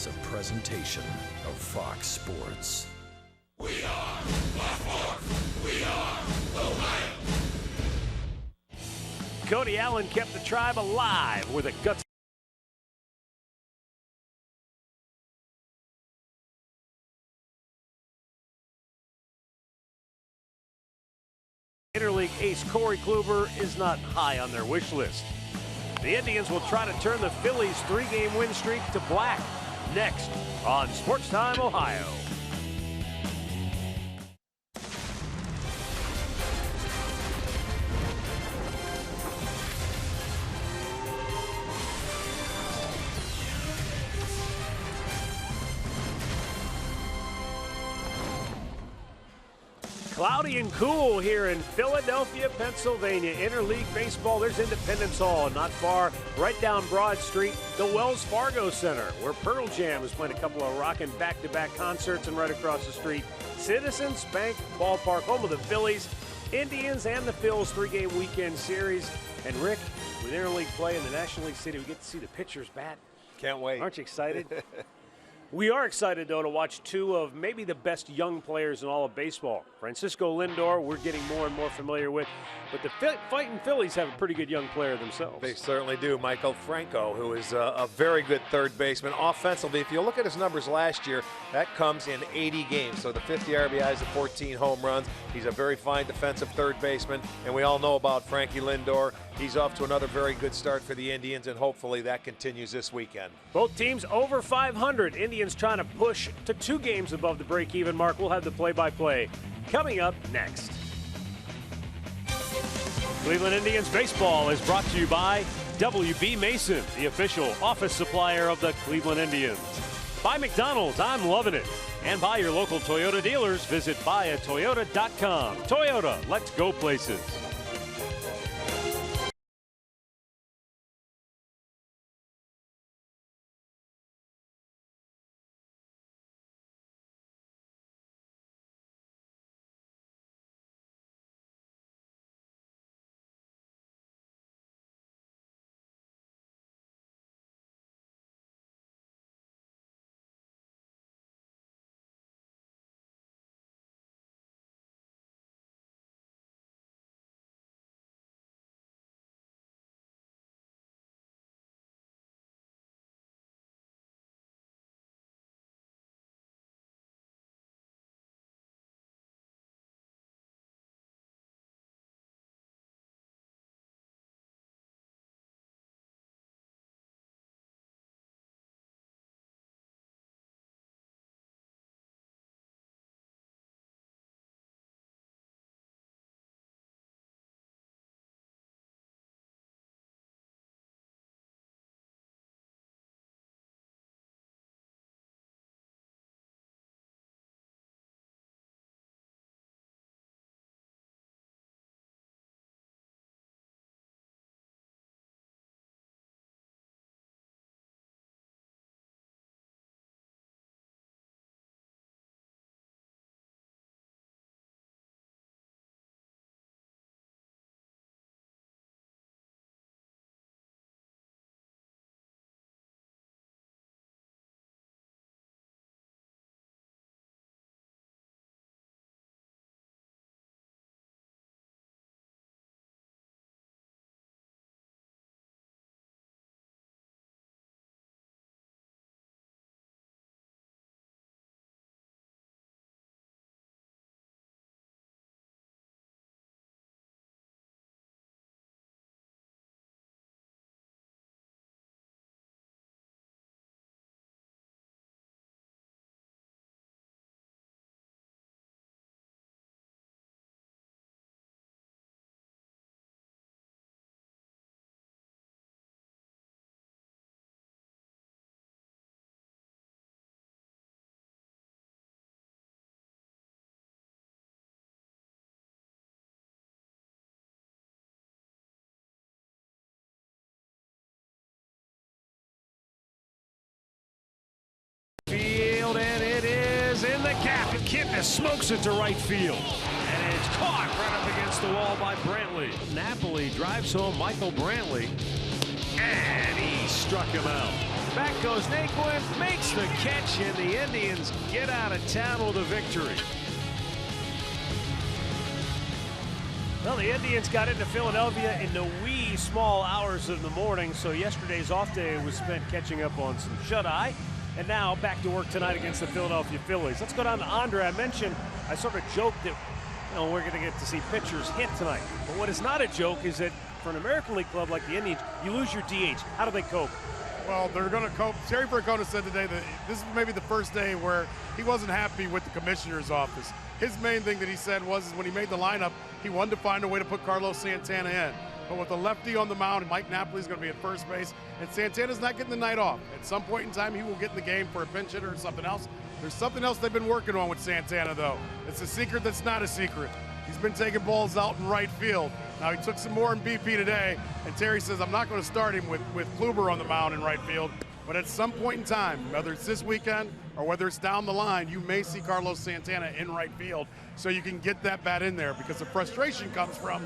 is a presentation of Fox Sports. We are Fox Sports. We are Ohio. Cody Allen kept the Tribe alive with a gutsy interleague ace Corey Kluber is not high on their wish list. The Indians will try to turn the Phillies' 3-game win streak to black. Next on Sports Time Ohio. Cloudy and cool here in Philadelphia, Pennsylvania. Interleague baseball, there's Independence Hall, not far, right down Broad Street, the Wells Fargo Center, where Pearl Jam is playing a couple of rockin' back-to-back concerts, and right across the street, Citizens Bank Ballpark, home of the Phillies, Indians, and the Phils 3-game weekend series. And Rick, with interleague play in the National League City, we get to see the pitchers bat. Can't wait. Aren't you excited? We are excited, though, to watch two of maybe the best young players in all of baseball. Francisco Lindor, we're getting more and more familiar with. But the Fighting Phillies have a pretty good young player themselves. They certainly do. Michael Franco, who is a very good third baseman. Offensively, if you look at his numbers last year, that comes in 80 games. So the 50 RBIs, the 14 home runs. He's a very fine defensive third baseman. And we all know about Frankie Lindor. He's off to another very good start for the Indians, and hopefully that continues this weekend. Both teams over 500. Indians trying to push to 2 games above the break-even mark. We'll have the play-by-play coming up next. Cleveland Indians baseball is brought to you by WB Mason, the official office supplier of the Cleveland Indians. By McDonald's, I'm loving it. And by your local Toyota dealers, visit buyatoyota.com. Toyota, let's go places. Field, and it is in the gap, and Kipnis smokes it to right field. And it's caught right up against the wall by Brantley. Napoli drives home Michael Brantley, and he struck him out. Back goes Naquin, makes makes the catch, and the Indians get out of town with a victory. Well, the Indians got into Philadelphia in the wee small hours of the morning, so yesterday's off day was spent catching up on some shut-eye. And now back to work tonight against the Philadelphia Phillies. Let's go down to Andre. I sort of joked that we're going to get to see pitchers hit tonight. But what is not a joke is that for an American League club like the Indians, you lose your DH. How do they cope? Well, they're going to cope. Terry Francona said today that this is maybe the first day where he wasn't happy with the commissioner's office. His main thing that he said was when he made the lineup, he wanted to find a way to put Carlos Santana in. But with a lefty on the mound, Mike Napoli's going to be at first base, and Santana's not getting the night off. At some point in time, he will get in the game for a pinch hitter or something else. There's something else they've been working on with Santana, though. It's a secret that's not a secret. He's been taking balls out in right field. Now, he took some more in BP today, and Terry says, I'm not going to start him with Kluber on the mound in right field. But at some point in time, whether it's this weekend or whether it's down the line, you may see Carlos Santana in right field so you can get that bat in there, because the frustration comes from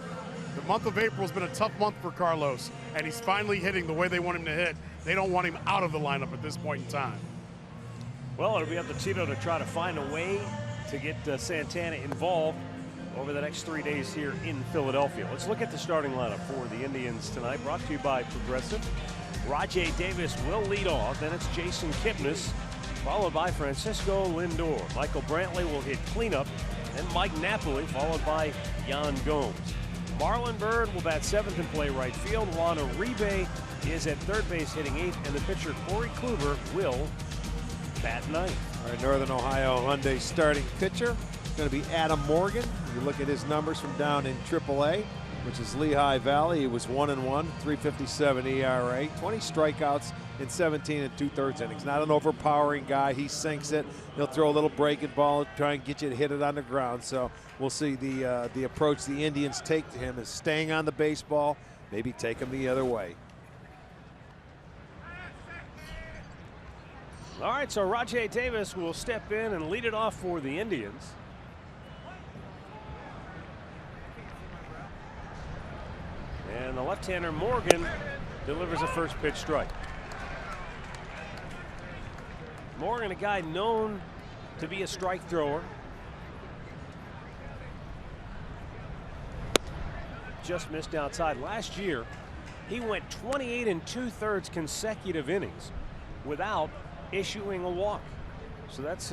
the month of April has been a tough month for Carlos, and he's finally hitting the way they want him to hit. They don't want him out of the lineup at this point in time. Well, it'll be up to Tito to try to find a way to get Santana involved over the next 3 days here in Philadelphia. Let's look at the starting lineup for the Indians tonight, brought to you by Progressive. Rajay Davis will lead off, then it's Jason Kipnis, followed by Francisco Lindor. Michael Brantley will hit cleanup, and Mike Napoli, followed by Yan Gomes. Marlon Byrd will bat seventh and play right field. Juan Uribe is at third base hitting eighth, and the pitcher Corey Kluber will bat ninth. All right, Northern Ohio Hyundai starting pitcher is going to be Adam Morgan. You look at his numbers from down in AAA, which is Lehigh Valley. He was 1-1, 3.57 ERA, 20 strikeouts in 17 2/3 innings. Not an overpowering guy. He sinks it. He'll throw a little breaking ball, try and get you to hit it on the ground. So we'll see the approach the Indians take to him is staying on the baseball, maybe take him the other way. All right, so Rajay Davis will step in and lead it off for the Indians. And the left-hander Morgan delivers a first pitch strike. Morgan, a guy known to be a strike thrower. Just missed outside. Last year, he went 28 2/3 consecutive innings without issuing a walk. So that's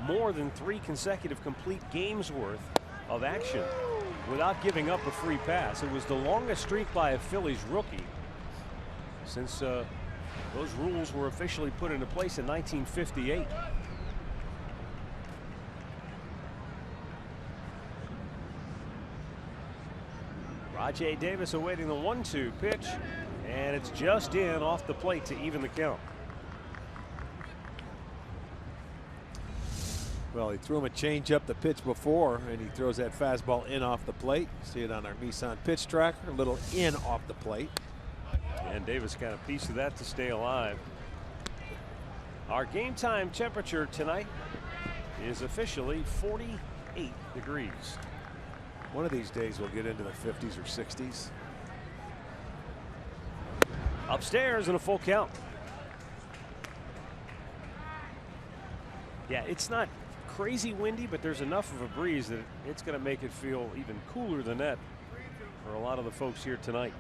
more than 3 consecutive complete games worth of action without giving up a free pass. It was the longest streak by a Phillies rookie since those rules were officially put into place in 1958. Rajay Davis awaiting the 1-2 pitch, and it's just in off the plate to even the count. Well, he threw him a changeup the pitch before, and he throws that fastball in off the plate. See it on our Nissan pitch tracker, a little in off the plate. And Davis got a piece of that to stay alive. Our game time temperature tonight is officially 48 degrees. One of these days we'll get into the 50s or 60s. Upstairs in a full count. Yeah, it's not crazy windy, but there's enough of a breeze that it's going to make it feel even cooler than that for a lot of the folks here tonight.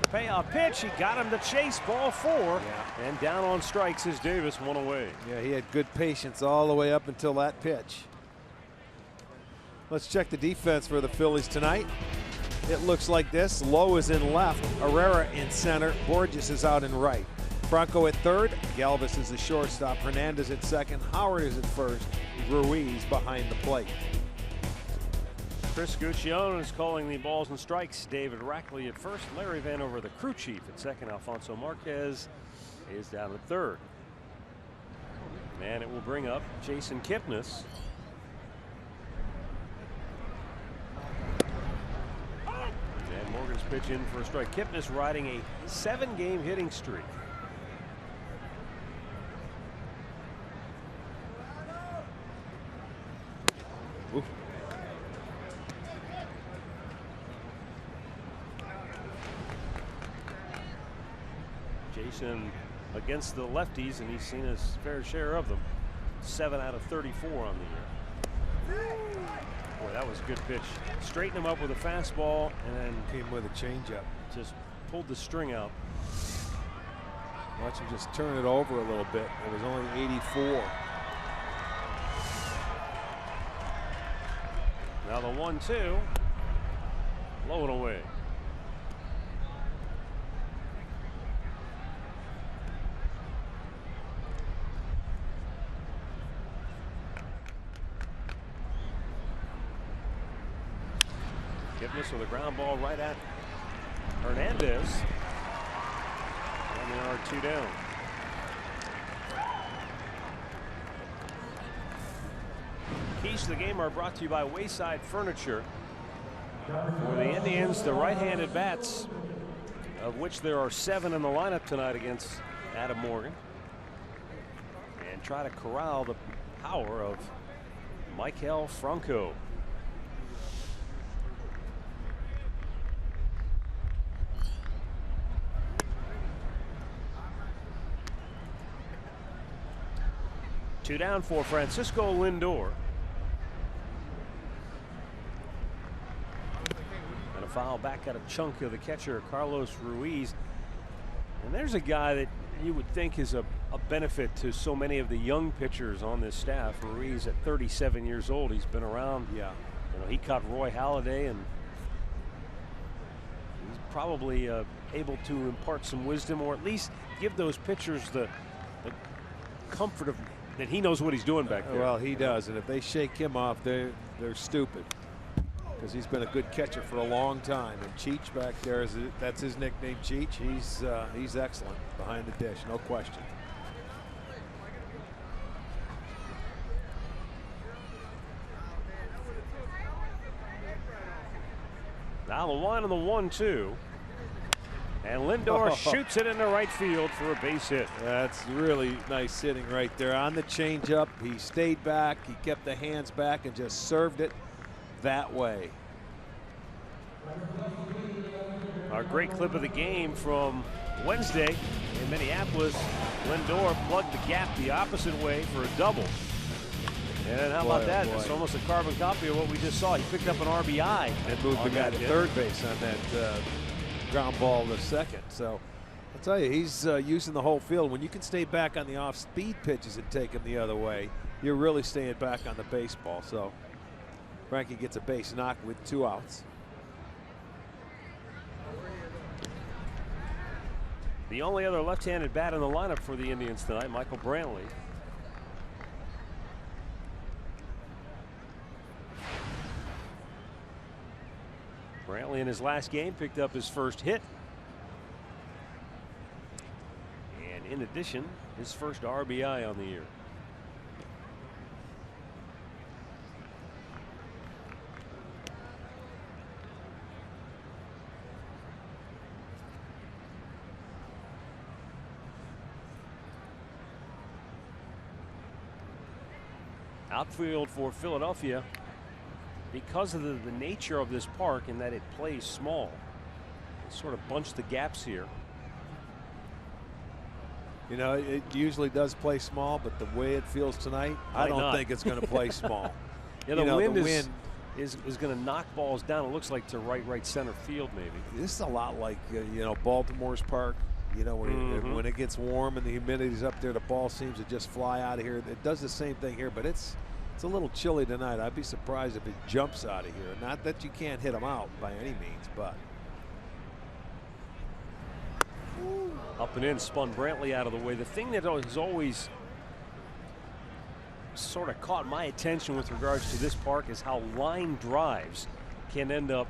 The payoff pitch, he got him to chase ball 4, yeah. And down on strikes is Davis, one away. Yeah, he had good patience all the way up until that pitch. Let's check the defense for the Phillies tonight. It looks like this. Lowe is in left, Herrera in center, Borges is out in right. Franco at third, Galvis is the shortstop, Hernandez at second, Howard is at first, Ruiz behind the plate. Chris Guccione is calling the balls and strikes. David Rackley at first, Larry Vanover, the crew chief, at second. Alfonso Marquez is down at third. And it will bring up Jason Kipnis. And Morgan's pitch in for a strike. Kipnis riding a 7-game hitting streak. Ooh. Jason, a against the lefties, and he's seen his fair share of them. 7 out of 34 on the year. Boy, that was a good pitch. Straighten him up with a fastball, and then Came with a changeup. just pulled the string out. Watch him just turn it over a little bit. It was only 84. Now the 1-2. Low and away. Kipnis with a ground ball right at Hernandez. And they are 2 down. Keys to the game are brought to you by Wayside Furniture. For the Indians, the right-handed bats, of which there are 7 in the lineup tonight against Adam Morgan, and try to corral the power of Maikel Franco. Two down for Francisco Lindor. And a foul back at a chunk of the catcher, Carlos Ruiz. And there's a guy that you would think is a benefit to so many of the young pitchers on this staff. Ruiz at 37 years old. He's been around. Yeah. You know, he caught Roy Halladay, and he's probably able to impart some wisdom, or at least give those pitchers the comfort of that he knows what he's doing back there. Well, he does, and if they shake him off, they're stupid, because he's been a good catcher for a long time. And Cheech back there, that's his nickname, Cheech. He's excellent behind the dish, no question. Now the 1 and the 1-2. And Lindor shoots it into right field for a base hit. That's really nice hitting right there on the changeup. He stayed back, he kept the hands back, and just served it that way. Our great clip of the game from Wednesday in Minneapolis. Lindor plugged the gap the opposite way for a double. And how about that? It's almost a carbon copy of what we just saw. He picked up an RBI and moved the guy to third base on that ground ball to second. So I'll tell you, he's using the whole field. When you can stay back on the off-speed pitches and take them the other way, you're really staying back on the baseball. So Frankie gets a base knock with 2 outs. The only other left-handed bat in the lineup for the Indians tonight, Michael Brantley. Brantley in his last game picked up his first hit. And in addition, his first RBI on the year. Outfield for Philadelphia, because of the nature of this park in that it plays small, they sort of bunch the gaps here. You know, it usually does play small, but the way it feels tonight, I don't think it's going to play small. Yeah, the wind is going to knock balls down. It looks like to right center field maybe. This is a lot like you know, Baltimore's park. You know, when it gets warm and the humidity's up there, the ball seems to just fly out of here. It does the same thing here, but it's a little chilly tonight. I'd be surprised if it jumps out of here. Not that you can't hit them out by any means, but. Up and in, spun Brantley out of the way. The thing that has always sort of caught my attention with regards to this park is how line drives can end up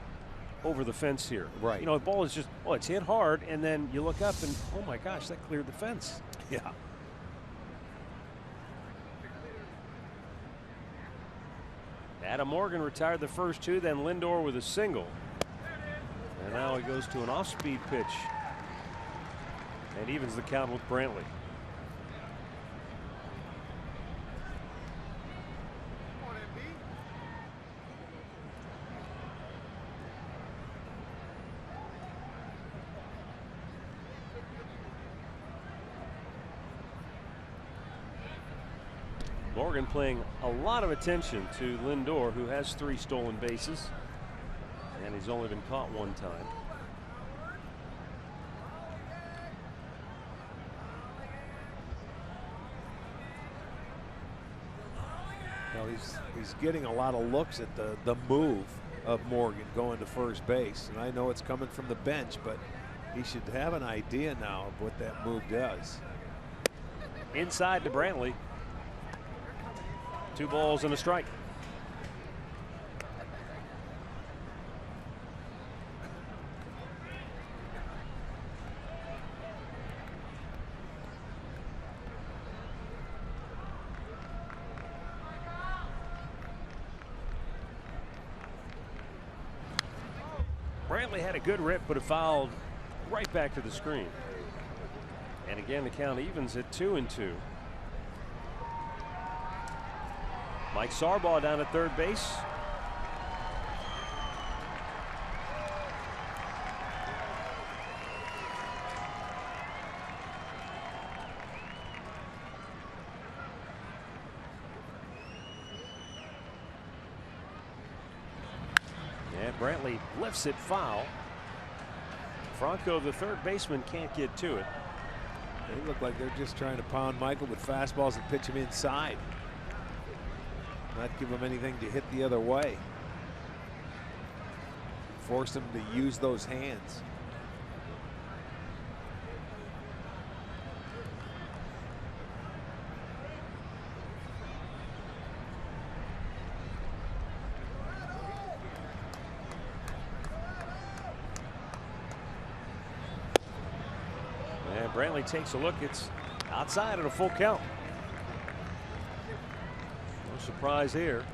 over the fence here. Right. You know, the ball is just, oh, it's hit hard, and then you look up and, oh my gosh, that cleared the fence. Yeah. Adam Morgan retired the first 2, then Lindor with a single. And now he goes to an off-speed pitch and evens the count with Brantley. Morgan paying a lot of attention to Lindor, who has 3 stolen bases, and he's only been caught 1 time. Well, he's getting a lot of looks at the move of Morgan going to first base, and I know it's coming from the bench, but he should have an idea now of what that move does. Inside to Brantley. 2 balls and a strike. Brantley had a good rip, but it fouled right back to the screen. And again, the count evens at 2-2. Mike Sarbaugh down at third base. And Brantley lifts it foul. Franco, the third baseman, can't get to it. They look like they're just trying to pound Michael with fastballs and pitch him inside. Not give him anything to hit the other way. Force him to use those hands. And Brantley takes a look. It's outside at a full count. No surprise here.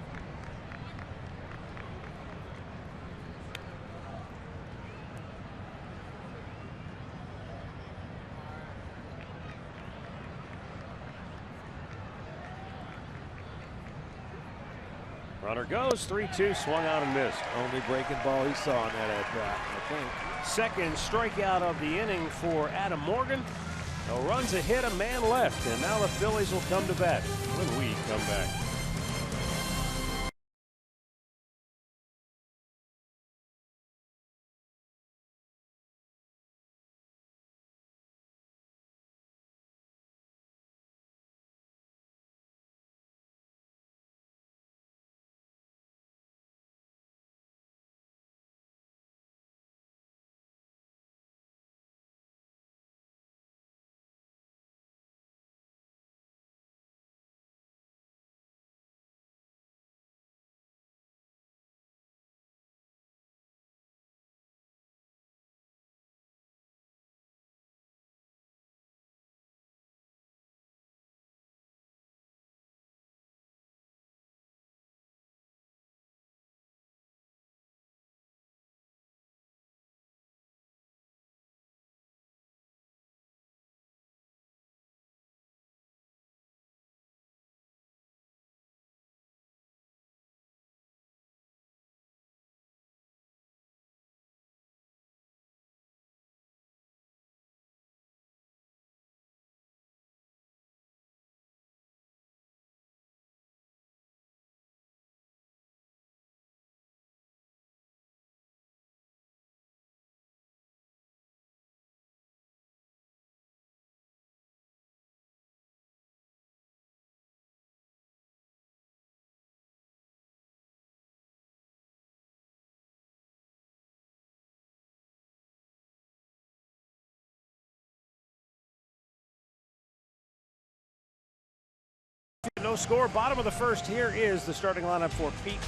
Runner goes, 3-2, swung out and missed. Only breaking ball he saw in that at bat, I think. Second strikeout of the inning for Adam Morgan. No runs, a hit, a man left, and now the Phillies will come to bat when we come back. No score, bottom of the first. Here is the starting lineup for Pete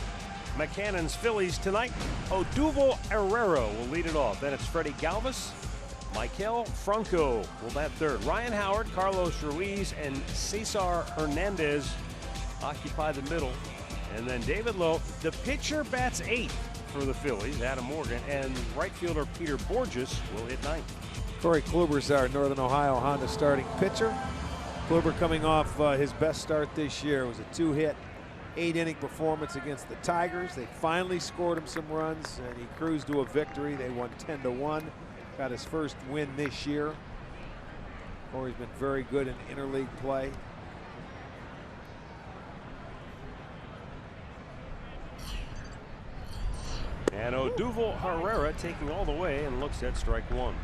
Maccannon's Phillies tonight. Odubel Herrera will lead it off. Then it's Freddie Galvis. Maikel Franco will bat third. Ryan Howard, Carlos Ruiz, and Cesar Hernandez occupy the middle. And then David Lowe. The pitcher bats eighth for the Phillies, Adam Morgan, and right fielder Peter Borges will hit ninth. Corey Kluber's our Northern Ohio Honda starting pitcher. Kluber coming off his best start this year. It was a 2-hit, 8-inning performance against the Tigers. They finally scored him some runs, and he cruised to a victory. They won 10-1. Got his first win this year. Corey's been very good in interleague play. And Odubel Herrera taking all the way and looks at strike one.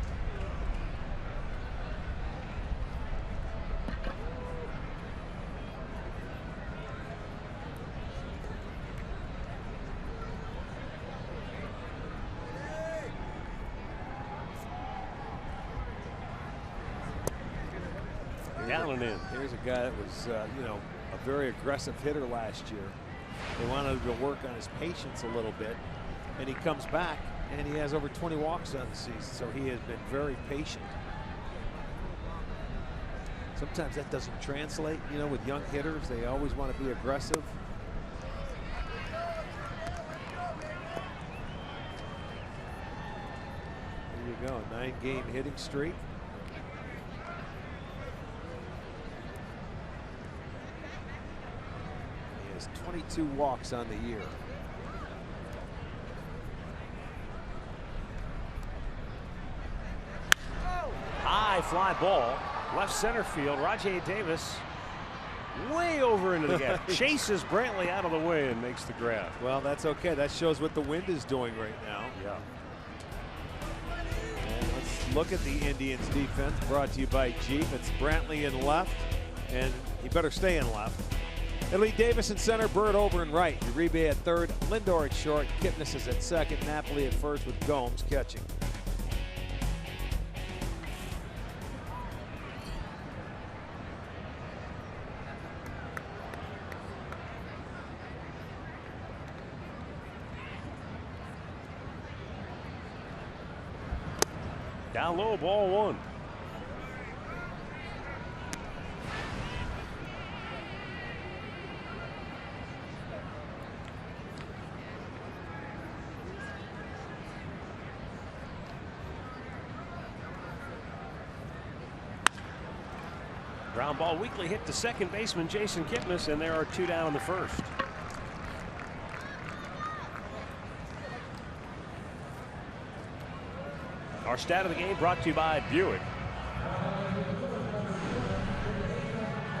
Down and in. Here's a guy that was, you know, a very aggressive hitter last year. They wanted him to work on his patience a little bit, and he comes back and he has over 20 walks on the season, so he has been very patient. Sometimes that doesn't translate, you know, with young hitters. They always want to be aggressive. There you go, 9-game hitting streak. He has 22 walks on the year. High fly ball, left center field. Rajai Davis way over into the gap. Chases Brantley out of the way and makes the grab. Well, that's okay. That shows what the wind is doing right now. Yeah. And let's look at the Indians defense, brought to you by Jeep. It's Brantley in left, and he better stay in left. It'll be Davis in center, Bird over in right. Uribe at third, Lindor at short, Kipnis is at second, Napoli at first with Gomes catching. Down low, ball one. Ground ball weakly hit to second baseman Jason Kipnis, and there are two down in the first. Our stat of the game brought to you by Buick.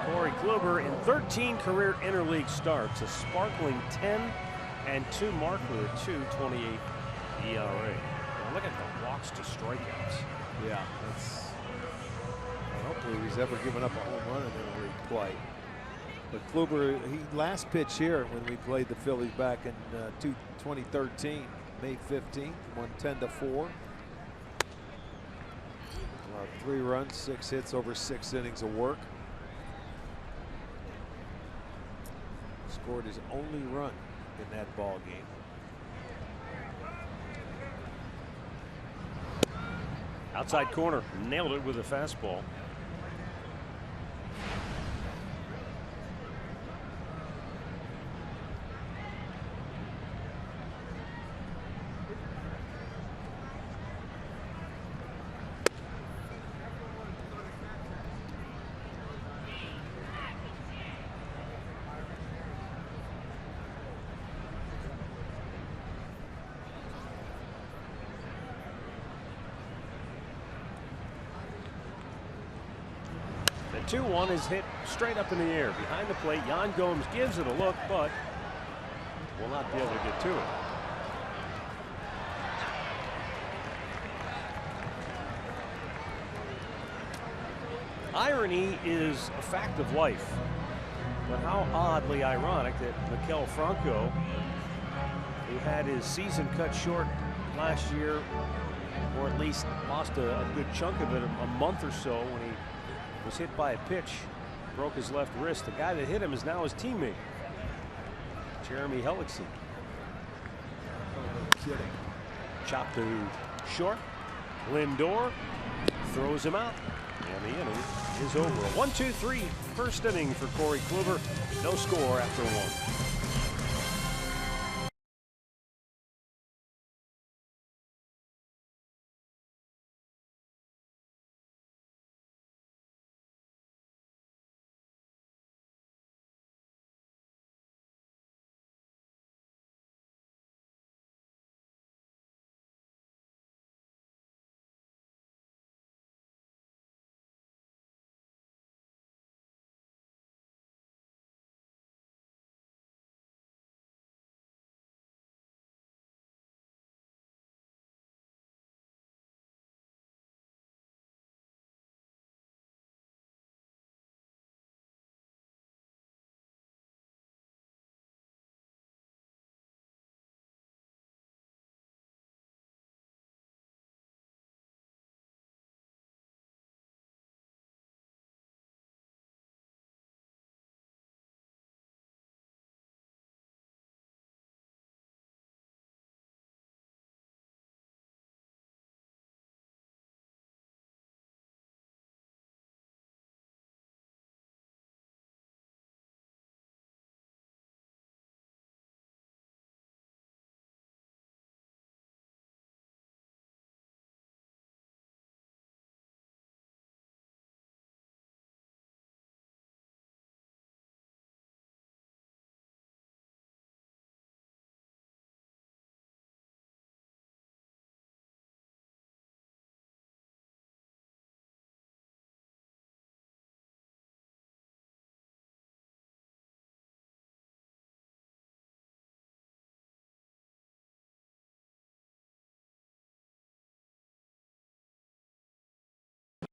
Corey Kluber in 13 career interleague starts, a sparkling 10-2 mark with a 2.28 ERA. Now look at the walks to strikeouts. Yeah, that's. I don't believe he's ever given up a home run in interleague play. But Kluber, he last pitch here when we played the Phillies back in 2013, May 15th, won 10-4. 3 runs, 6 hits over 6 innings of work. Scored his only run in that ball game. Outside corner, nailed it with a fastball. The 2-1 is hit straight up in the air behind the plate. Yan Gomes gives it a look, but will not be able to get to it. Irony is a fact of life, but how oddly ironic that Maikel Franco, who had his season cut short last year, or at least lost a good chunk of it a month or so when he was hit by a pitch, broke his left wrist. The guy that hit him is now his teammate, Jeremy Hellickson. No kidding. Chopped to short. Lindor throws him out, and the inning is over. 1-2-3 first inning for Corey Kluber. No score after 1.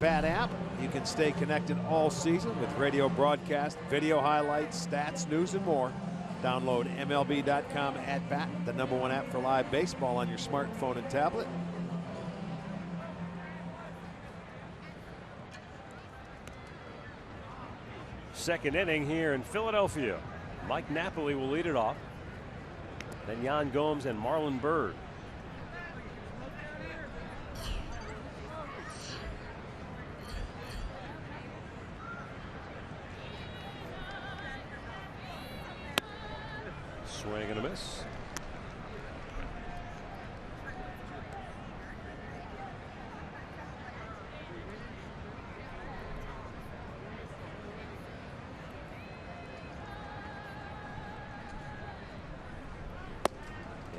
Bat app. You can stay connected all season with radio broadcast, video highlights, stats, news, and more. Download MLB.com at Bat, the #1 app for live baseball on your smartphone and tablet. Second inning here in Philadelphia. Mike Napoli will lead it off. Then Yan Gomes and Marlon Byrd. Swing and a miss.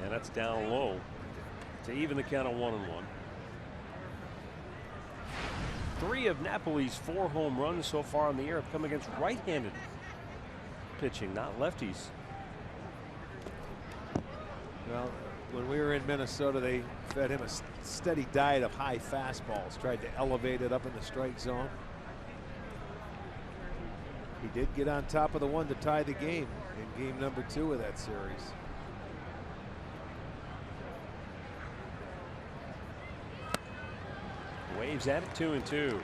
And that's down low to even the count of 1-1. 3 of Napoli's 4 home runs so far in the year have come against right-handed pitching, not lefties. Well, when we were in Minnesota, they fed him a steady diet of high fastballs, tried to elevate it up in the strike zone. He did get on top of the one to tie the game in game number 2 of that series. Waves at it 2-2. You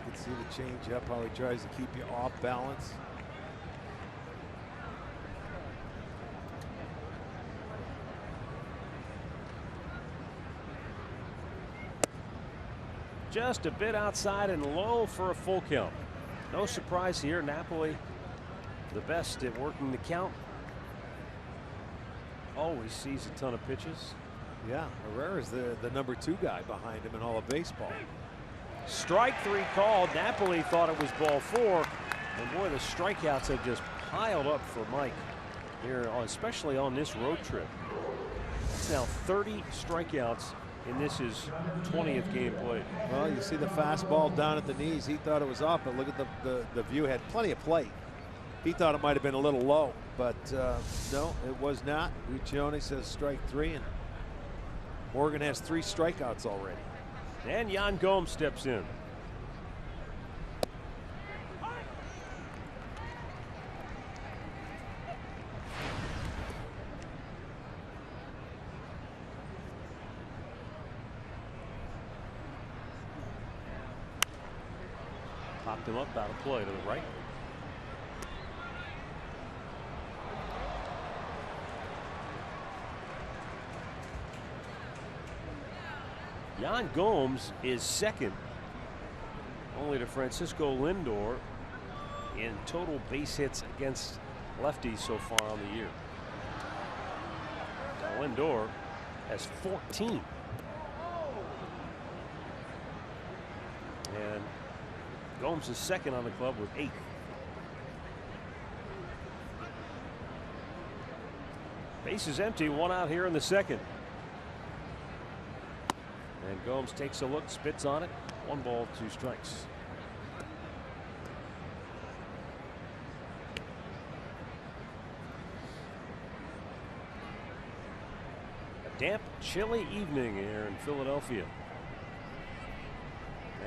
can see the change up, how he tries to keep you off balance. Just a bit outside and low for a full count. No surprise here. Napoli, the best at working the count. Always sees a ton of pitches. Yeah, Herrera's the number 2 guy behind him in all of baseball. Strike 3 called. Napoli thought it was ball 4. And boy, the strikeouts have just piled up for Mike here, especially on this road trip. It's now 30 strikeouts. And this is 20th game played. Well, you see the fastball down at the knees. He thought it was off, but look at the view. Had plenty of plate. He thought it might have been a little low, but no, it was not. Uccione says strike 3, and Morgan has 3 strikeouts already. And Yan Gomes steps in. Popped him up out of play to the right. Yan Gomes is second only to Francisco Lindor in total base hits against lefties so far on the year. Now Lindor has 14. And Gomes is second on the club with 8. Base is empty, 1 out here in the second. And Gomes takes a look, spits on it. 1 ball, 2 strikes. A damp, chilly evening here in Philadelphia.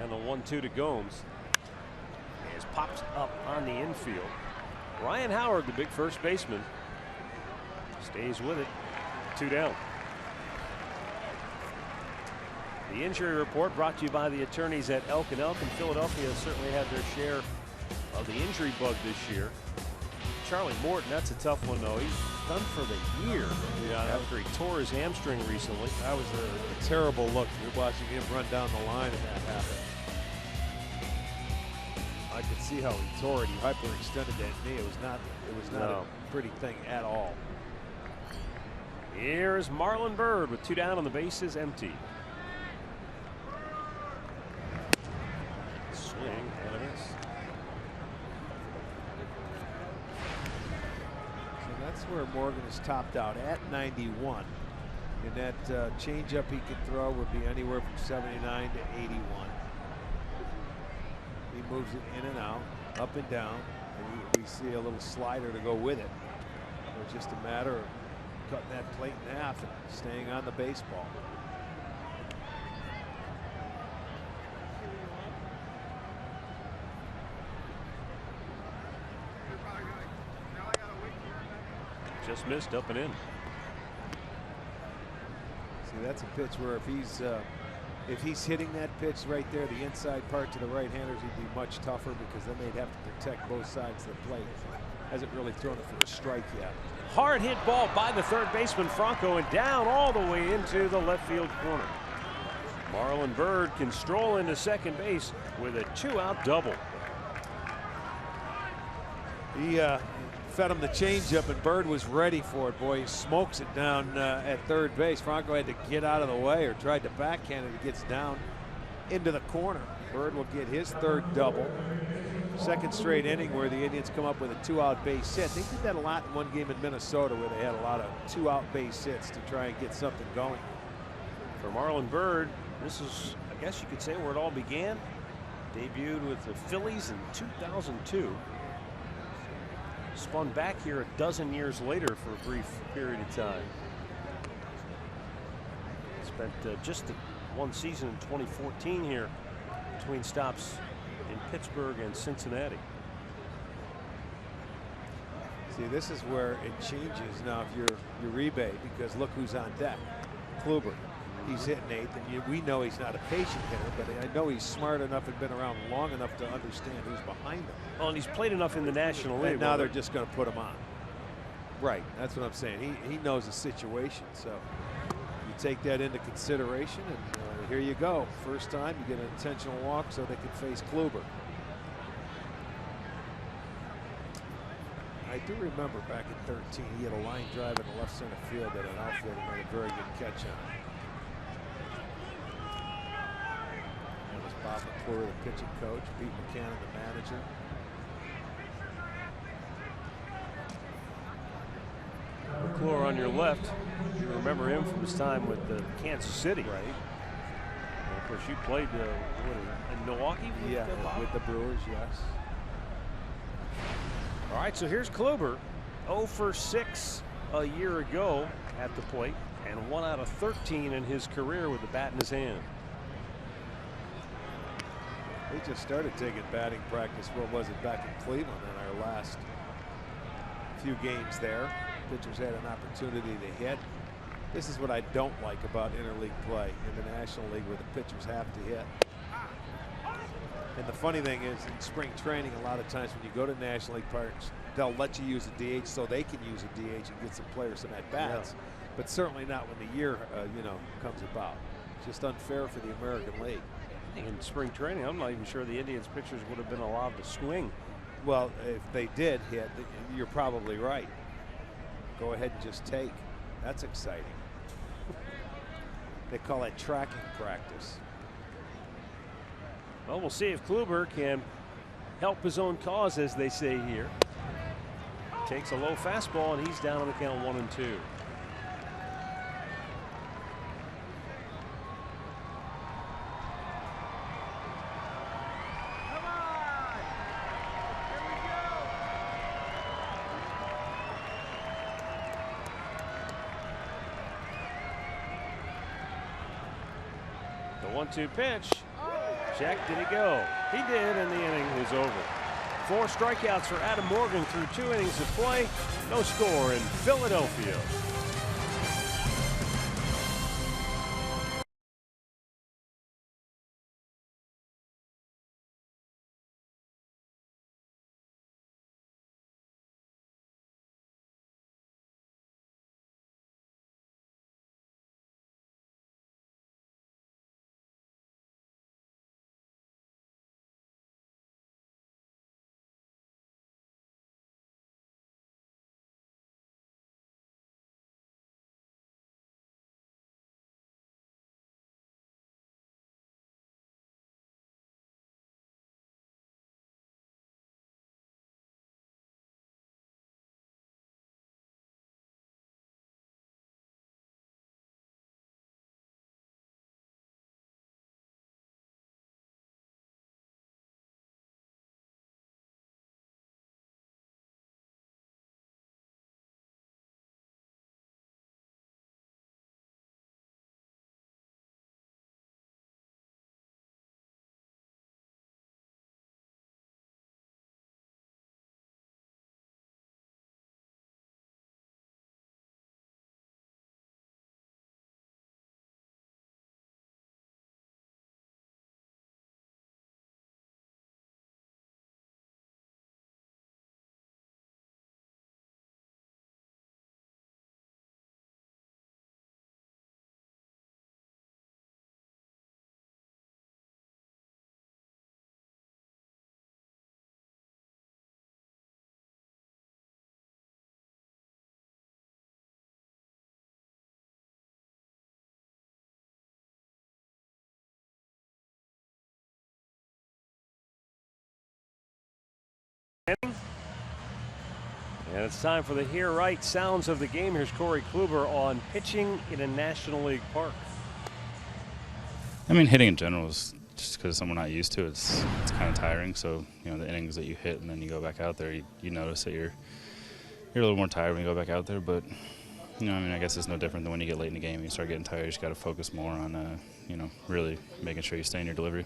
And the 1-2 to Gomes. Is popped up on the infield. Ryan Howard, the big first baseman, stays with it. 2 down. The injury report brought to you by the attorneys at Elk & Elk, and Philadelphia certainly had their share of the injury bug this year. Charlie Morton, that's a tough one though. He's done for the year after he tore his hamstring recently. That was a terrible look. You're watching him run down the line and that happened. I could see how he tore it. He hyperextended that knee. It was not a pretty thing at all. Here's Marlon Byrd with 2 down on the bases empty. Swing and a miss. So that's where Morgan is topped out at 91. And that changeup he could throw would be anywhere from 79 to 81. He moves it in and out, up and down, and we see a little slider to go with it. It's just a matter of cutting that plate in half and staying on the baseball. just missed up and in. See, that's a pitch where if he's hitting that pitch right there, the inside part to the right-handers, he'd be much tougher because then they'd have to protect both sides of the plate. Hasn't really thrown it for a strike yet. Hard hit ball by the third baseman Franco and down all the way into the left field corner. Marlon Byrd can stroll into second base with a 2-out double. He fed him the changeup, and Byrd was ready for it. Boy, he smokes it down at third base. Franco had to get out of the way or tried to backhand it. It gets down into the corner. Byrd will get his third double. Second straight inning where the Indians come up with a 2-out base hit. They did that a lot in one game in Minnesota where they had a lot of 2-out base hits to try and get something going. For Marlon Byrd, this is, I guess you could say, where it all began. Debuted with the Phillies in 2002. Spun back here a dozen years later for a brief period of time. Spent just one season in 2014 here between stops in Pittsburgh and Cincinnati. See, this is where it changes now if you're Uribe, because look who's on deck. Kluber. He's hitting eighth, and we know he's not a patient hitter, but I know he's smart enough and been around long enough to understand who's behind him. Well, and he's played enough in the National League. And now they're just going to put him on. Right, that's what I'm saying. He knows the situation, so you take that into consideration, and here you go. First time you get an intentional walk so they can face Kluber. I do remember back in 13, he had a line drive in the left center field that an outfielder made a very good catch on. That was Bob McClure, the pitching coach, Pete McCann, the manager. McClure on your left. You remember him from his time with Kansas City. Right. And of course, you played in Milwaukee? Yeah, with the Brewers, yes. All right, so here's Kluber, 0 for 6 a year ago at the plate, and 1 out of 13 in his career with the bat in his hand. They just started taking batting practice, what was it, back in Cleveland in our last few games there. Pitchers had an opportunity to hit. This is what I don't like about interleague play in the National League, where the pitchers have to hit. And the funny thing is, in spring training, a lot of times when you go to National League parks, they'll let you use a DH so they can use a DH and get some players some at-bats. Yeah. But certainly not when the year, comes about. It's just unfair for the American League. In spring training, I'm not even sure the Indians pitchers would have been allowed to swing. Well, if they did hit, you're probably right. Go ahead and just take. That's exciting. They call it tracking practice. Well, we'll see if Kluber can help his own cause, as they say here. Takes a low fastball, and he's down on the count 1-2. The 1-2 pitch. Check, did he go? He did, and the inning is over. 4 strikeouts for Adam Morgan through 2 innings of play. No score in Philadelphia. inning. And it's time for the Hear Right sounds of the game. Here's Corey Kluber on pitching in a National League park. I mean, hitting in general is just because someone not used to it. It's kind of tiring. So, you know, the innings that you hit and then you go back out there, you notice that you're a little more tired when you go back out there. But, you know, I mean, I guess it's no different than when you get late in the game and you start getting tired. You just got to focus more on, you know, really making sure you stay in your delivery.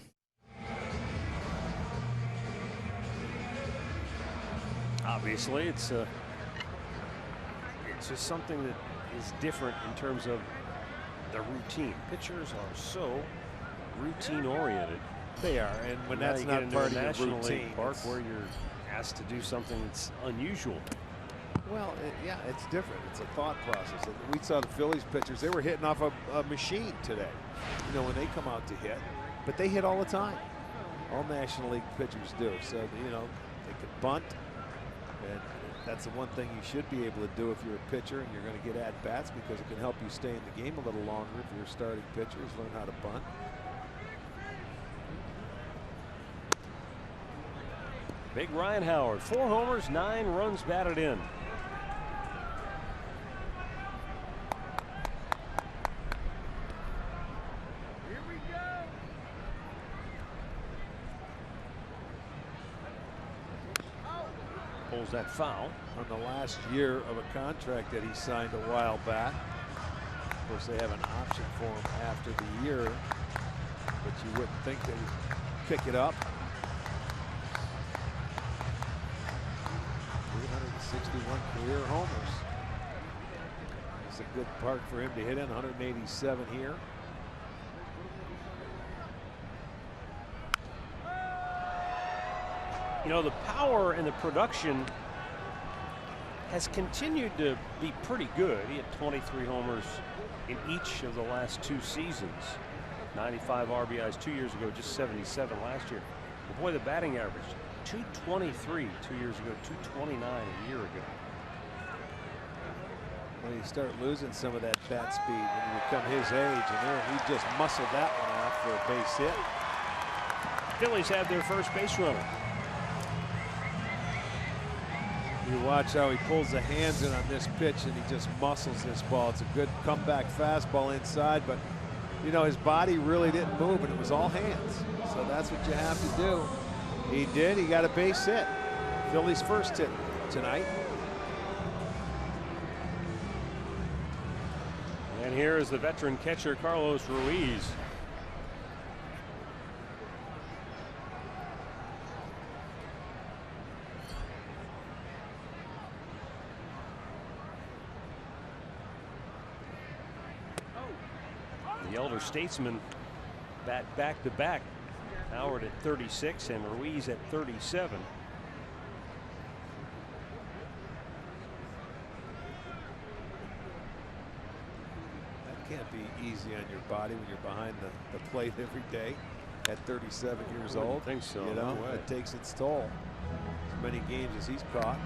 Obviously, it's just something that is different in terms of the routine. Pitchers are so routine-oriented. They are, and when Now that's you not get into part a of National your routine, League park where you're asked to do something that's unusual. well, yeah, it's different. It's a thought process. We saw the Phillies pitchers; they were hitting off a machine today. You know, when they come out to hit, but they hit all the time. All National League pitchers do. So you know, they can bunt. And that's the one thing you should be able to do if you're a pitcher and you're going to get at bats, because it can help you stay in the game a little longer if you're a starting pitcher, is learn how to bunt. Big Ryan Howard, 4 homers, 9 runs batted in. Pulls that foul. On the last year of a contract that he signed a while back. Of course, they have an option for him after the year, but you wouldn't think they would pick it up. 361 career homers. It's a good park for him to hit in. 187 here. You know, the power and the production has continued to be pretty good. He had 23 homers in each of the last 2 seasons. 95 RBIs 2 years ago, just 77 last year. But boy, the batting average, 223 2 years ago, 229 a year ago. When you start losing some of that bat speed when you become his age, and there he just muscled that one off for a base hit. Phillies have their first base runner. You watch how he pulls the hands in on this pitch, and he just muscles this ball. It's a good comeback fastball inside, but you know, his body really didn't move, and it was all hands. So that's what you have to do. He did. He got a base hit. Phillies' first hit tonight. And here is the veteran catcher, Carlos Ruiz. The elder statesman bat back-to-back. Howard at 36 and Ruiz at 37. That can't be easy on your body when you're behind the plate every day at 37 years old. I think so. You know, it takes its toll. As many games as he's caught.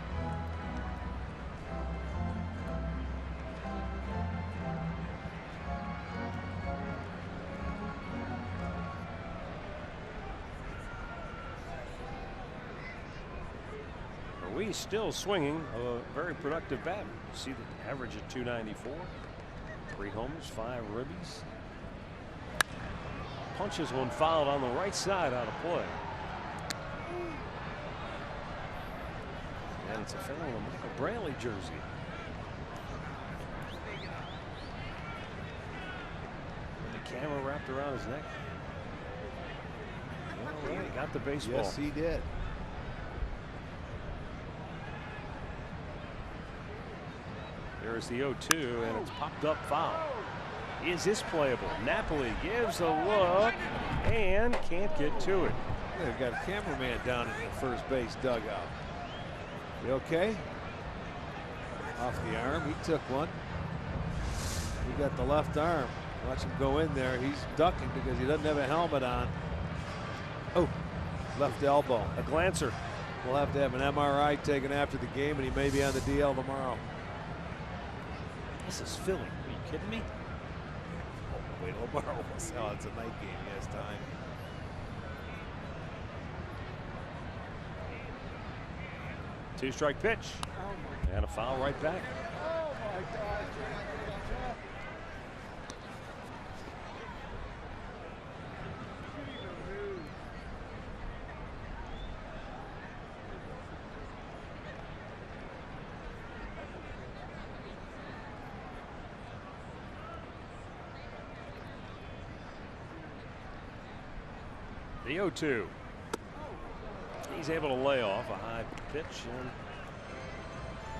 Ruiz still swinging a very productive bat. You see the average at 294. 3 homers, 5 ribbies. Punches one fouled on the right side out of play. And it's a foul on a Michael Brantley jersey. The camera wrapped around his neck. Well, he got the baseball. Yes, he did. There's the 0-2, and it's popped up foul. Is this playable? Napoli gives a look and can't get to it. They've got a cameraman down in the first base dugout. You okay? Off the arm. He took one. He got the left arm. Watch him go in there. He's ducking because he doesn't have a helmet on. Oh, left elbow. A glancer. We'll have to have an MRI taken after the game, and he may be on the DL tomorrow. This is Philly. Are you kidding me? Oh, wait, tomorrow. Oh, it's a night game. He has time. 2-strike pitch. And a foul right back. The 0-2. He's able to lay off a high pitch, and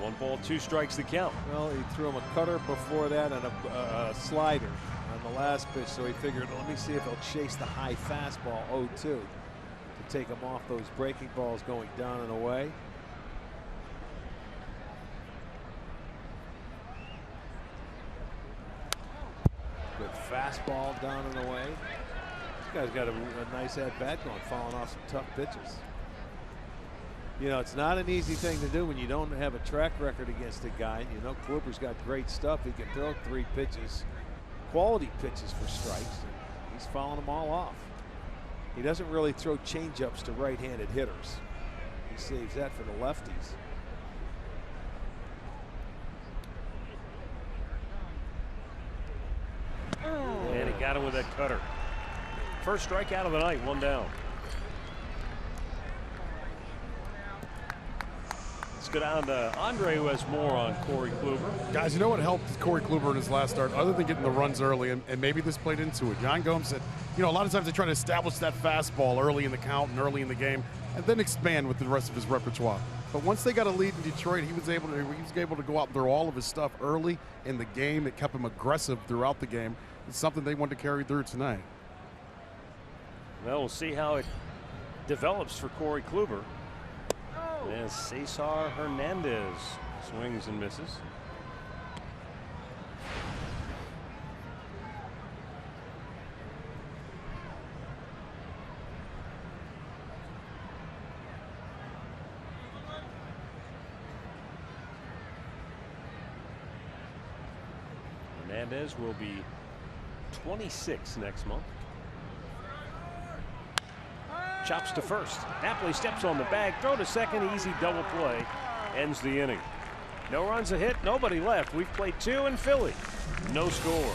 1 ball, 2 strikes the count. Well, he threw him a cutter before that and a slider on the last pitch, so he figured, let me see if he'll chase the high fastball 0-2 to take him off those breaking balls going down and away. Good fastball down and away. This guy's got a nice at-bat going, falling off some tough pitches. You know, it's not an easy thing to do when you don't have a track record against a guy. You know, Kluber's got great stuff. He can throw 3 pitches, quality pitches for strikes. And he's fouling them all off. He doesn't really throw changeups to right-handed hitters. He saves that for the lefties. And he got him with that cutter. First strikeout of the night, 1 down. Let's go down to Andre, who has more on Corey Kluber. Guys, you know what helped Corey Kluber in his last start, other than getting the runs early, and maybe this played into it. Jan Gomes said, you know, a lot of times they try to establish that fastball early in the count and early in the game, and then expand with the rest of his repertoire. But once they got a lead in Detroit, he was able to go out and throw all of his stuff early in the game. It kept him aggressive throughout the game. It's something they wanted to carry through tonight. Well, we'll see how it develops for Corey Kluber. As Cesar Hernandez swings and misses. Hernandez will be 26 next month. Chops to first. Napoli steps on the bag. Throw to second. Easy double play. Ends the inning. No runs, a hit. Nobody left. We've played 2 in Philly. No score.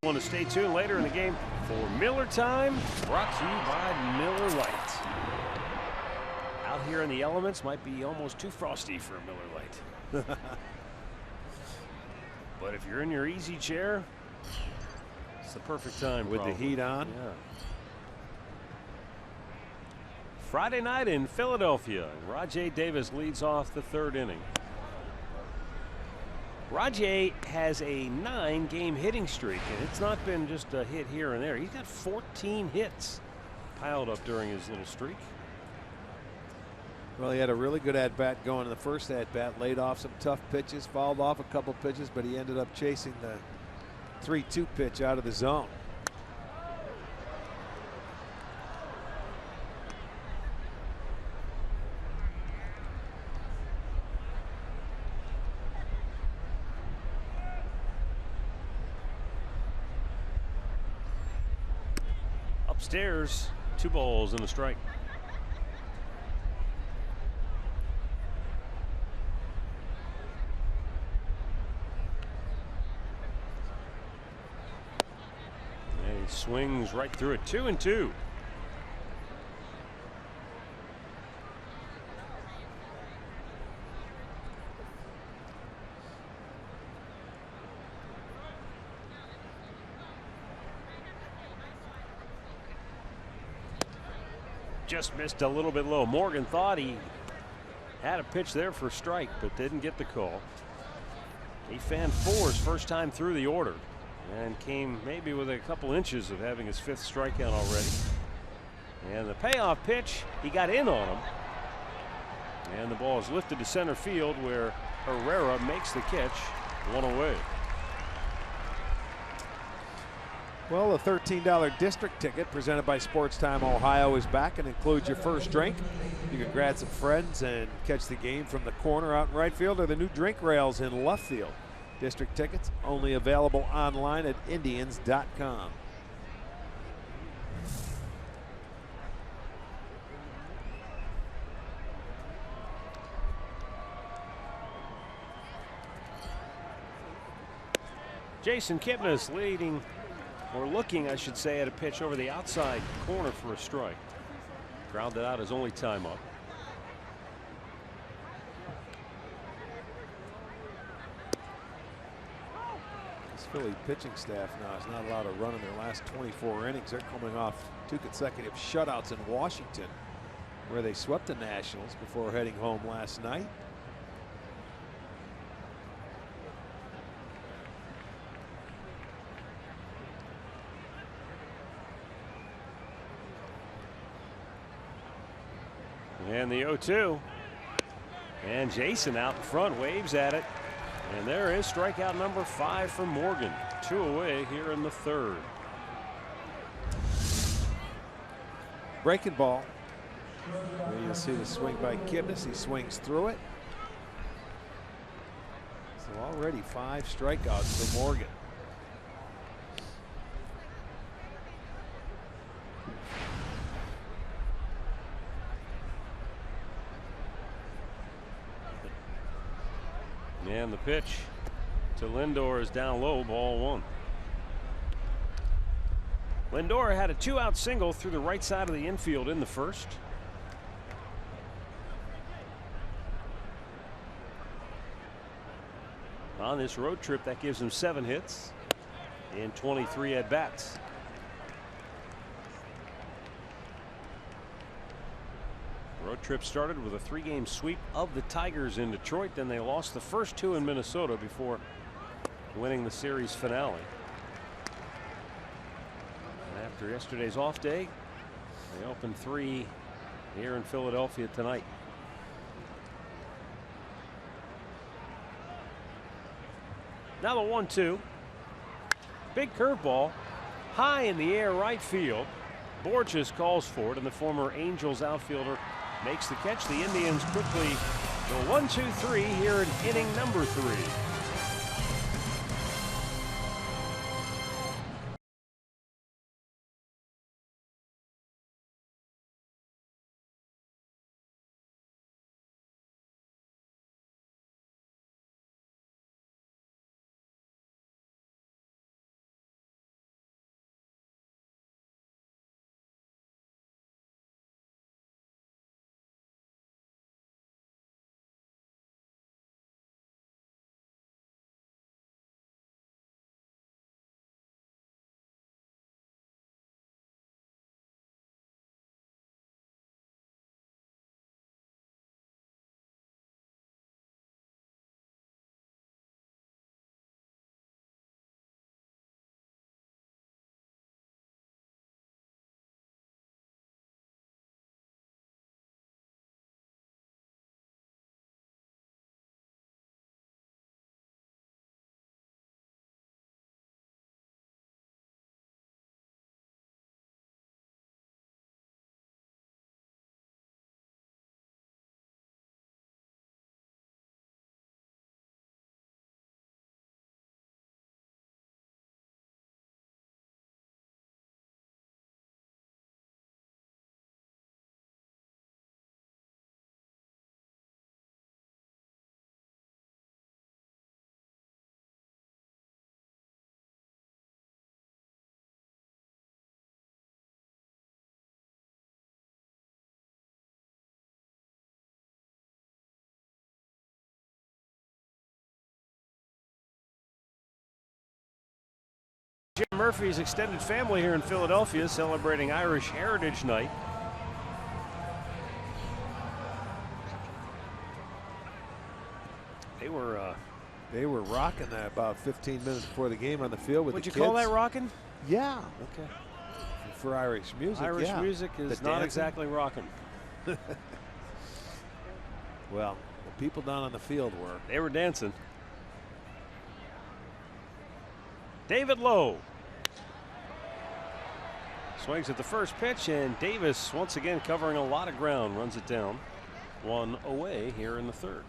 Want to stay tuned later in the game for Miller Time, brought to you by Miller Lite. Out here in the elements might be almost too frosty for a Miller Lite. But if you're in your easy chair, it's the perfect time. With the heat on. Yeah. Friday night in Philadelphia. Rajai Davis leads off the 3rd inning. Rajay has a 9-game hitting streak, and it's not been just a hit here and there. He's got 14 hits piled up during his little streak. Well, he had a really good at-bat going in the first at-bat, laid off some tough pitches, fouled off a couple pitches, but he ended up chasing the 3-2 pitch out of the zone. Upstairs, 2 balls and a strike. And he swings right through it. 2-2. Just missed a little bit low. Morgan thought he had a pitch there for a strike, but didn't get the call. He fanned 4 his first time through the order and came maybe with a couple inches of having his 5th strikeout already. And the payoff pitch, he got in on him. And the ball is lifted to center field where Herrera makes the catch, 1 away. Well, a $13 district ticket presented by Sports Time Ohio is back and includes your first drink. You can grab some friends and catch the game from the corner out in right field or the new drink rails in left field. District tickets only available online at Indians.com. Jason Kipnis leading, or looking, I should say, at a pitch over the outside corner for a strike. Grounded out his only time up. This Philly pitching staff now is not allowed to run in their last 24 innings. They're coming off 2 consecutive shutouts in Washington, where they swept the Nationals before heading home last night. And the 0-2. And Jason out in front waves at it. And there is strikeout number 5 for Morgan. 2 away here in the 3rd. Breaking ball. Here you'll see the swing by Kipnis. He swings through it. So already 5 strikeouts for Morgan. And the pitch to Lindor is down low, ball 1. Lindor had a 2-out single through the right side of the infield in the first. On this road trip, that gives him 7 hits and 23 at-bats. Road trip started with a 3-game sweep of the Tigers in Detroit. Then they lost the first 2 in Minnesota before winning the series finale. And after yesterday's off day, they opened 3 here in Philadelphia tonight. Now the 1-2. Big curveball high in the air right field. Borges calls for it, and the former Angels outfielder makes the catch. The Indians quickly go 1-2-3 here in inning number 3. Jim Murphy's extended family here in Philadelphia celebrating Irish Heritage Night. They were rocking that about 15 minutes before the game on the field with the kids. Would you call that rocking? Yeah. Okay. For Irish music, Irish yeah. music is not exactly rocking. Well, the people down on the field were. They were dancing. David Lowe swings at the first pitch, and Davis once again covering a lot of ground, runs it down. One away here in the third.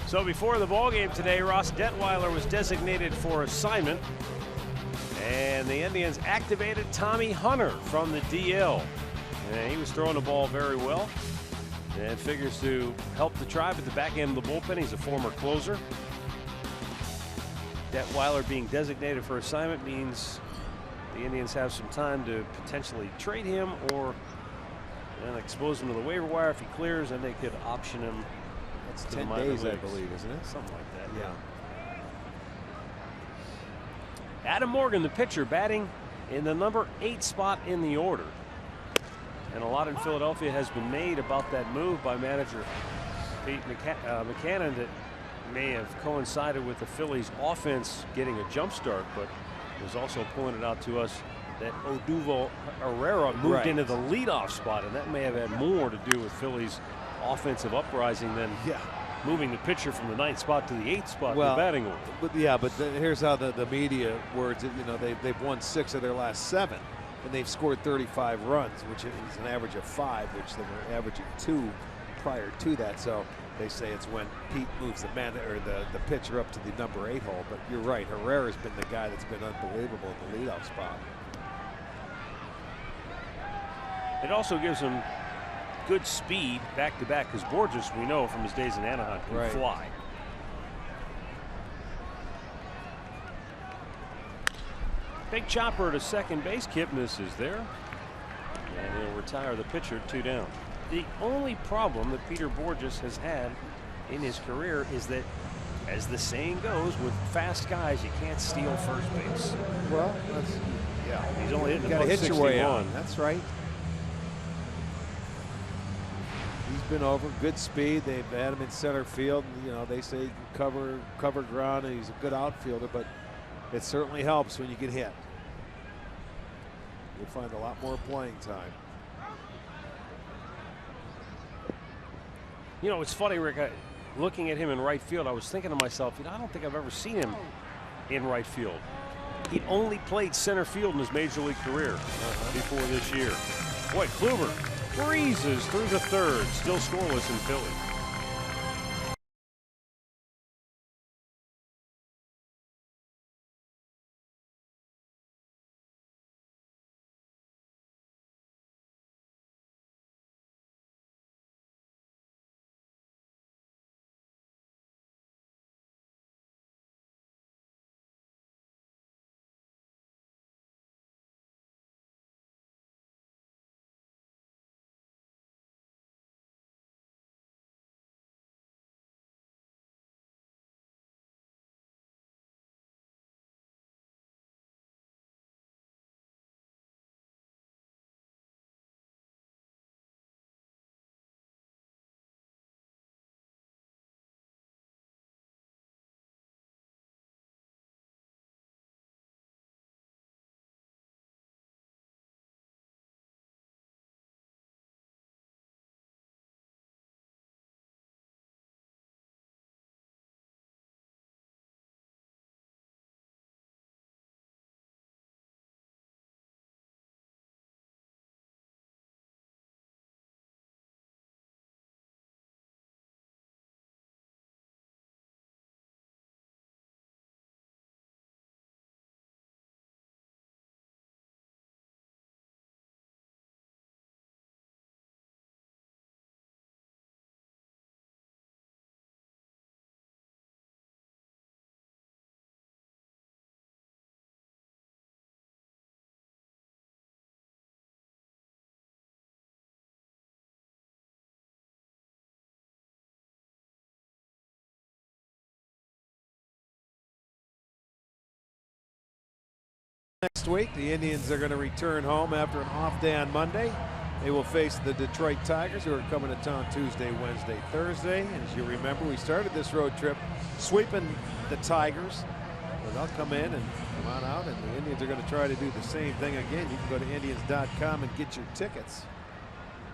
So before the ballgame today, Ross Detweiler was designated for assignment, and the Indians activated Tommy Hunter from the DL. And he was throwing the ball very well and figures to help the Tribe at the back end of the bullpen. He's a former closer. Detweiler being designated for assignment means the Indians have some time to potentially trade him or then expose him to the waiver wire. If he clears, then they could option him. It's 10 days, I believe, isn't it? Something like that. Yeah. Adam Morgan, the pitcher, batting in the number 8 spot in the order. And a lot in Philadelphia has been made about that move by manager Pete McCannon that may have coincided with the Phillies offense getting a jump start, but it was also pointed out to us that Odubel Herrera moved into the leadoff spot, and that may have had more to do with Phillies offensive uprising than moving the pitcher from the 9th spot to the 8th spot in the batting order. But here's how the media words it. You know, they've won 6 of their last 7, and they've scored 35 runs, which is an average of 5, which they were averaging 2 prior to that. So they say it's when Pete moves the pitcher up to the number 8 hole. But you're right, Herrera's been the guy that's been unbelievable in the leadoff spot. It also gives him good speed back to back, because Borges, we know from his days in Anaheim, can fly. Big chopper to second base. Kipnis is there, and he'll retire the pitcher, 2 down. The only problem that Peter Borges has had in his career is that, as the saying goes, with fast guys, you can't steal first base. Well, he's only hitting got to hit your way on. That's right. He's been over, good speed. They've had him in center field. And, you know, they say he can cover ground, and he's a good outfielder, but it certainly helps when you get hit. You'll find a lot more playing time. You know, it's funny, Rick, looking at him in right field, I was thinking to myself, you know, I don't think I've ever seen him in right field. He only played center field in his major league career before this year. Boy, Kluber breezes through the third, still scoreless in Philly. Next week, the Indians are going to return home after an off day on Monday. They will face the Detroit Tigers, who are coming to town Tuesday, Wednesday, Thursday. As you remember, we started this road trip sweeping the Tigers. So they'll come in and come on out, and the Indians are going to try to do the same thing again. You can go to Indians.com and get your tickets.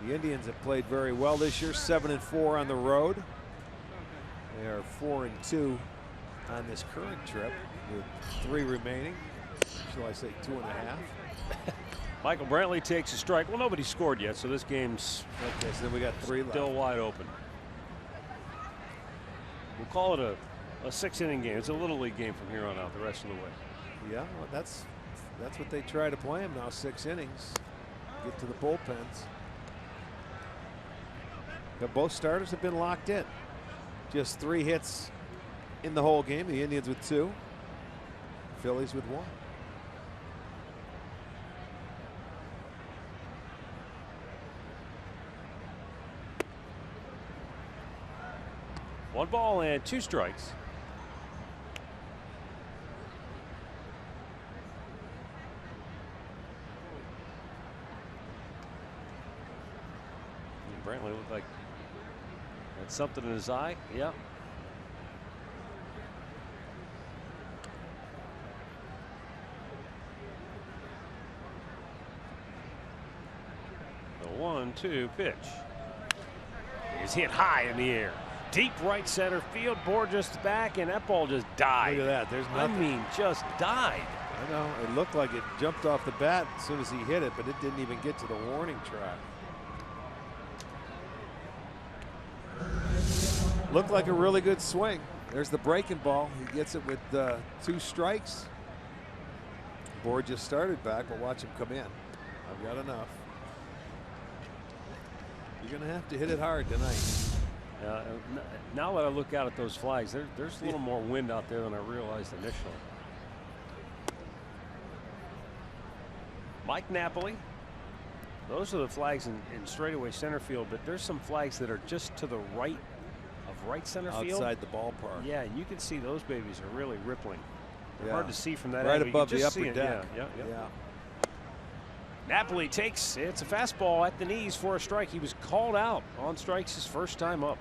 The Indians have played very well this year, 7-4 on the road. They are 4-2 on this current trip with 3 remaining. Shall I say 2.5? Michael Brantley takes a strike. Well, nobody scored yet, so this game's okay. So then we got 3 left. Still wide open. We'll call it a 6-inning game. It's a little league game from here on out the rest of the way. Yeah, well, that's what they try to play them now. 6 innings. Get to the bullpens. But both starters have been locked in. Just 3 hits in the whole game. The Indians with 2. Phillies with 1. One ball and 2 strikes. Brantley looked like had something in his eye. Yeah. The 1-2 pitch is hit high in the air. Deep right center field. Borges back, and that ball just died. Look at that. There's nothing. I mean, just died. I know. It looked like it jumped off the bat as soon as he hit it, but it didn't even get to the warning track. Looked like a really good swing. There's the breaking ball. He gets it with 2 strikes. Borges started back, but watch him come in. I've got enough. You're going to have to hit it hard tonight. Now that I look out at those flags, there's a little more wind out there than I realized initially. Mike Napoli. Those are the flags in straightaway center field, but there's some flags that are just to the right of right center field. Outside the ballpark. Yeah, you can see those babies are really rippling. They're hard to see from that right angle. above the upper deck. Yeah. Napoli takes, it's a fastball at the knees for a strike. He was called out on strikes his first time up.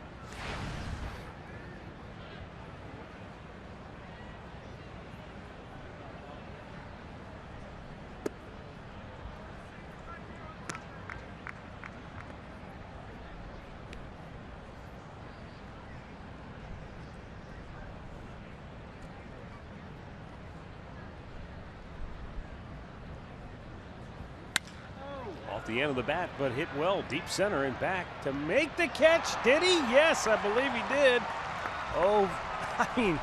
The end of the bat, but hit well deep center and back to make the catch. Did he? Yes, I believe he did. Oh, I mean,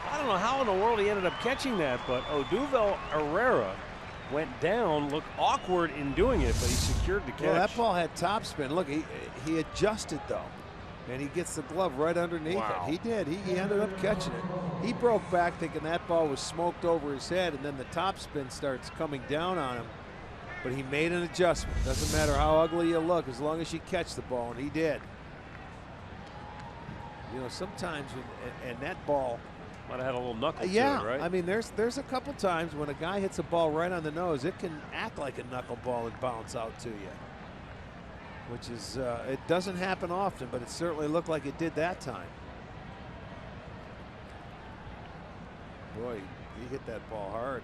I don't know how in the world he ended up catching that, but Odubel Herrera went down, looked awkward in doing it, but he secured the catch. Well, that ball had topspin. Look, he adjusted though, and he gets the glove right underneath it. He did. He ended up catching it. He broke back thinking that ball was smoked over his head, and then the topspin starts coming down on him. But he made an adjustment. Doesn't matter how ugly you look, as long as you catch the ball, and he did. You know, sometimes, and that ball might have had a little knuckle to it, right? I mean, there's a couple times when a guy hits a ball right on the nose, it can act like a knuckleball and bounce out to you. Which is, it doesn't happen often, but it certainly looked like it did that time. Boy, he hit that ball hard.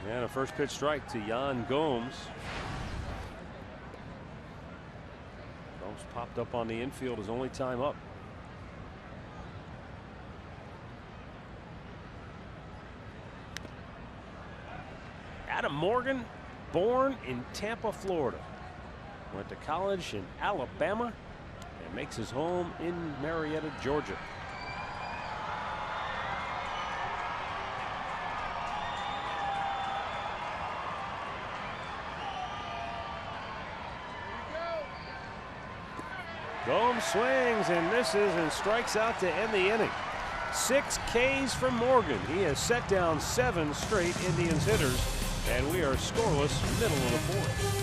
And a first pitch strike to Yan Gomes. Gomes popped up on the infield his only time up. Adam Morgan, born in Tampa, Florida. Went to college in Alabama and makes his home in Marietta, Georgia. Gomes swings and misses and strikes out to end the inning. 6 Ks from Morgan. He has set down 7 straight Indians hitters, and we are scoreless middle of the 4th.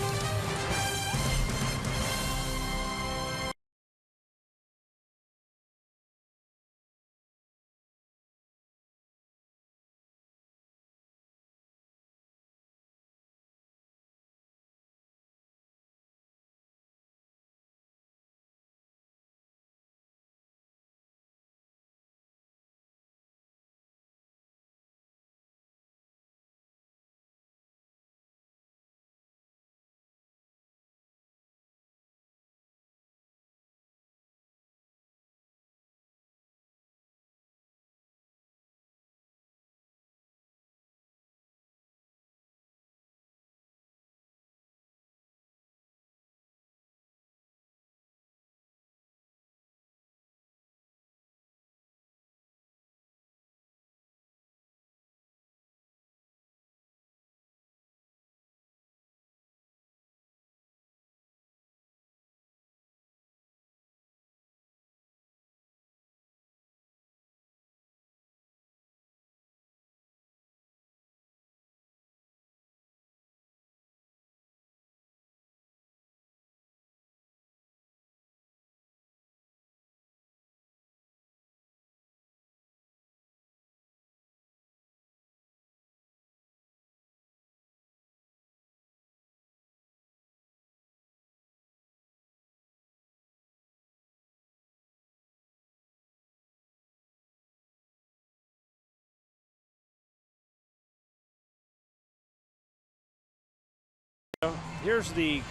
here's the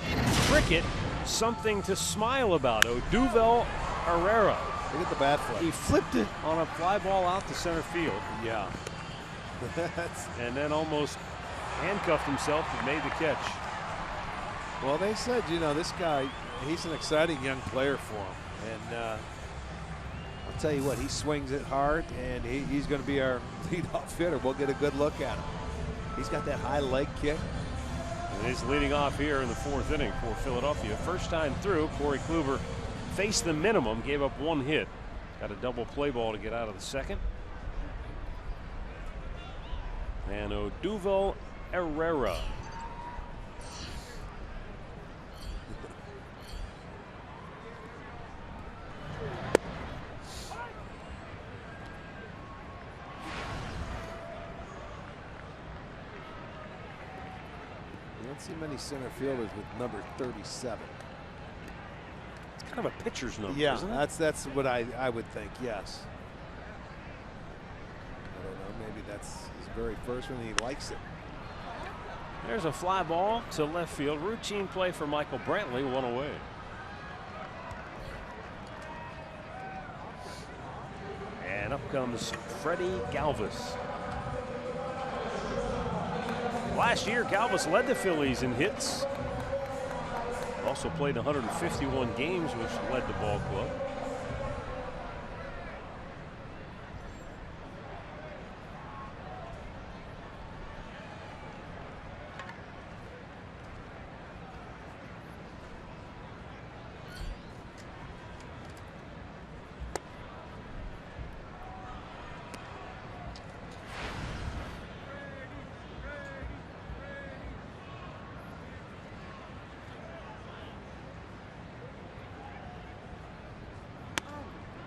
cricket, something to smile about. Odubel Herrera. Look at the bat flip. He flipped it on a fly ball out to center field. Yeah. And then almost handcuffed himself and made the catch. Well, they said, you know, this guy, he's an exciting young player for him. And I'll tell you what, he swings it hard, and he's going to be our leadoff hitter. We'll get a good look at him. He's got that high leg kick. And he's leading off here in the 4th inning for Philadelphia. First time through, Corey Kluber faced the minimum, gave up 1 hit. Got a double play ball to get out of the 2nd. And Odubel Herrera. You don't see many center fielders with number 37. It's kind of a pitcher's number, Yeah, isn't it? that's what I would think, yes. I don't know, maybe that's his very first one. He likes it. There's a fly ball to left field. Routine play for Michael Brantley, 1 away. And up comes Freddie Galvis. Last year, Galvis led the Phillies in hits. Also played 151 games, which led the ball club.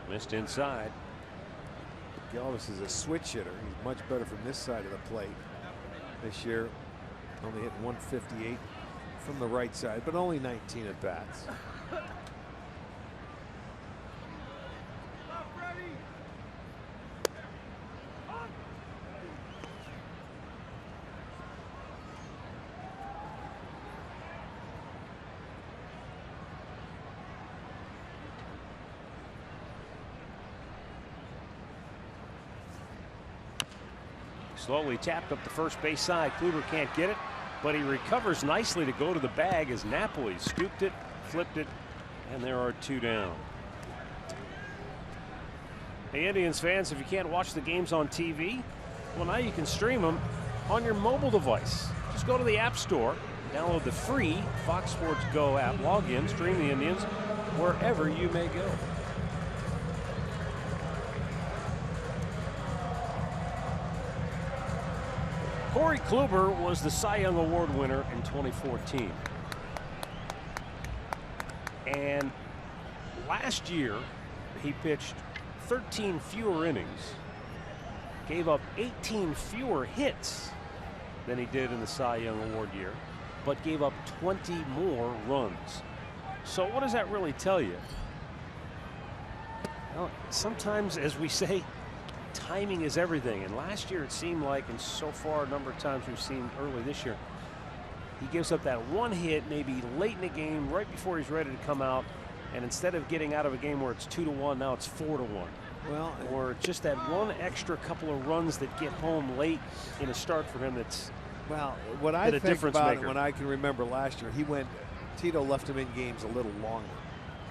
Missed inside. Galvis is a switch hitter. He's much better from this side of the plate this year. Only hit 158 from the right side, but only 19 at bats. Slowly tapped up the first base side. Kluber can't get it, but he recovers nicely to go to the bag as Napoli scooped it, flipped it, and there are 2 down. Hey, Indians fans, if you can't watch the games on TV, well, now you can stream them on your mobile device. Just go to the App Store, download the free Fox Sports Go app, log in, stream the Indians wherever you may go. Corey Kluber was the Cy Young Award winner in 2014. And last year, he pitched 13 fewer innings, gave up 18 fewer hits than he did in the Cy Young Award year, but gave up 20 more runs. So what does that really tell you? Well, sometimes, as we say, timing is everything. And last year it seemed like, and so far a number of times we've seen early this year, he gives up that 1 hit maybe late in the game, right before he's ready to come out. And instead of getting out of a game where it's 2-1, now it's 4-1. Well, or just that one extra couple of runs that get home late in a start for him. That's well, what I think about it, when I can remember last year, Tito left him in games a little longer.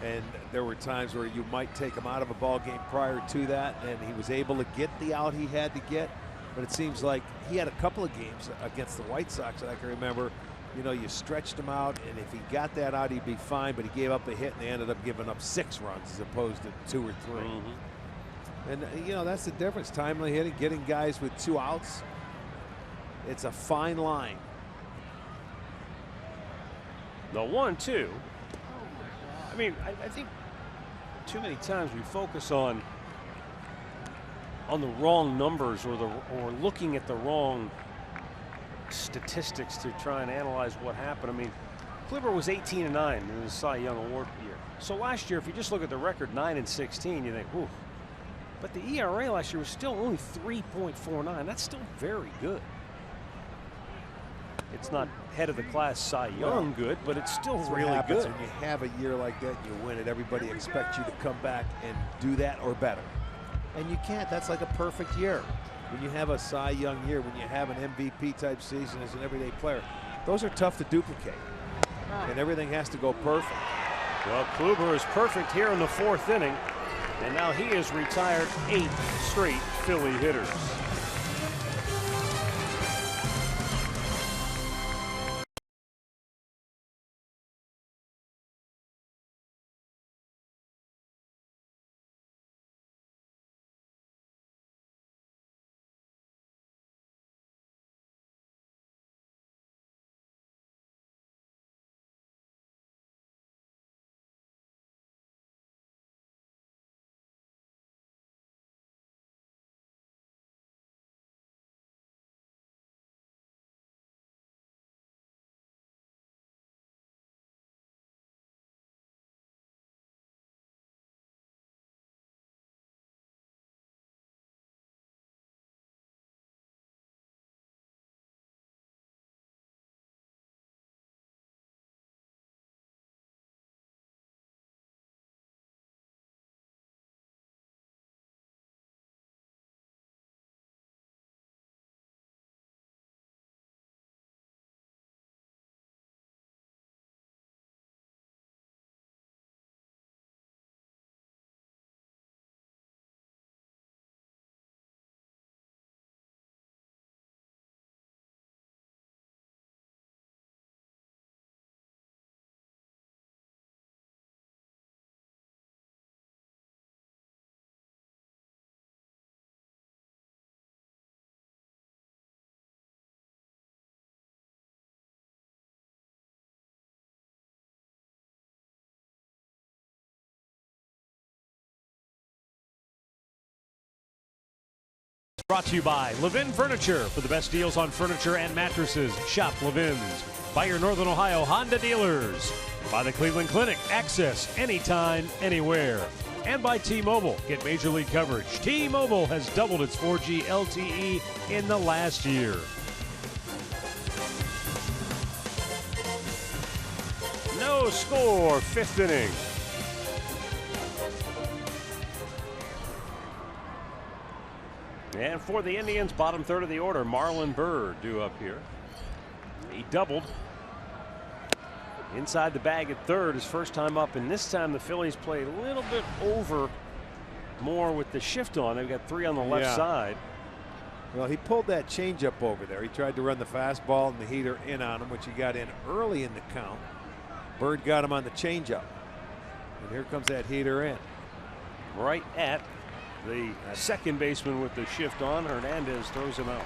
And there were times where you might take him out of a ball game prior to that, and he was able to get the out he had to get. But it seems like he had a couple of games against the White Sox that I can remember. You know, you stretched him out, and if he got that out, he'd be fine. But he gave up a hit, and they ended up giving up 6 runs as opposed to 2 or 3. Mm-hmm. And, you know, that's the difference. Timely hitting, getting guys with 2 outs. It's a fine line. The 1-2. I mean, I think too many times we focus on the wrong numbers or looking at the wrong statistics to try and analyze what happened. I mean, Kluber was 18-9 in the Cy Young Award year. So last year, if you just look at the record, 9-16, you think, whew. But the ERA last year was still only 3.49. That's still very good. It's not head of the class Cy Young good, but it's still really good. When you have a year like that, you win it. Everybody expects you to come back and do that or better, and you can't. That's like a perfect year. When you have a Cy Young year, when you have an MVP type season as an everyday player, those are tough to duplicate, and everything has to go perfect. Well, Kluber is perfect here in the 4th inning, and now he has retired 8 straight Philly hitters. Brought to you by Levin Furniture. For the best deals on furniture and mattresses, shop Levin's. By your Northern Ohio Honda dealers. By the Cleveland Clinic. Access anytime, anywhere. And by T-Mobile. Get major league coverage. T-Mobile has doubled its 4G LTE in the last year. No score, 5th inning. And for the Indians, bottom 3rd of the order, Marlon Byrd due up here. He doubled. Inside the bag at 3rd, his first time up, and this time the Phillies play a little bit over more with the shift on. They've got 3 on the left side. Well, he pulled that changeup over there. He tried to run the fastball and the heater in on him, which he got in early in the count. Byrd got him on the changeup. And here comes that heater in. Right at the second baseman with the shift on. Hernandez throws him out.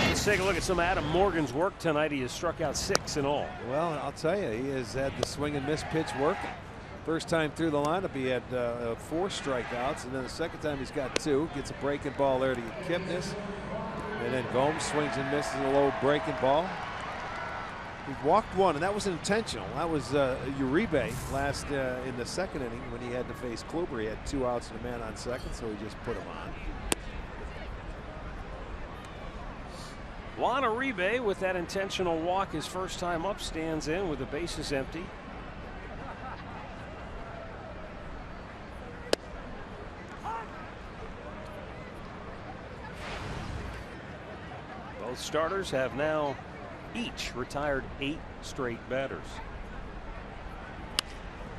Let's take a look at some Adam Morgan's work tonight. He has struck out 6 in all. Well, I'll tell you, he has had the swing and miss pitch working. First time through the lineup, he had 4 strikeouts, and then the second time he's got 2. Gets a breaking ball there to Kipnis, and then Gomes swings and misses a low breaking ball. He walked 1, and that was intentional. That was Uribe last in the 2nd inning when he had to face Kluber. He had 2 outs and a man on second, so he just put him on. Juan Uribe with that intentional walk, his first time up, stands in with the bases empty. Both starters have now each retired 8 straight batters.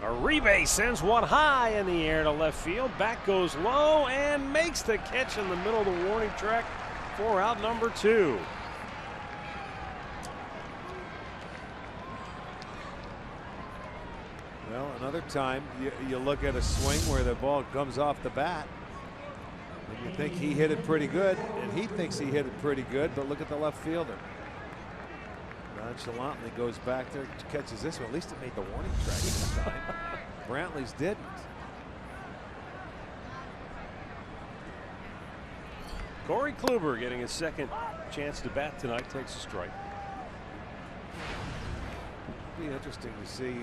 Uribe sends one high in the air to left field. Back goes low and makes the catch in the middle of the warning track for out number 2. Well, another time you look at a swing where the ball comes off the bat and you think he hit it pretty good, and he thinks he hit it pretty good, but look at the left fielder. Nonchalantly goes back there, catches this one. At least it made the warning track this time. Brantley's didn't. Corey Kluber getting his second chance to bat tonight, takes a strike. Be interesting to see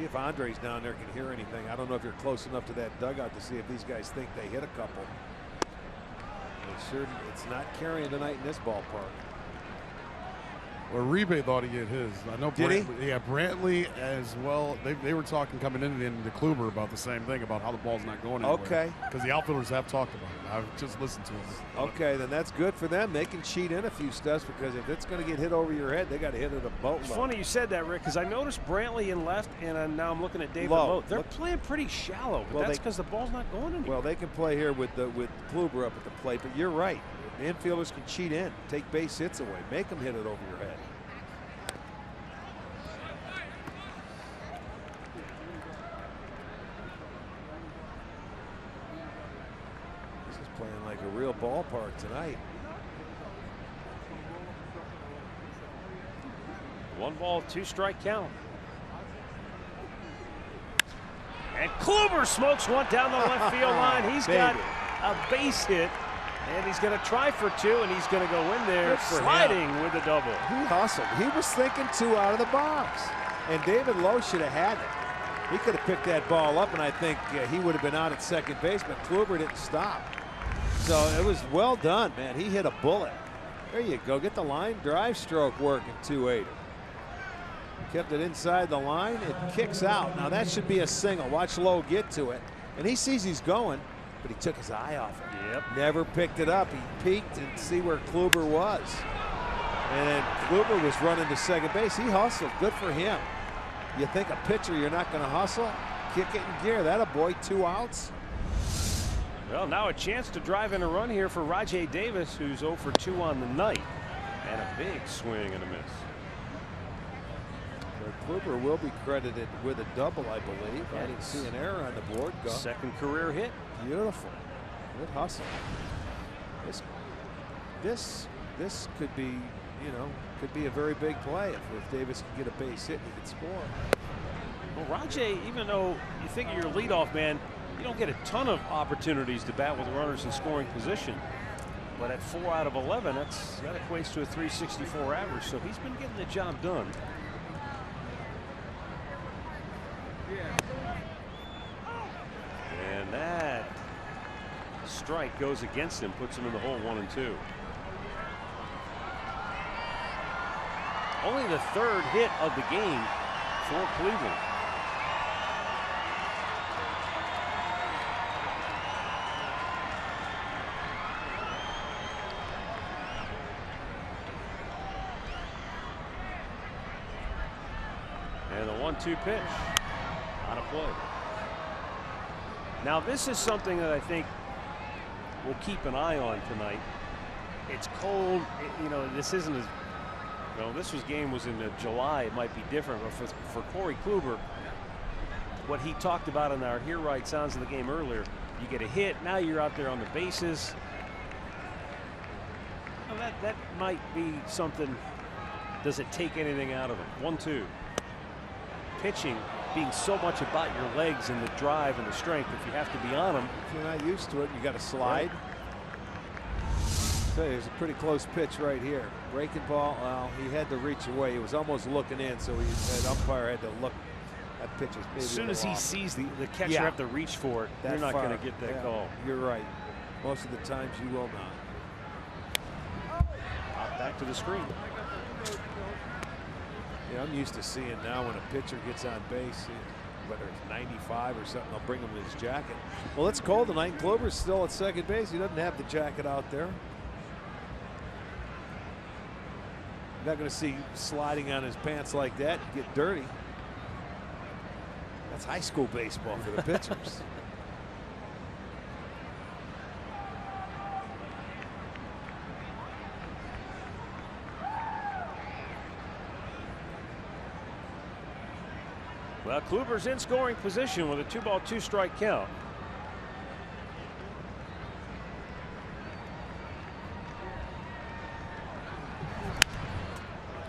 if Andres down there can hear anything. I don't know if you're close enough to that dugout to see if these guys think they hit a couple. It's not carrying tonight in this ballpark. Well, Uribe thought he hit his. I know. Did he? Yeah, Brantley as well. They were talking coming into Kluber about the same thing, about how the ball's not going anywhere. Okay. Because the outfielders have talked about it. I've just listened to them. Okay, then that's good for them. They can cheat in a few steps, because if it's going to get hit over your head, they got to hit it a boatload. It's funny you said that, Rick, because I noticed Brantley in left, and now I'm looking at David Low. Lowe. They're playing pretty shallow, but that's because the ball's not going anywhere. Well, they can play here with Kluber up at the plate, but you're right. The infielders can cheat in, take base hits away, make them hit it over your head. Playing like a real ballpark tonight. 1 ball, 2 strike count. And Kluber smokes one down the left field line. He's got a base hit, and he's going to try for 2, and he's going to go in there sliding with a double. He hustled. He was thinking 2 out of the box, and David Lowe should have had it. He could have picked that ball up, and I think he would have been out at second base, but Kluber didn't stop. So it was well done, man. He hit a bullet. There you go. Get the line drive stroke working, 280. Kept it inside the line. It kicks out. Now that should be a single. Watch Lowe get to it. And he sees he's going, but he took his eye off it. Yep. Never picked it up. He peeked and see where Kluber was. And then Kluber was running to second base. He hustled. Good for him. You think a pitcher, you're not going to hustle? Kick it in gear. That a boy, 2 outs. Well, now a chance to drive in a run here for Rajai Davis, who's 0 for 2 on the night. And a big swing and a miss. Kluber will be credited with a double, I believe. I didn't see an error on the board. Second career hit. Beautiful. Good hustle. This could be, could be a very big play if Davis could get a base hit and he could score. Well, Rajai, even though you think you're a leadoff man, you don't get a ton of opportunities to bat with runners in scoring position. But at 4 out of 11, that equates to a 364 average. So he's been getting the job done. And that strike goes against him, puts him in the hole 1 and 2. Only the 3rd hit of the game for Cleveland. And the 1-2 pitch on a play. Now this is something that I think we'll keep an eye on tonight. It's cold, this isn't as, this game was in July, it might be different, but for Corey Kluber, what he talked about in our Hear Right Sounds of the game earlier, you get a hit, now you're out there on the bases. Well, that might be something. Does it take anything out of him? 1-2. Pitching being so much about your legs and the drive and the strength, if you have to be on them. If you're not used to it, you got to slide. So there's a pretty close pitch right here. Breaking ball. Well, he had to reach away. He was almost looking in, so that umpire had to look. That pitch is maybe as soon as he sees the catcher have to reach for it, you're not going to get that call. You're right. Most of the times you will not. Pop back to the screen. Yeah, I'm used to seeing now when a pitcher gets on base, whether it's 95 or something, they'll bring him his jacket. Well, it's cold tonight. Kluber's still at second base. He doesn't have the jacket out there. You're not going to see sliding on his pants like that and get dirty. That's high school baseball for the pitchers. Well, Kluber's in scoring position with a 2-ball, 2-strike count.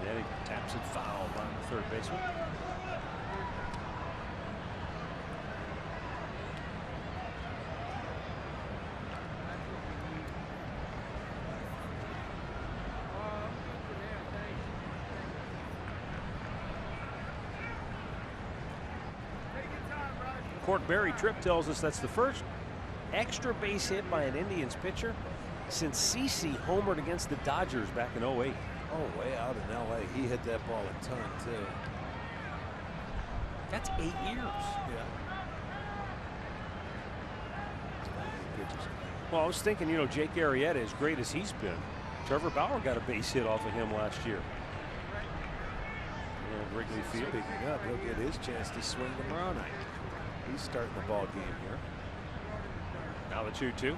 And he taps it foul by the third baseman. Court Barry Tripp tells us that's the first extra base hit by an Indians pitcher since CeCe homered against the Dodgers back in 08. Oh, way out in L.A. He hit that ball a ton, too. That's 8 years. Yeah. Well, I was thinking, you know, Jake Arrieta, as great as he's been, Trevor Bauer got a base hit off of him last year. Wrigley Field. Speaking up, he'll get his chance to swing tomorrow night. He's starting the ball game here. Now the 2-2. There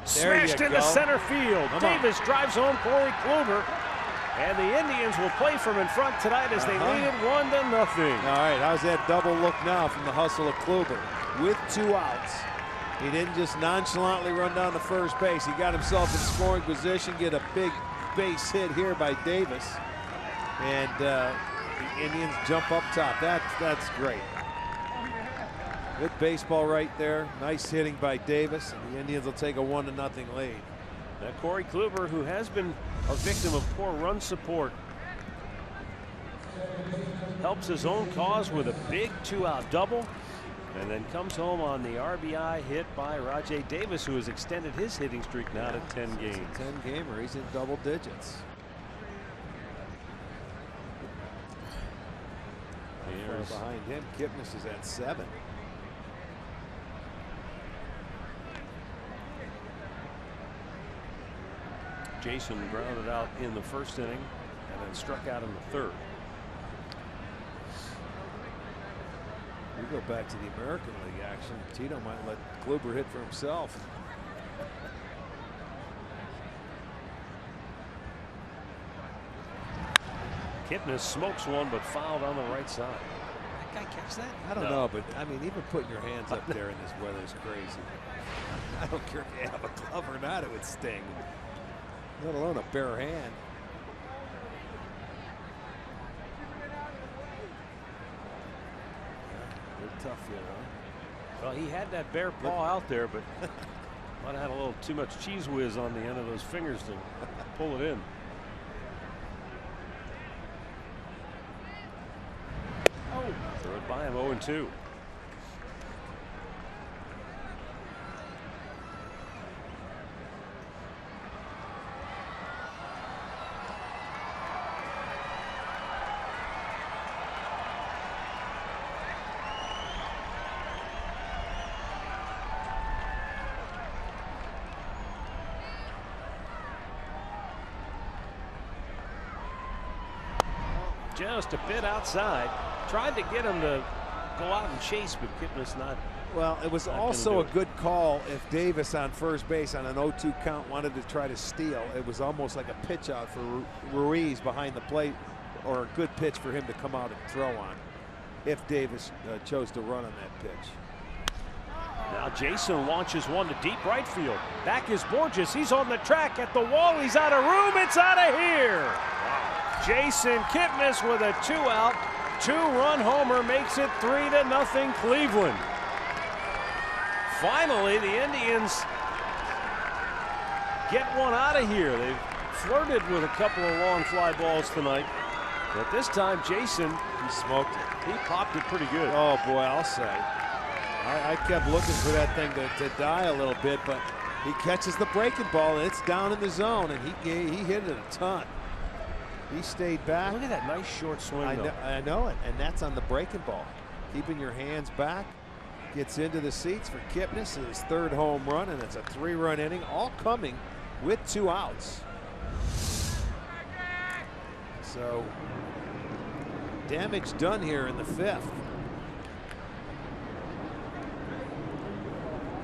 Smashed you into go. center field. Come Davis drives home Corey Kluber. And the Indians will play from in front tonight as they lead it 1-0. All right, how's that double look now from the hustle of Kluber? With 2 outs. He didn't just nonchalantly run down to first base. He got himself in scoring position, get a big base hit here by Davis. And the Indians jump up top. That's great. Good baseball right there. Nice hitting by Davis. And the Indians will take a 1-0 lead. That Corey Kluber, who has been a victim of poor run support, helps his own cause with a big 2-out double, and then comes home on the RBI hit by Rajay Davis, who has extended his hitting streak now to 10 games. It's a 10-gamer. He's in double digits. Behind him, Kipnis is at 7. Jason grounded out in the first inning and then struck out in the third. We go back to the American League action. Tito might let Kluber hit for himself. Kipnis smokes one, but fouled on the right side. That guy catch that? I don't know, but I mean, even putting your hands up there in this weather is crazy. I don't care if you have a glove or not, it would sting. Let alone a bare hand. They're tough here, huh? Well, he had that bare paw out there, but might have had a little too much cheese whiz on the end of those fingers to pull it in. Oh, throw it by him. 0-2. Just a bit outside. Tried to get him to go out and chase, but Kipnis not. Well, it was also a good call if Davis on first base on an 0-2 count wanted to try to steal. It was almost like a pitch out for Ruiz behind the plate, or a good pitch for him to come out and throw on if Davis chose to run on that pitch. Now Jason launches one to deep right field. Back is Borges. He's on the track at the wall. He's out of room. It's out of here. Jason Kipnis with a 2-out, 2-run homer makes it 3-0 Cleveland. Finally, the Indians get one out of here. They've flirted with a couple of long fly balls tonight, but this time Jason, he smoked it. He popped it pretty good. Oh boy, I'll say. I kept looking for that thing to die a little bit, but he catches the breaking ball and it's down in the zone, and he hit it a ton. He stayed back. Look at that nice short swing. I know it, and that's on the breaking ball. Keeping your hands back. Gets into the seats for Kipnis, his 3rd home run, and it's a 3-run inning, all coming with 2 outs. So damage done here in the 5th.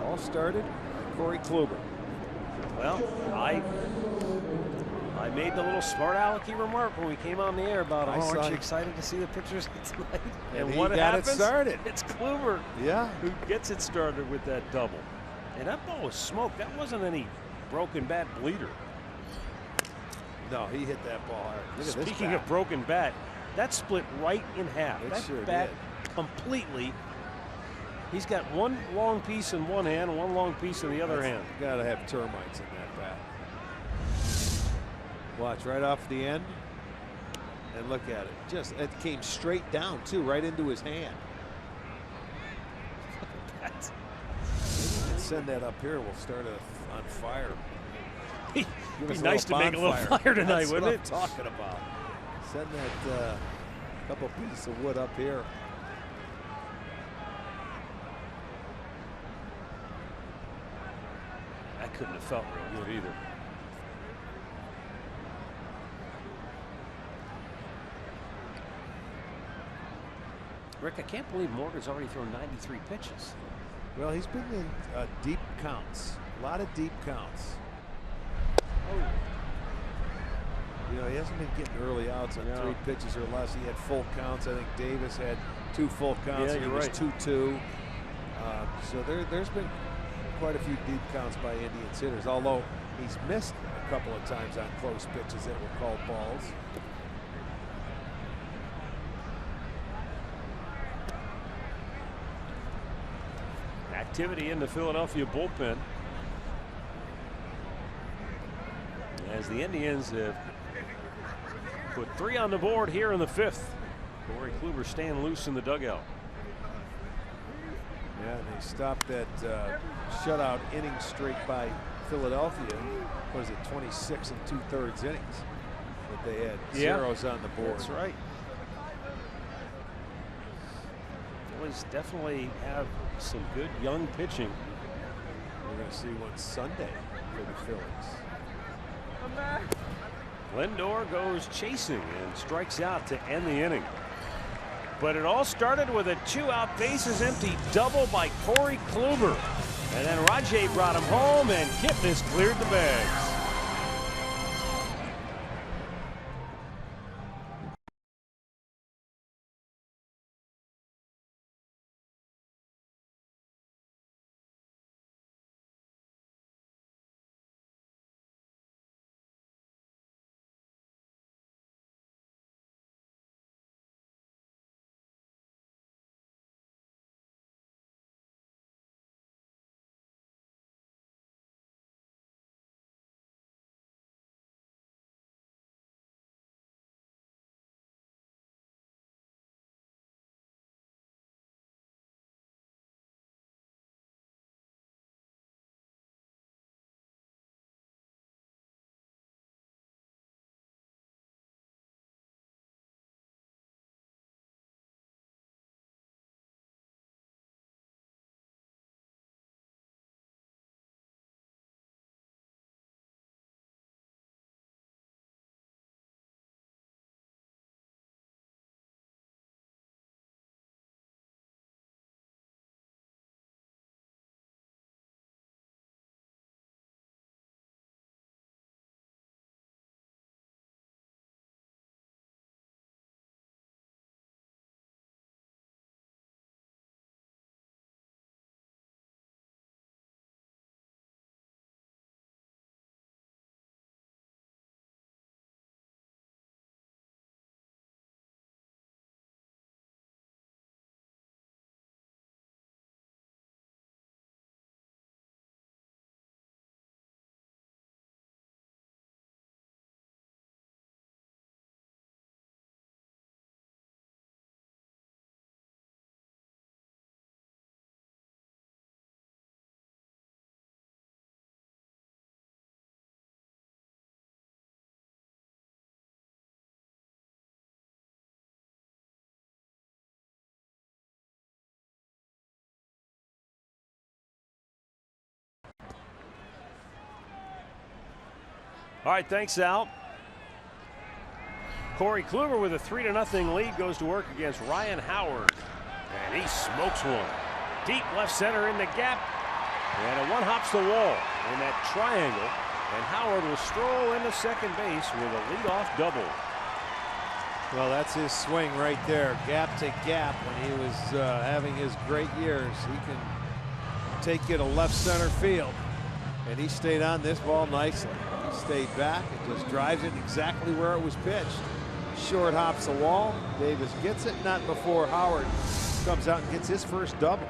All started by Corey Kluber. Well, I made the little smart alecky remark when we came on the air about, aren't you excited to see the pitchers tonight? And what got happens? it started. It's Kluber, who gets it started with that double. And that ball was smoked. That wasn't any broken bat bleeder. No, he hit that ball hard. Look at this Speaking bat. of broken bat, that split right in half. It that sure bat did. completely. He's got one long piece in one hand and one long piece in the other hand. Got to have termites in that bat. Watch right off the end, and look at it. It came straight down too, right into his hand. send that up here, we'll start on fire. It'd be nice to make a little fire tonight, That's wouldn't what it? I'm talking about. Send that couple pieces of wood up here. That couldn't have felt real good either. Rick, I can't believe Morgan's already thrown 93 pitches. Well, he's been in deep counts, a lot of deep counts. Oh. You know, he hasn't been getting early outs on 3 pitches or less. He had full counts. I think Davis had 2 full counts. Yeah, He you're was right. 2-2. So there's been quite a few deep counts by Indians hitters, although he's missed a couple of times on close pitches that were called balls. Activity in the Philadelphia bullpen as the Indians have put 3 on the board here in the 5th. Corey Kluber staying loose in the dugout. Yeah, and they stopped that shutout inning streak by Philadelphia. What is it, 26 2/3 innings that they had zeros on the board. That's right. Phillies definitely have some good young pitching. We're going to see one Sunday for the Phillies. Lindor goes chasing and strikes out to end the inning. But it all started with a 2-out bases empty double by Corey Kluber. And then Rajay brought him home and Kipnis cleared the bags. All right, thanks, Al. Corey Kluber with a 3-0 lead goes to work against Ryan Howard. And he smokes one. Deep left center in the gap. And one hops the wall in that triangle. And Howard will stroll into second base with a leadoff double. Well, that's his swing right there, gap to gap. When he was having his great years, he can take you to left center field. And he stayed on this ball nicely. He stayed back and just drives it exactly where it was pitched. Short hops the wall. Davis gets it, not before Howard comes out and gets his first double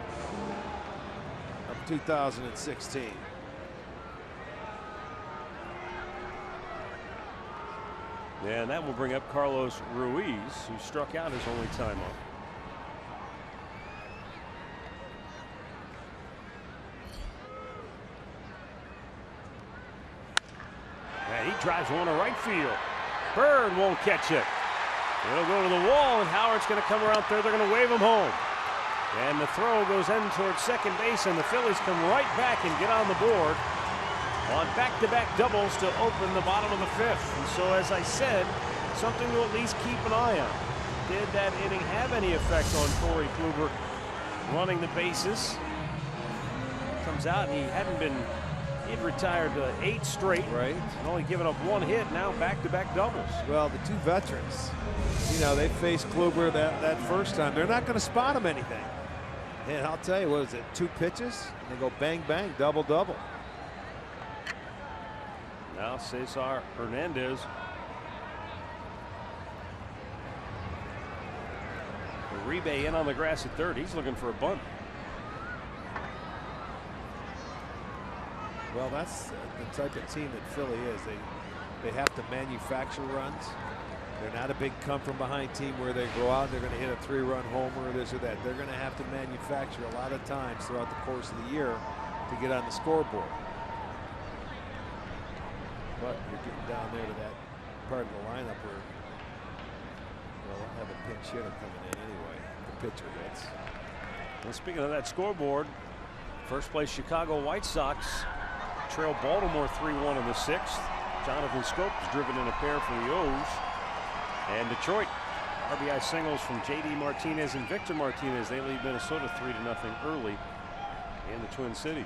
of 2016. And that will bring up Carlos Ruiz, who struck out his only time up. drives one to right field. Bird won't catch it. It'll go to the wall, and Howard's going to come around third. They're going to wave him home. And the throw goes in towards second base, and the Phillies come right back and get on the board on back-to-back doubles to open the bottom of the fifth. And so, as I said, something to at least keep an eye on. Did that inning have any effect on Corey Kluber running the bases? Comes out, and he'd retired 8 straight. Right. And only given up 1 hit, now back-to-back doubles. Well, the two veterans, they faced Kluber that first time. They're not going to spot him anything. And I'll tell you, what is it, 2 pitches? And they go bang, bang, double, double. Now Cesar Hernandez. Uribe in on the grass at third. He's looking for a bunt. Well, that's the type of team that Philly is. They have to manufacture runs. They're not a big come-from-behind team where they go out and they're going to hit a 3-run homer or this or that. They're going to have to manufacture a lot of times throughout the course of the year to get on the scoreboard. But you're getting down there to that part of the lineup where they'll have a pinch hitter coming in anyway. The pitcher hits. Well, speaking of that scoreboard, first place Chicago White Sox trail Baltimore 3-1 in the 6th. Jonathan Scope is driven in a pair for the O's. And Detroit, RBI singles from J.D. Martinez and Victor Martinez. They lead Minnesota 3-0 early in the Twin Cities.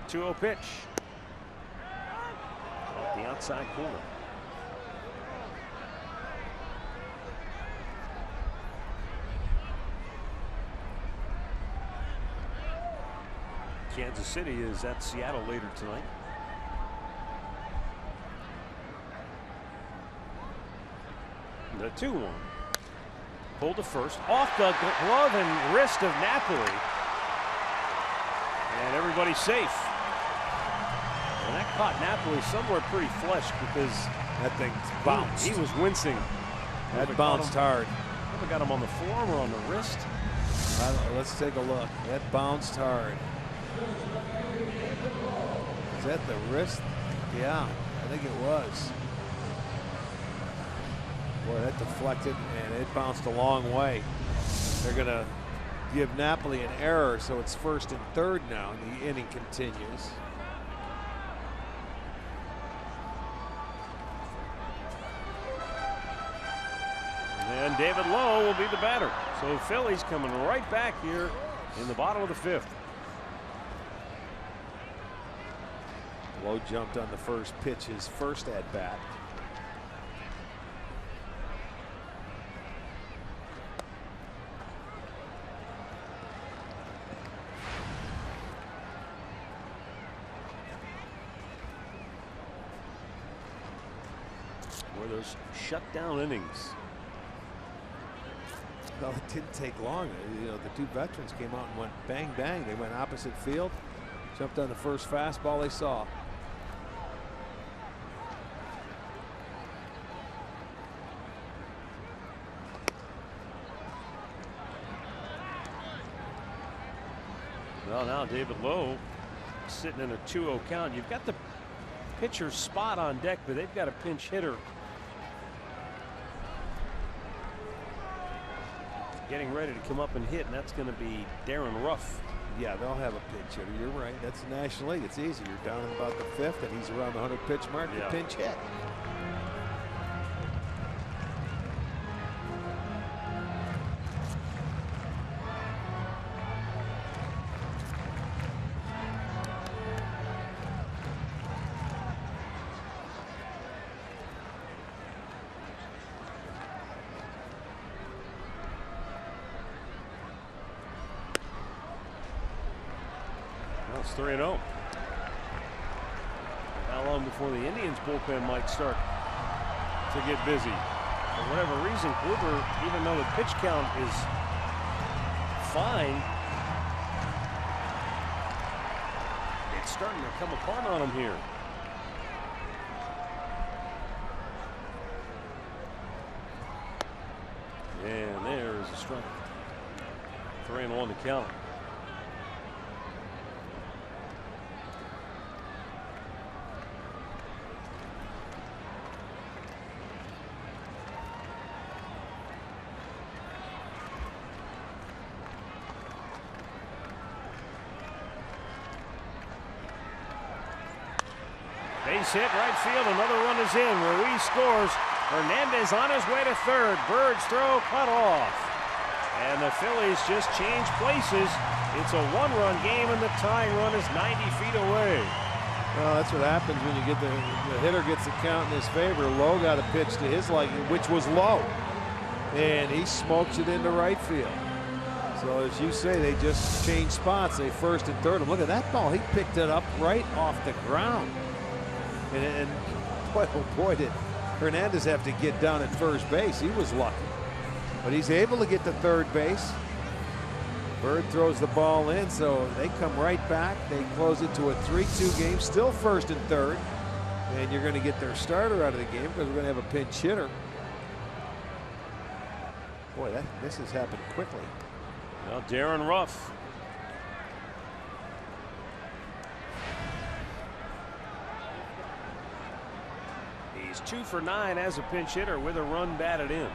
2-0 pitch. Off the outside corner. Kansas City is at Seattle later tonight. The 2-1. Pulled to first. Off the glove and wrist of Napoli. And everybody's safe. And that caught Napoli somewhere pretty flush because that thing bounced. He was wincing. That bounced hard. Never got him on the forearm or on the wrist. Let's take a look. That bounced hard. Is that the wrist? Yeah, I think it was. Boy, that deflected and it bounced a long way. They're going to give Napoli an error, so it's first and third now, and the inning continues. And David Lowe will be the batter. So Phillies coming right back here in the bottom of the 5th. Lowe jumped on the first pitch, his first at bat. Were those shutdown innings? Well, it didn't take long. The two veterans came out and went bang, bang. They went opposite field, jumped on the first fastball they saw. Well, now David Lowe sitting in a 2-0 count. You've got the pitcher's spot on deck, but they've got a pinch hitter getting ready to come up and hit, and that's going to be Darren Ruff. Yeah, they'll have a pinch hitter. You're right. That's the National League. It's easy. You're down in about the 5th, and he's around the 100 pitch mark. Yeah. The pinch hit. It's 3-0. How long before the Indians bullpen might start to get busy? For whatever reason, Kluber, even though the pitch count is fine, it's starting to come apart on him here. And there's a strike. 3-1 to count. base hit, right field. Another run is in. Ruiz scores. Hernandez on his way to third. Bird's throw cut off. And the Phillies just changed places. It's a one-run game, and the tying run is 90 feet away. Well, that's what happens when you get the hitter gets the count in his favor. Lowe got a pitch to his liking, which was low, and he smokes it into right field. So as you say, they just changed spots. They first and third. And look at that ball. He picked it up right off the ground. And boy, oh boy, did Hernandez have to get down at first base. He was lucky. But he's able to get to third base. Bird throws the ball in, so they come right back. They close it to a 3-2 game, still first and third. And you're going to get their starter out of the game because we're going to have a pinch hitter. Boy, this has happened quickly. Well, Darren Ruff. He's 2 for 9 as a pinch hitter with a run batted in. Up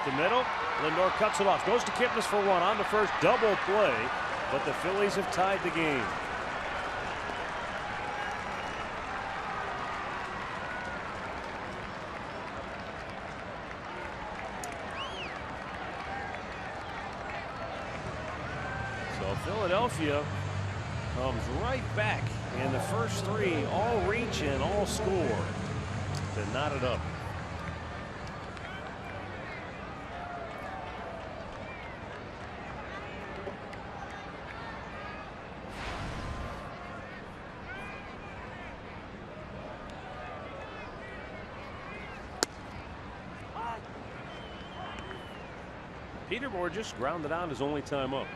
the middle. Lindor cuts it off. Goes to Kipnis for one on the first double play. But the Phillies have tied the game. So Philadelphia comes right back in the first three, all reach and all score to knot it up. Peterborough just grounded out his only time up.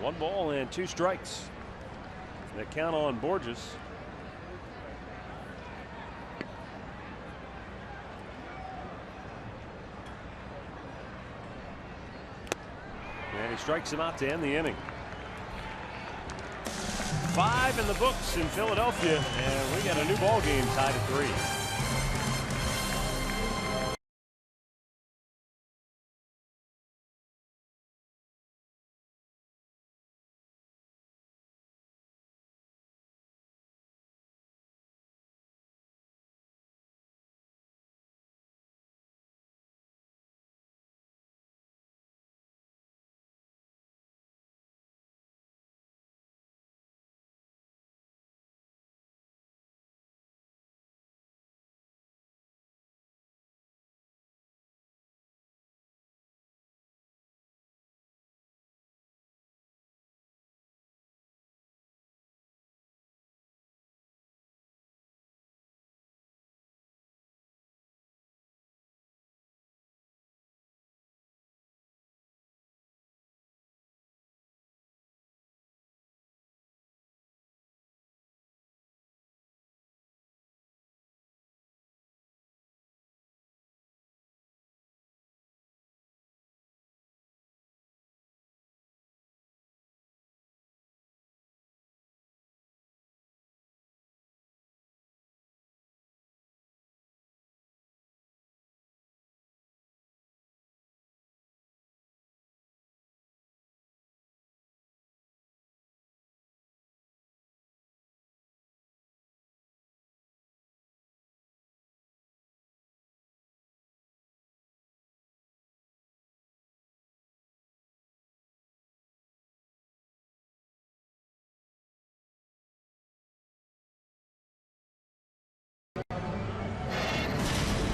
One ball and 2 strikes. The count on Borges. And he strikes him out to end the inning. 5 in the books in Philadelphia, and we got a new ball game tied at 3.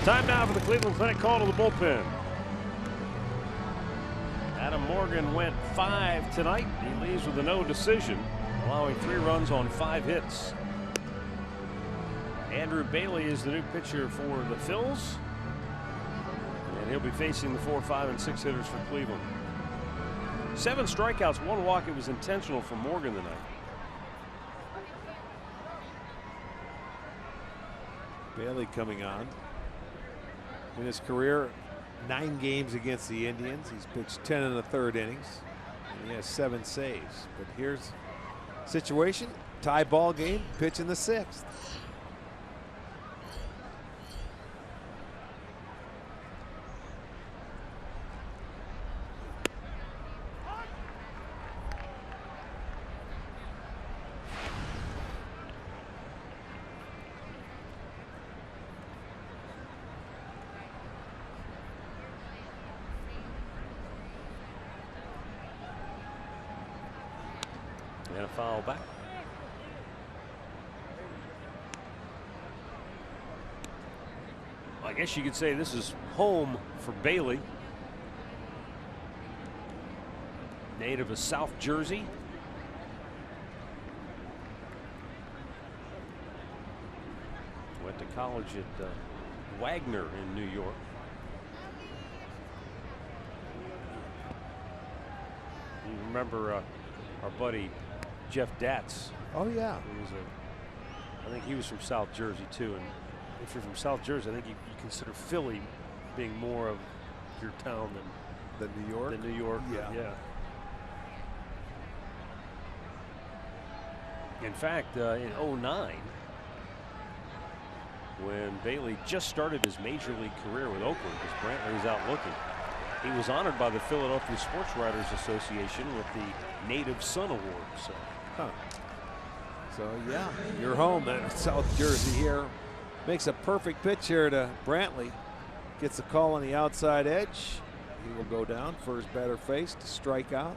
Time now for the Cleveland Clinic call to the bullpen. Adam Morgan went 5 tonight. He leaves with a no decision. allowing 3 runs on 5 hits. Andrew Bailey is the new pitcher for the Phillies, and he'll be facing the 4, 5, and 6 hitters for Cleveland. 7 strikeouts, 1 walk. It was intentional for Morgan tonight. Bailey coming on. In his career, 9 games against the Indians. He's pitched 10 in the 3rd innings. And he has 7 saves. But here's the situation. Tie ball game, pitch in the 6th. And a foul back. I guess you could say this is home for Bailey. Native of South Jersey. Went to college at Wagner in New York. You remember our buddy Jeff Datz? Oh, yeah. I think he was from South Jersey, too. And if you're from South Jersey, I think you consider Philly being more of your town than New York. Than New York. Yeah. In fact, in '09, when Bailey just started his major league career with Oakland, because Brantley was out looking, he was honored by the Philadelphia Sports Writers Association with the Native Son Award. So yeah, you're home at South Jersey here. Makes a perfect pitch here to Brantley. Gets the call on the outside edge. He will go down. First batter faced, strike out.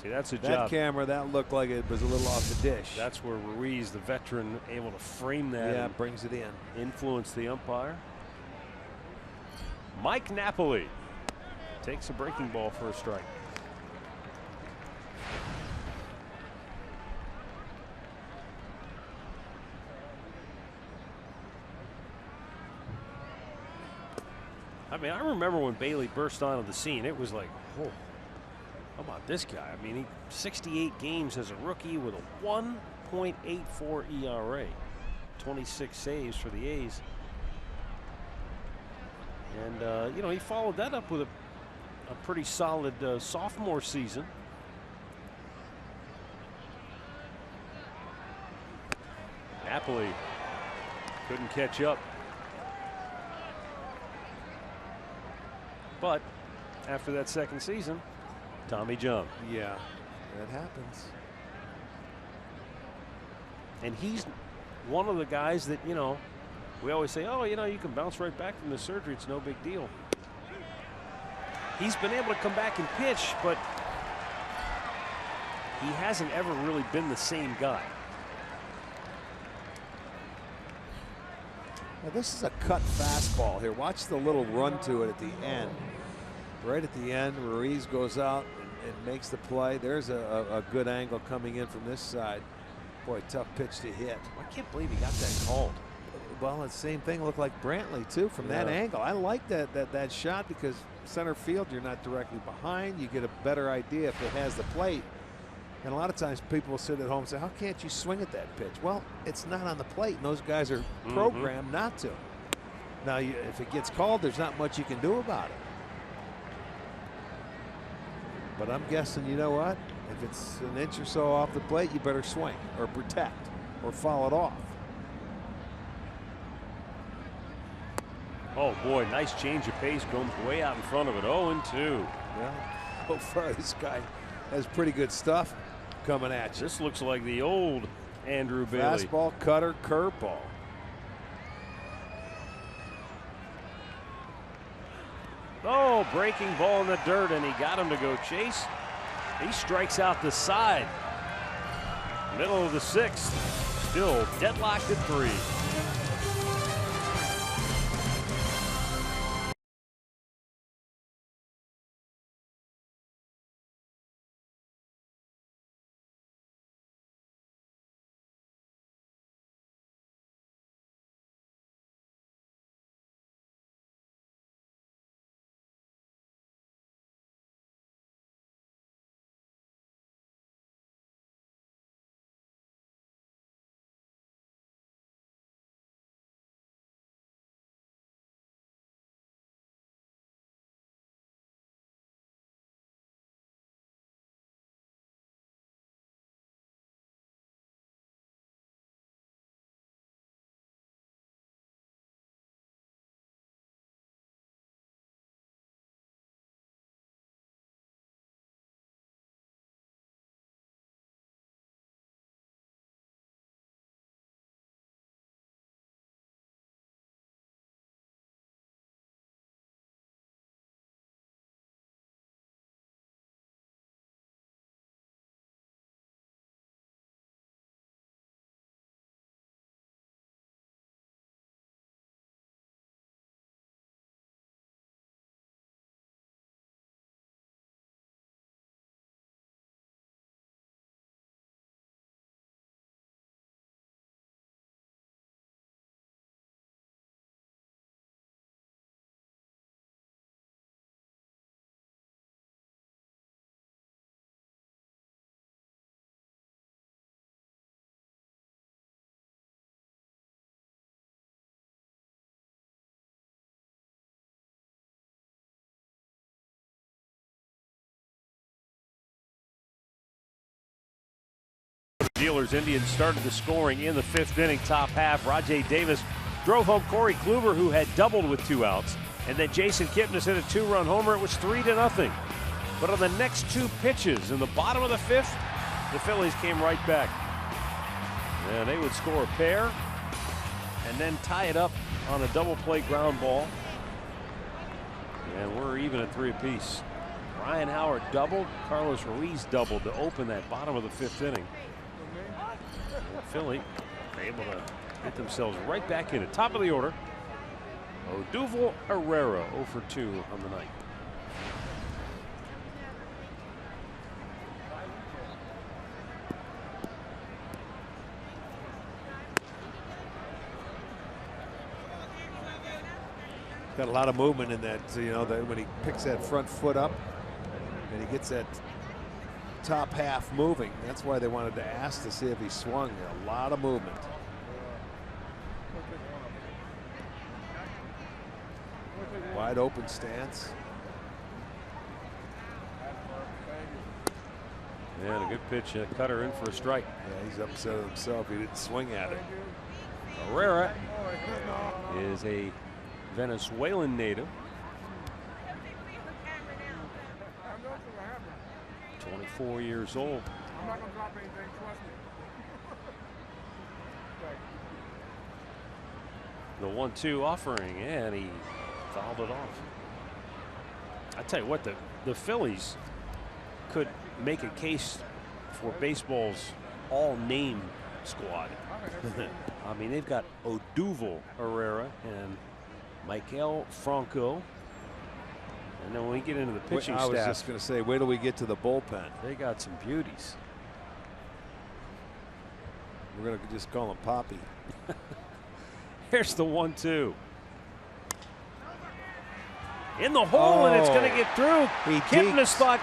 See, that's a job. That camera, that looked like it was a little off the dish. That's where Ruiz, the veteran, able to frame that. Yeah, brings it in. Influence the umpire. Mike Napoli takes a breaking ball for a strike. I mean, I remember when Bailey burst onto the scene, it was like, oh, how about this guy? I mean, he 68 games as a rookie with a 1.84 ERA, 26 saves for the A's. And, you know, he followed that up with a pretty solid sophomore season. Napoli couldn't catch up. But after that second season, Tommy John. Yeah, that happens. And he's one of the guys that, you know, we always say, oh, you know, you can bounce right back from the surgery. It's no big deal. He's been able to come back and pitch, but he hasn't ever really been the same guy. Now this is a cut fastball here. Watch the little run to it at the end. Right at the end, Ruiz goes out and makes the play. There's a good angle coming in from this side. Boy, tough pitch to hit. I can't believe he got that called. Well, the same thing looked like Brantley too from that angle. I like that shot because center field, you're not directly behind. You get a better idea if it has the plate. And a lot of times people will sit at home and say, how can't you swing at that pitch? Well, it's not on the plate, and those guys are programmed not to. Now, if it gets called, there's not much you can do about it. But I'm guessing, you know what? If it's an inch or so off the plate, you better swing or protect or foul it off. Oh, boy, nice change of pace. Comes way out in front of it. 0-2. Yeah, so far this guy has pretty good stuff coming at you. This looks like the old Andrew Bailey. Fastball, cutter, curveball. Oh, breaking ball in the dirt, and he got him to go chase. He strikes out the side. Middle of the 6th. Still deadlocked at 3. Steelers. Indians started the scoring in the 5th inning, top half. Rajay Davis drove home Corey Kluber, who had doubled with 2 outs. And then Jason Kipnis hit a 2-run homer. It was 3-0. But on the next 2 pitches in the bottom of the 5th, the Phillies came right back. And they would score a pair and then tie it up on a double play ground ball. And we're even at 3 apiece. Ryan Howard doubled, Carlos Ruiz doubled to open that bottom of the 5th inning. And Philly able to get themselves right back in it. Top of the order, Odubel Herrera 0 for 2 on the night. Got a lot of movement in that, you know, that when he picks that front foot up and he gets that top half moving. That's why they wanted to ask to see if he swung. A lot of movement. Wide open stance. And a good pitch, a cutter in for a strike. Yeah, he's upset with himself. He didn't swing at it. Herrera is a Venezuelan native. 24 years old. The 1-2 offering, and he fouled it off. I tell you what, the Phillies could make a case for baseball's all-name squad. I mean, they've got Odubel Herrera and Maikel Franco. And then when we get into the pitching staff, I was just going to say, wait till we get to the bullpen. They got some beauties. We're going to just call him Poppy. Here's the 1-2. In the hole, and it's going to get through. Kipnis thought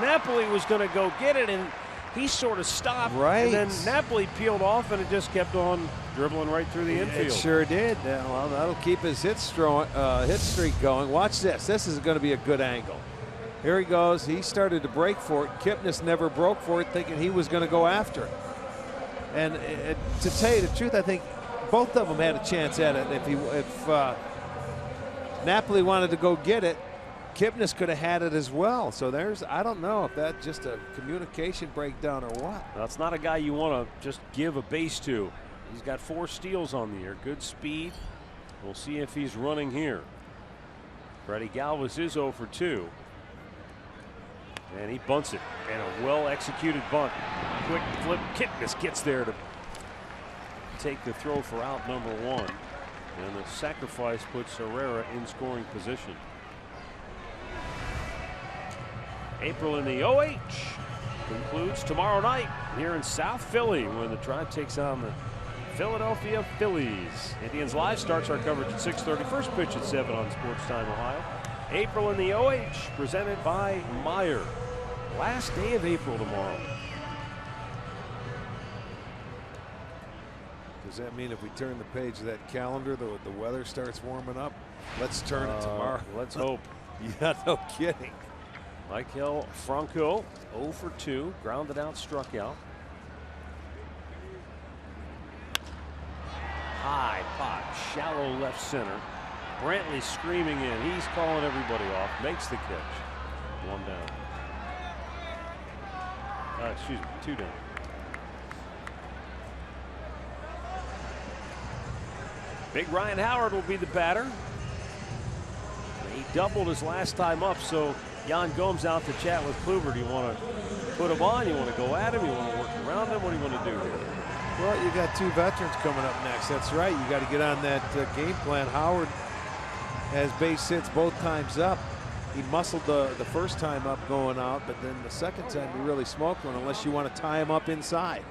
Napoli was going to go get it, and he sort of stopped. Right. And then Napoli peeled off, and it just kept on dribbling right through the infield. It sure did. Well, that'll keep his hit streak going. Watch this. This is going to be a good angle. Here he goes. He started to break for it. Kipnis never broke for it, thinking he was going to go after it. And to tell you the truth, I think both of them had a chance at it. If Napoli wanted to go get it, Kipnis could have had it as well. So I don't know if that's just a communication breakdown or what. That's not a guy you want to just give a base to. He's got 4 steals on the year, good speed. We'll see if he's running here. Freddie Galvis is 0 for 2. And he bunts it, and a well-executed bunt. Quick flip, Kipnis gets there to take the throw for out number 1. And the sacrifice puts Herrera in scoring position. April in the OH concludes tomorrow night here in South Philly when the Tribe takes on the Philadelphia Phillies. Indians Live starts our coverage at 6:30. First pitch at 7 on Sports Time Ohio. April in the OH presented by Meyer. Last day of April tomorrow. Does that mean if we turn the page of that calendar, the weather starts warming up? Let's turn it tomorrow. Let's hope. Yeah, no kidding. Maikel Franco 0 for 2, grounded out, struck out. High pop, shallow left center. Brantley screaming in. He's calling everybody off. Makes the catch. 1 down. Excuse me, 2 down. Big Ryan Howard will be the batter. He doubled his last time up, so Jan Gomes out to chat with Kluber. Do you want to put him on? You want to go at him? You want to work around him? What do you want to do here? Well, you got 2 veterans coming up next. That's right. You got to get on that game plan. Howard has base hits both times up. He muscled the first time up going out, but then the second time he really smoked one unless you want to tie him up inside.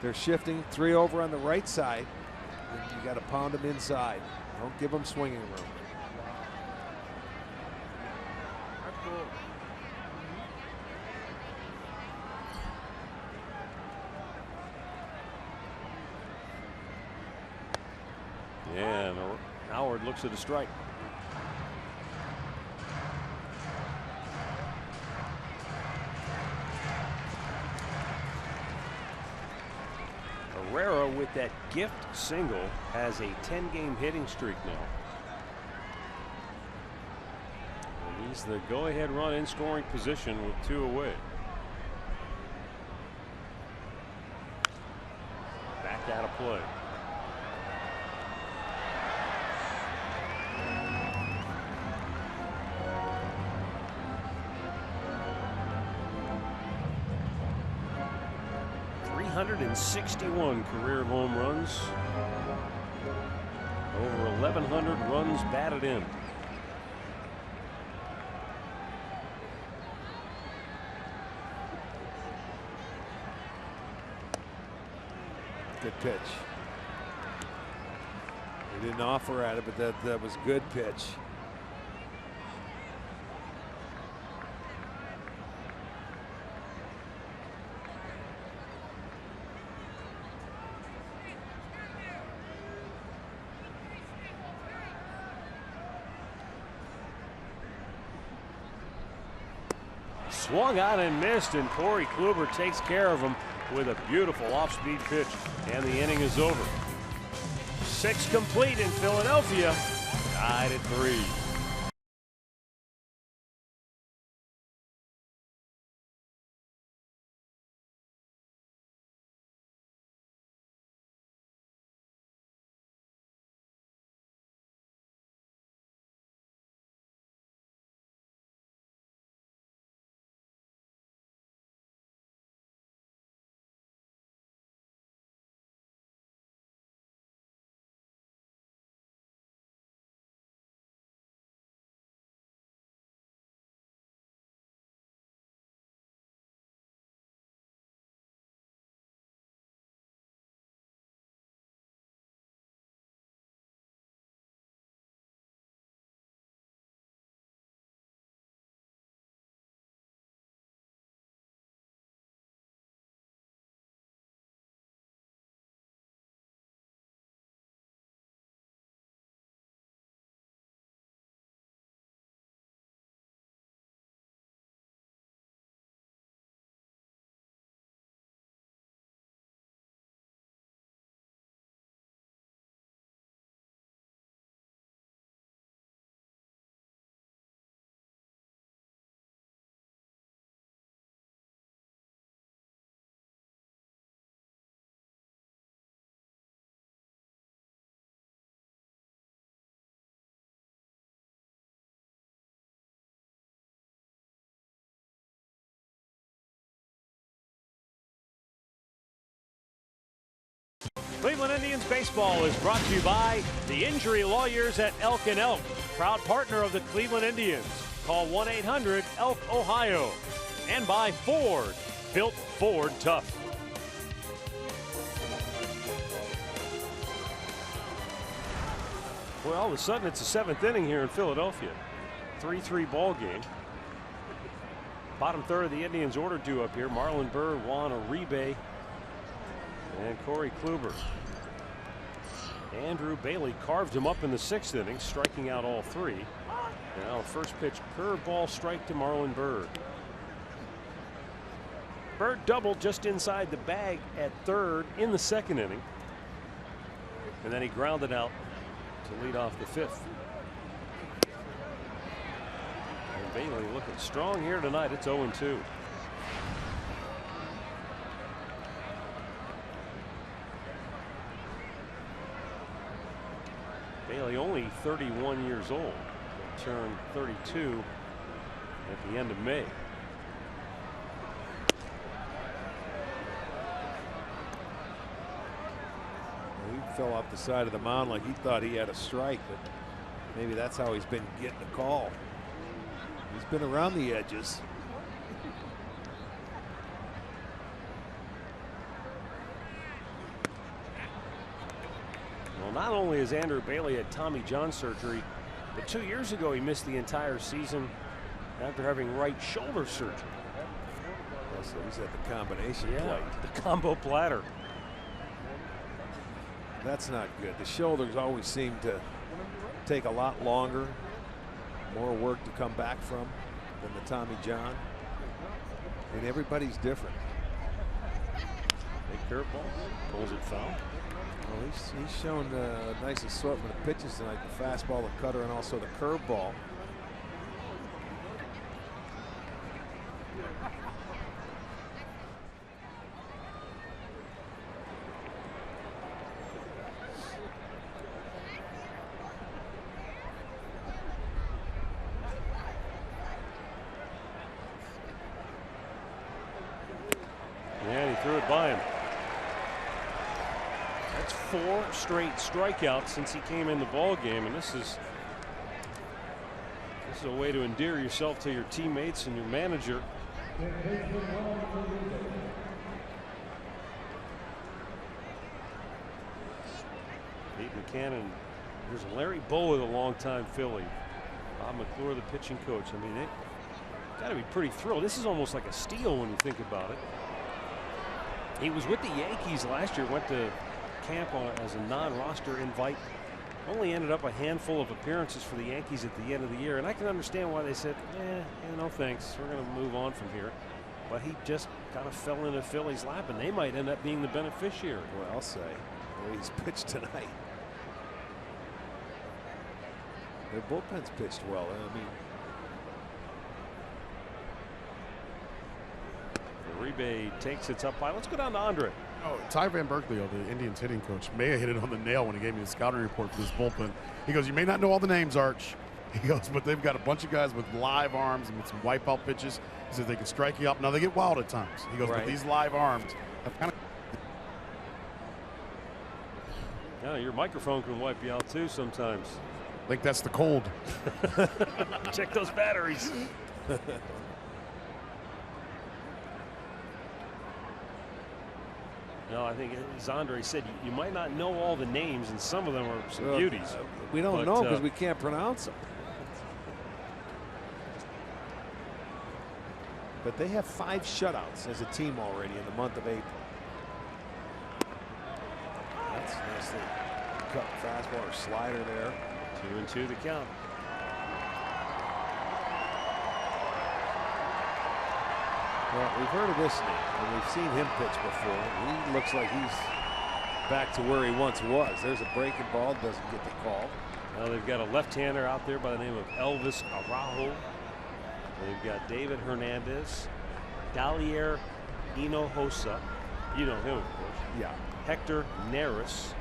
They're shifting 3 over on the right side. You got to pound him inside. Don't give him swinging room. Yeah, Howard looks at a strike. with that gift single, has a 10-game hitting streak now. And he's the go-ahead run in scoring position with 2 away. Back out of play. .361 career home runs. Over 1,100 runs batted in. Good pitch. He didn't offer at it, but that was good pitch. Swung out and missed, and Corey Kluber takes care of him with a beautiful off-speed pitch, and the inning is over. 6 complete in Philadelphia, tied at 3. Cleveland Indians baseball is brought to you by the injury lawyers at Elk & Elk, proud partner of the Cleveland Indians. Call 1-800-ELK-OHIO. And by Ford, built Ford tough. Well, all of a sudden it's the 7th inning here in Philadelphia. 3-3 ball game. Bottom third of the Indians order due up here. Marlon Byrd, Juan Uribe, and Corey Kluber. Andrew Bailey carved him up in the 6th inning, striking out all 3. Now first pitch curveball strike to Marlon Byrd. Byrd doubled just inside the bag at third in the 2nd inning. And then he grounded out to lead off the 5th. And Bailey looking strong here tonight. It's 0-2. Bailey only 31 years old. He'll turn 32 at the end of May. He fell off the side of the mound like he thought he had a strike, but maybe that's how he's been getting the call. He's been around the edges. Well, not only has Andrew Bailey had Tommy John surgery, but 2 years ago he missed the entire season after having right shoulder surgery. So he's at the combination plate. The combo platter. That's not good. The shoulders always seem to take a lot longer, more work to come back from than the Tommy John. And everybody's different. Big curveball, pulls it foul. Well, he's shown a nice assortment of pitches tonight: the fastball, the cutter, and also the curveball. And he threw it by him. That's 4 straight strikeouts since he came in the ball game, and this is a way to endear yourself to your teammates and your manager. Pete Buchanan. There's Larry Bowa, the longtime Philly. Bob McClure, the pitching coach. I mean, they got to be pretty thrilled. This is almost like a steal when you think about it. He was with the Yankees last year, went to camp as a non-roster invite. Only ended up a handful of appearances for the Yankees at the end of the year. And I can understand why they said, no thanks. We're going to move on from here. But he just kind of fell into Philly's lap, and they might end up being the beneficiary. Well, I'll say, the way he's pitched tonight. Their bullpen's pitched well. I mean, Uribe takes it up high. Let's go down to Andre. Oh, Ty Van Berkeley, the Indians hitting coach, may have hit it on the nail when he gave me the scouting report for this bullpen. He goes, you may not know all the names, Arch. He goes, but they've got a bunch of guys with live arms and with some wipeout pitches. He says they can strike you up. Now they get wild at times. He goes, right. But these live arms have kind of. Yeah, your microphone can wipe you out too sometimes. I think that's the cold. Check those batteries. No, I think as Andre said, you might not know all the names, and some of them are some beauties. We don't know because we can't pronounce them. But they have 5 shutouts as a team already in the month of April. That's nicely cut fastball or slider there. 2-2 the count. Well, we've heard of this name, and we've seen him pitch before. He looks like he's back to where he once was. There's a breaking ball, doesn't get the call. Now they've got a left-hander out there by the name of Elvis Araujo. They've got David Hernandez, Dalier Hinojosa. You know him, of course. Yeah. Hector Neris.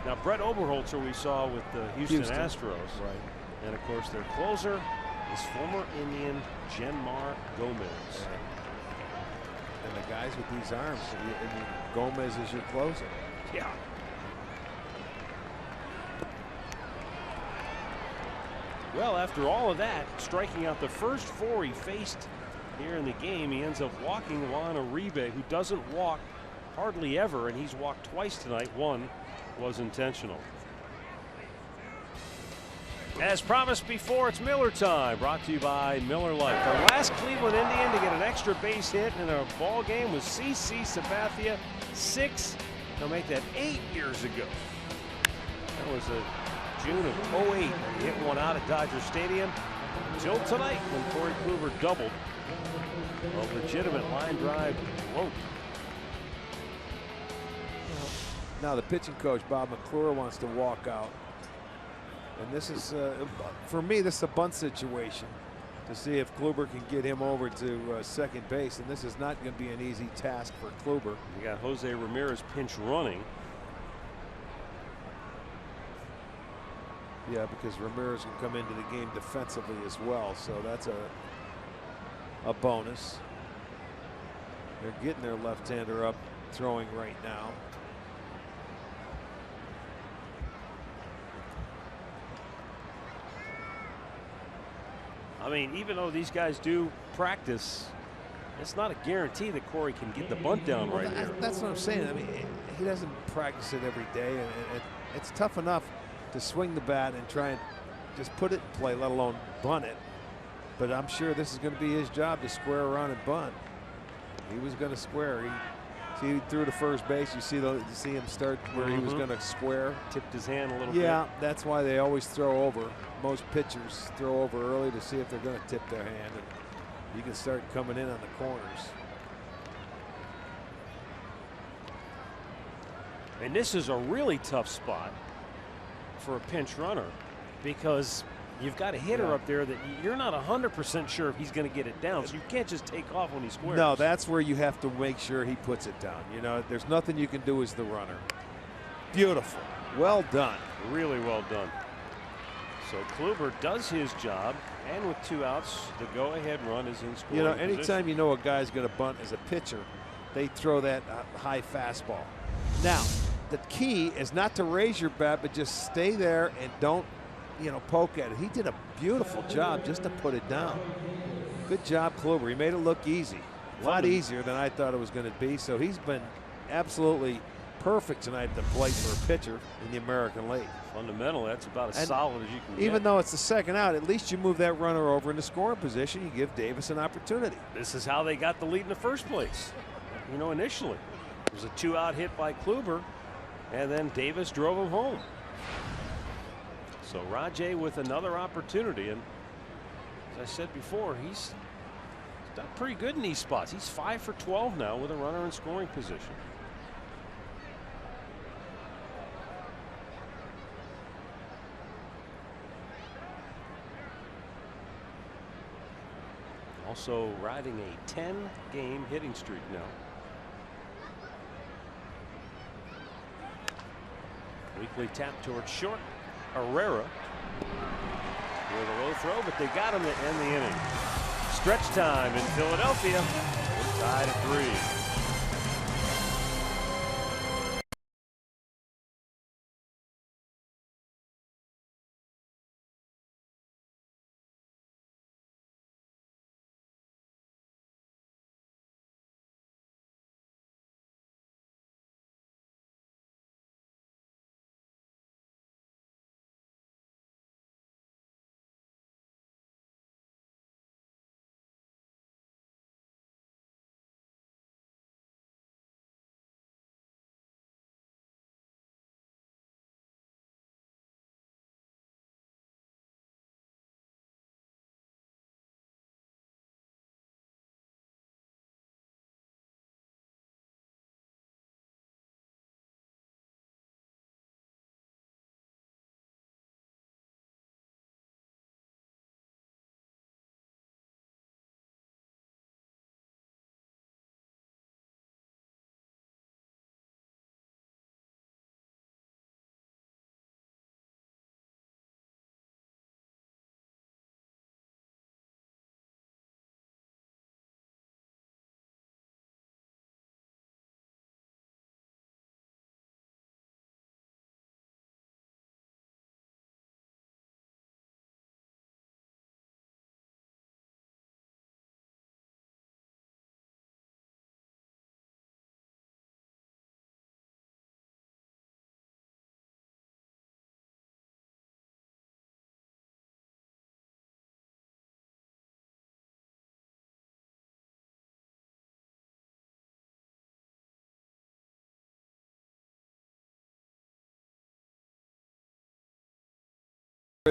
Now Brett Oberholzer we saw with the Houston Astros. Right. And of course their closer is former Indian Genmar Gomez. Right. And the guys with these arms, I mean, Gomez is your closer. Yeah. Well, after all of that, striking out the first 4 he faced here in the game, he ends up walking Juan Uribe, who doesn't walk hardly ever, and he's walked twice tonight. One was intentional. As promised before, it's Miller time, brought to you by Miller Lite. The last Cleveland Indian to get an extra base hit in a ball game was CC Sabathia. 6, they'll make that 8 years ago. That was June of 08. He hit one out at Dodger Stadium until tonight when Corey Kluber doubled a legitimate line drive. Whoa. Now the pitching coach, Bob McClure, wants to walk out. And this is, for me, this is a bunt situation to see if Kluber can get him over to second base. And this is not going to be an easy task for Kluber. You got Jose Ramirez pinch running. Yeah, because Ramirez can come into the game defensively as well. So that's a bonus. They're getting their left-hander up, throwing right now. I mean, even though these guys do practice, it's not a guarantee that Corey can get the bunt down right here. That's what I'm saying. I mean, he doesn't practice it every day, and it's tough enough to swing the bat and try and just put it in play, let alone bunt it. But I'm sure this is going to be his job to square around and bunt. He was going to square. He threw to first base. You see him start where he was going to square. Tipped his hand a little bit. Yeah, that's why they always throw over. Most pitchers throw over early to see if they're going to tip their hand, and you can start coming in on the corners. And this is a really tough spot for a pinch runner because you've got a hitter up there that you're not 100% sure if he's going to get it down. So you can't just take off when he squares. No, that's where you have to make sure he puts it down. You know, there's nothing you can do as the runner. Beautiful. Well done. Really well done. So Kluber does his job, and with 2 outs, the go-ahead run is in scoring You know, position. anytime you know a guy's going to bunt as a pitcher, they throw that high fastball. Now, the key is not to raise your bat, but just stay there and don't, you know, poke at it. He did a beautiful job just to put it down. Good job, Kluber. He made it look easy. A lot easier than I thought it was going to be. So he's been absolutely perfect tonight at the plate for a pitcher in the American League. Fundamentally, that's about as solid as you can get. Even though it's the second out, at least you move that runner over into scoring position. You give Davis an opportunity. This is how they got the lead in the first place. You know, initially, it was a 2-out hit by Kluber, and then Davis drove him home. So Rajay with another opportunity, and as I said before, he's done pretty good in these spots. He's 5 for 12 now with a runner in scoring position. Also riding a 10-game hitting streak now. Weekly tap towards short. Herrera with a low throw, but they got him to end the inning. Stretch time in Philadelphia. We're tied at 3.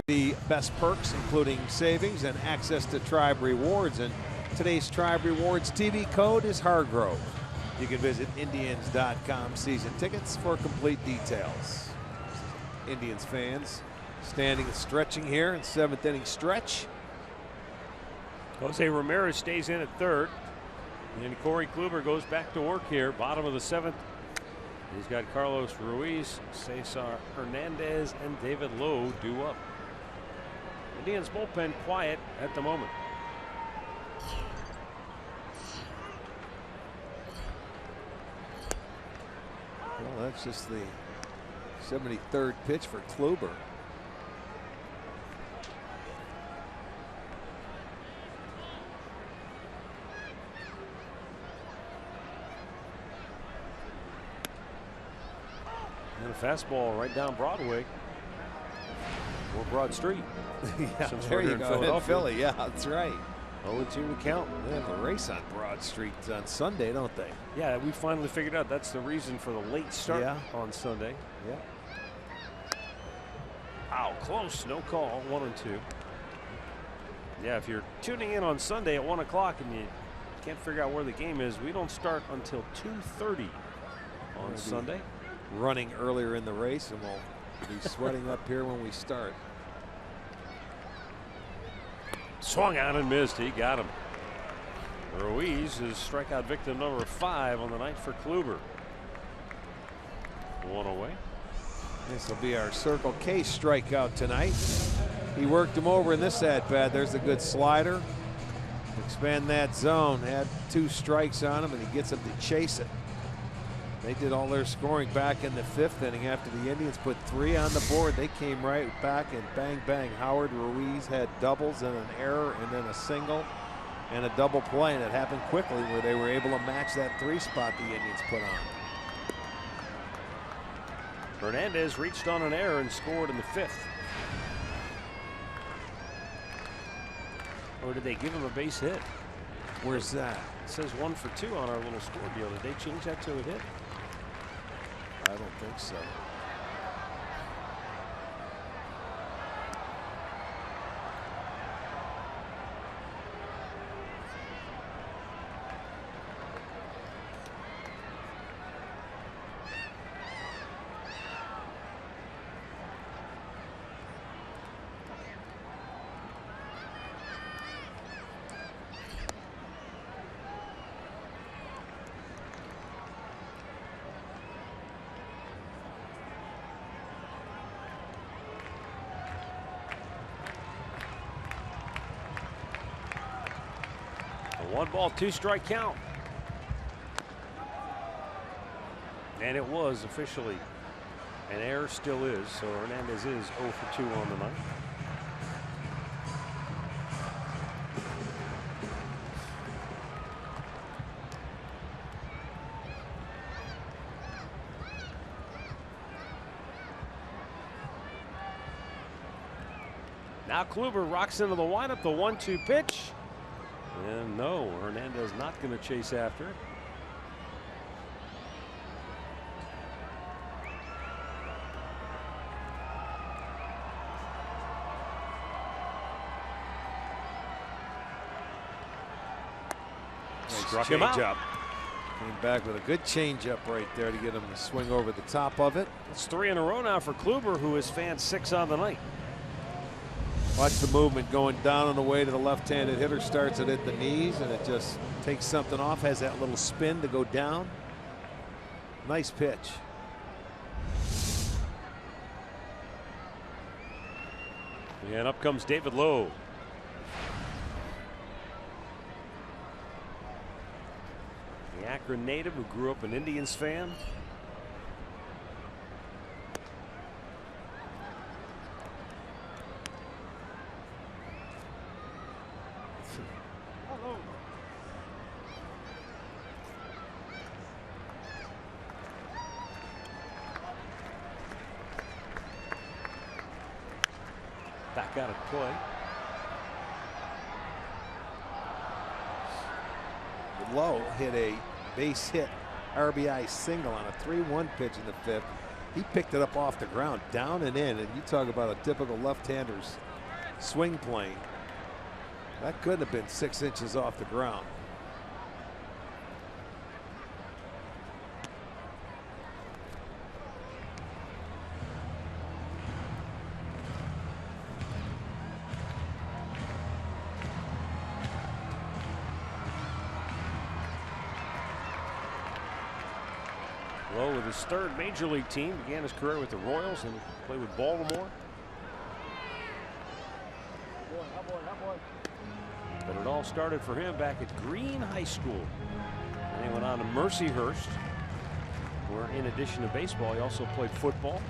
The best perks, including savings and access to Tribe Rewards. And today's Tribe Rewards TV code is Hargrove. You can visit Indians.com season tickets for complete details. Indians fans standing and stretching here in 7th inning stretch. Jose Ramirez stays in at 3rd. And Corey Kluber goes back to work here, bottom of the 7th. He's got Carlos Ruiz, Cesar Hernandez, and David Lowe due up. Indians bullpen quiet at the moment. Well, that's just the 73rd pitch for Kluber. And a fastball right down Broadway. Or Broad Street. Yeah, there you go. In Philly, yeah, that's right. 0-2 to count. They have a race on Broad Street on Sunday, don't they? Yeah, we finally figured out that's the reason for the late start on Sunday. Yeah. Ow, close. No call. 1-2. Yeah, if you're tuning in on Sunday at 1 o'clock and you can't figure out where the game is, we don't start until 2:30 on Sunday. running earlier in the race, and we'll be sweating up here when we start. Swung on and missed. He got him. Ruiz is strikeout victim number 5 on the night for Kluber. 1 away. This will be our Circle K strikeout tonight. He worked him over in this at-bat. There's a good slider. Expand that zone. Had 2 strikes on him, and he gets him to chase it. They did all their scoring back in the 5th inning after the Indians put 3 on the board. They came right back and bang, bang. Howard Ruiz had doubles and an error and then a single and a double play, and it happened quickly where they were able to match that 3 spot the Indians put on. Hernandez reached on an error and scored in the 5th. Or did they give him a base hit? Where's that? It says 1 for 2 on our little score deal. Did they change that to a hit? I don't think so. A 1-ball, 2-strike count. And it was officially an error, still is. So Hernandez is 0 for 2 on the night. Now Kluber rocks into the windup, the 1-2 pitch. And no, Hernandez not going to chase after it. Struck him out. Came back with a good changeup right there to get him to swing over the top of it. It's 3 in a row now for Kluber, who has fanned 6 on the night. Watch the movement going down on the way to the left-handed hitter. Starts it at the knees, and it just takes something off. Has that little spin to go down. Nice pitch. And up comes David Lowe. The Akron native who grew up an Indians fan. Back out of play. Lowe hit a base hit RBI single on a 3-1 pitch in the 5th. He picked it up off the ground, down and in, and you talk about a typical left-hander's swing plane. That couldn't have been 6 inches off the ground. Lowe with his 3rd major league team, began his career with the Royals and played with Baltimore. But it all started for him back at Green High School. And he went on to Mercyhurst, where in addition to baseball, he also played football.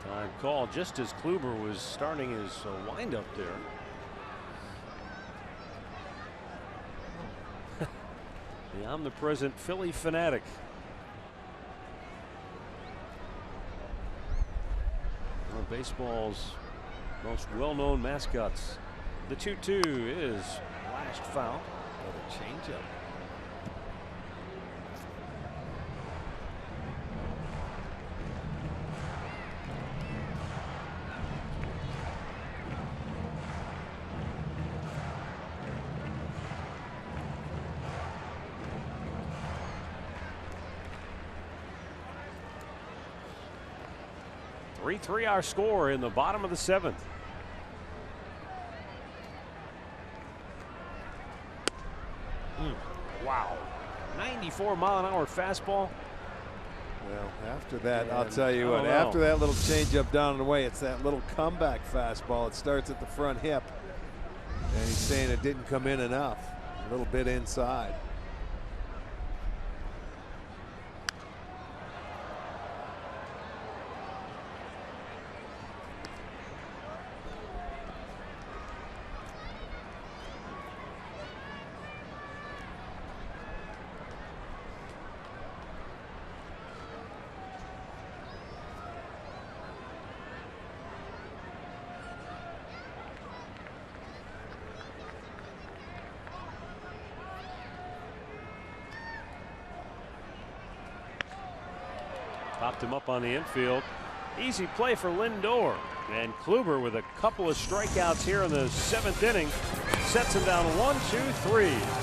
Time call just as Kluber was starting his windup there. The omnipresent Philly fanatic. One of baseball's most well-known mascots. The 2-2 is lashed foul. Another changeup. 3-3 our score in the bottom of the 7th. Wow. 94-mile-an-hour fastball. Well, after that, I'll tell you what, after that little changeup down and away, it's that little comeback fastball. It starts at the front hip. And he's saying it didn't come in enough. A little bit inside. Popped him up on the infield. Easy play for Lindor. And Kluber with a couple of strikeouts here in the 7th inning sets him down 1-2-3.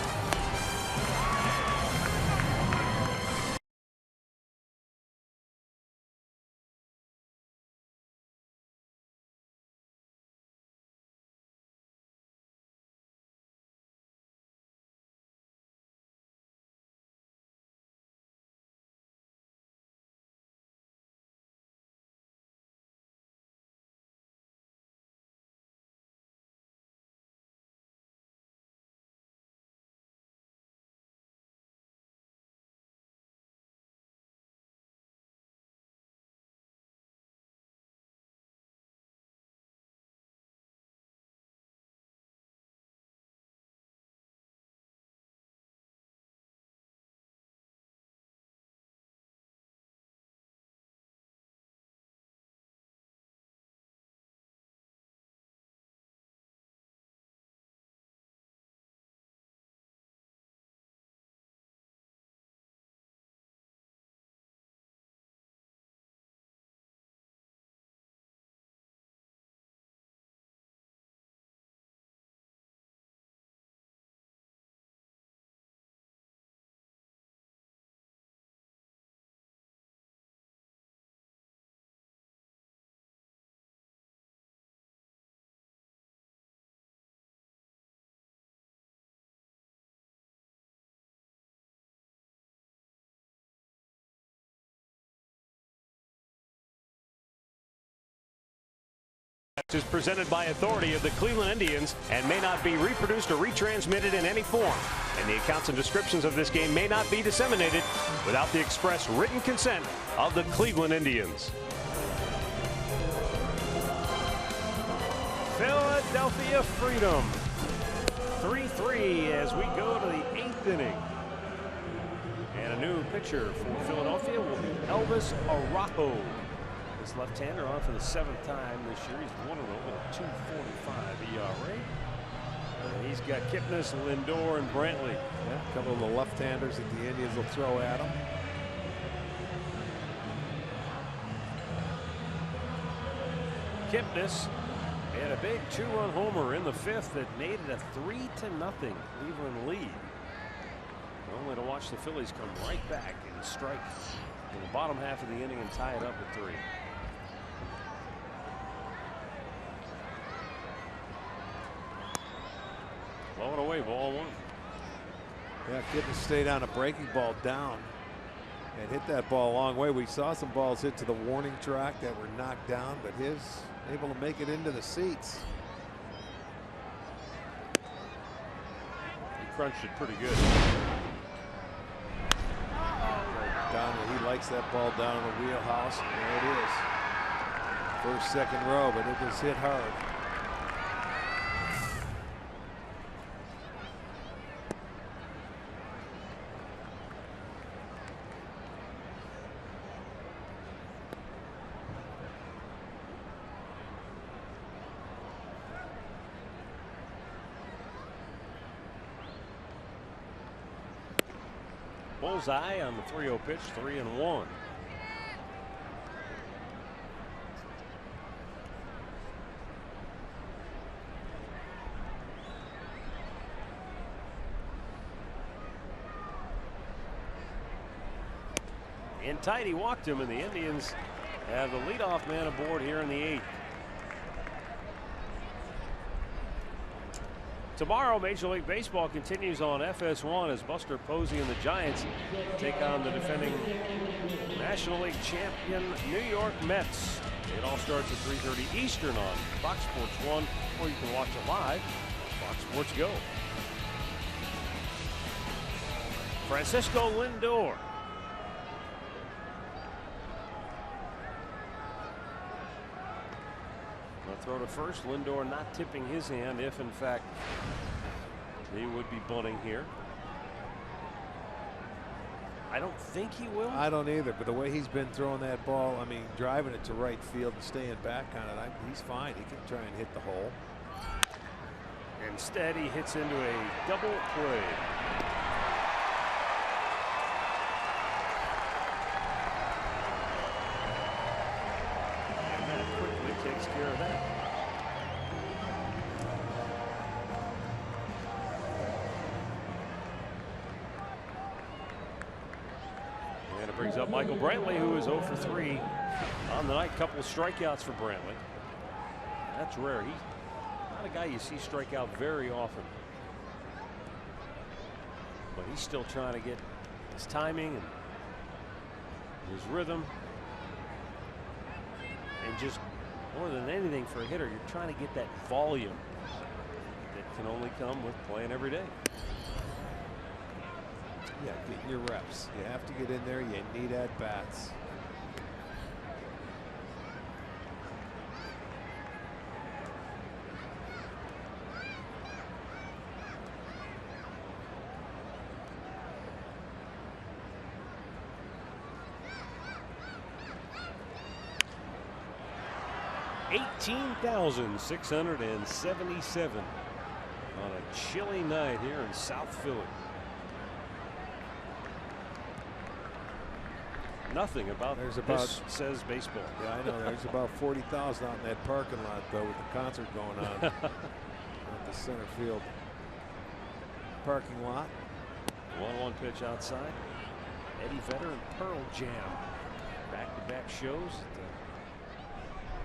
Is presented by authority of the Cleveland Indians and may not be reproduced or retransmitted in any form. And the accounts and descriptions of this game may not be disseminated without the express written consent of the Cleveland Indians. Philadelphia Freedom. 3-3 as we go to the 8th inning. And a new pitcher for Philadelphia will be Elvis Araujo. This left-hander on for the 7th time this year. He's 1-0 with a 2.45 ERA. And he's got Kipnis, Lindor, and Brantley. Yeah, a couple of the left-handers that the Indians will throw at him. Kipnis had a big 2-run homer in the 5th that made it a 3-0 Cleveland lead. Only to watch the Phillies come right back and strike in the bottom half of the inning and tie it up at 3. Blow it away, ball 1. Yeah, Kipnis stayed on a breaking ball down and hit that ball a long way. We saw some balls hit to the warning track that were knocked down, but his able to make it into the seats. He crunched it pretty good. Down, he likes that ball down in the wheelhouse. And there it is. First, second row, but it was hit hard. Bullseye on the 3-0 pitch, 3-1. In tight, he walked him, and the Indians have the leadoff man aboard here in the 8th. Tomorrow, Major League Baseball continues on FS1 as Buster Posey and the Giants take on the defending National League champion New York Mets. It all starts at 3:30 Eastern on Fox Sports 1, or you can watch it live on Fox Sports Go. Francisco Lindor. Throw to first. Lindor not tipping his hand if in fact he would be bunting here. I don't think he will. I don't either, but the way he's been throwing that ball, I mean, driving it to right field and staying back on it, he's fine. He can try and hit the hole. Instead, he hits into a double play. And that quickly takes care of that. And it brings up Michael Brantley, who is 0 for 3 on the night. Couple of strikeouts for Brantley. That's rare. He's not a guy you see strike out very often. But he's still trying to get his timing and his rhythm. And just more than anything for a hitter, you're trying to get that volume that can only come with playing every day. Yeah, getting your reps. You have to get in there. You need at bats. $18,677 on a chilly night here in South Philly. Nothing about this says baseball. Yeah, I know. There's about 40,000 out in that parking lot, though, with the concert going on at the center field parking lot. 1-1 pitch outside. Eddie Vedder and Pearl Jam. Back-to-back shows at the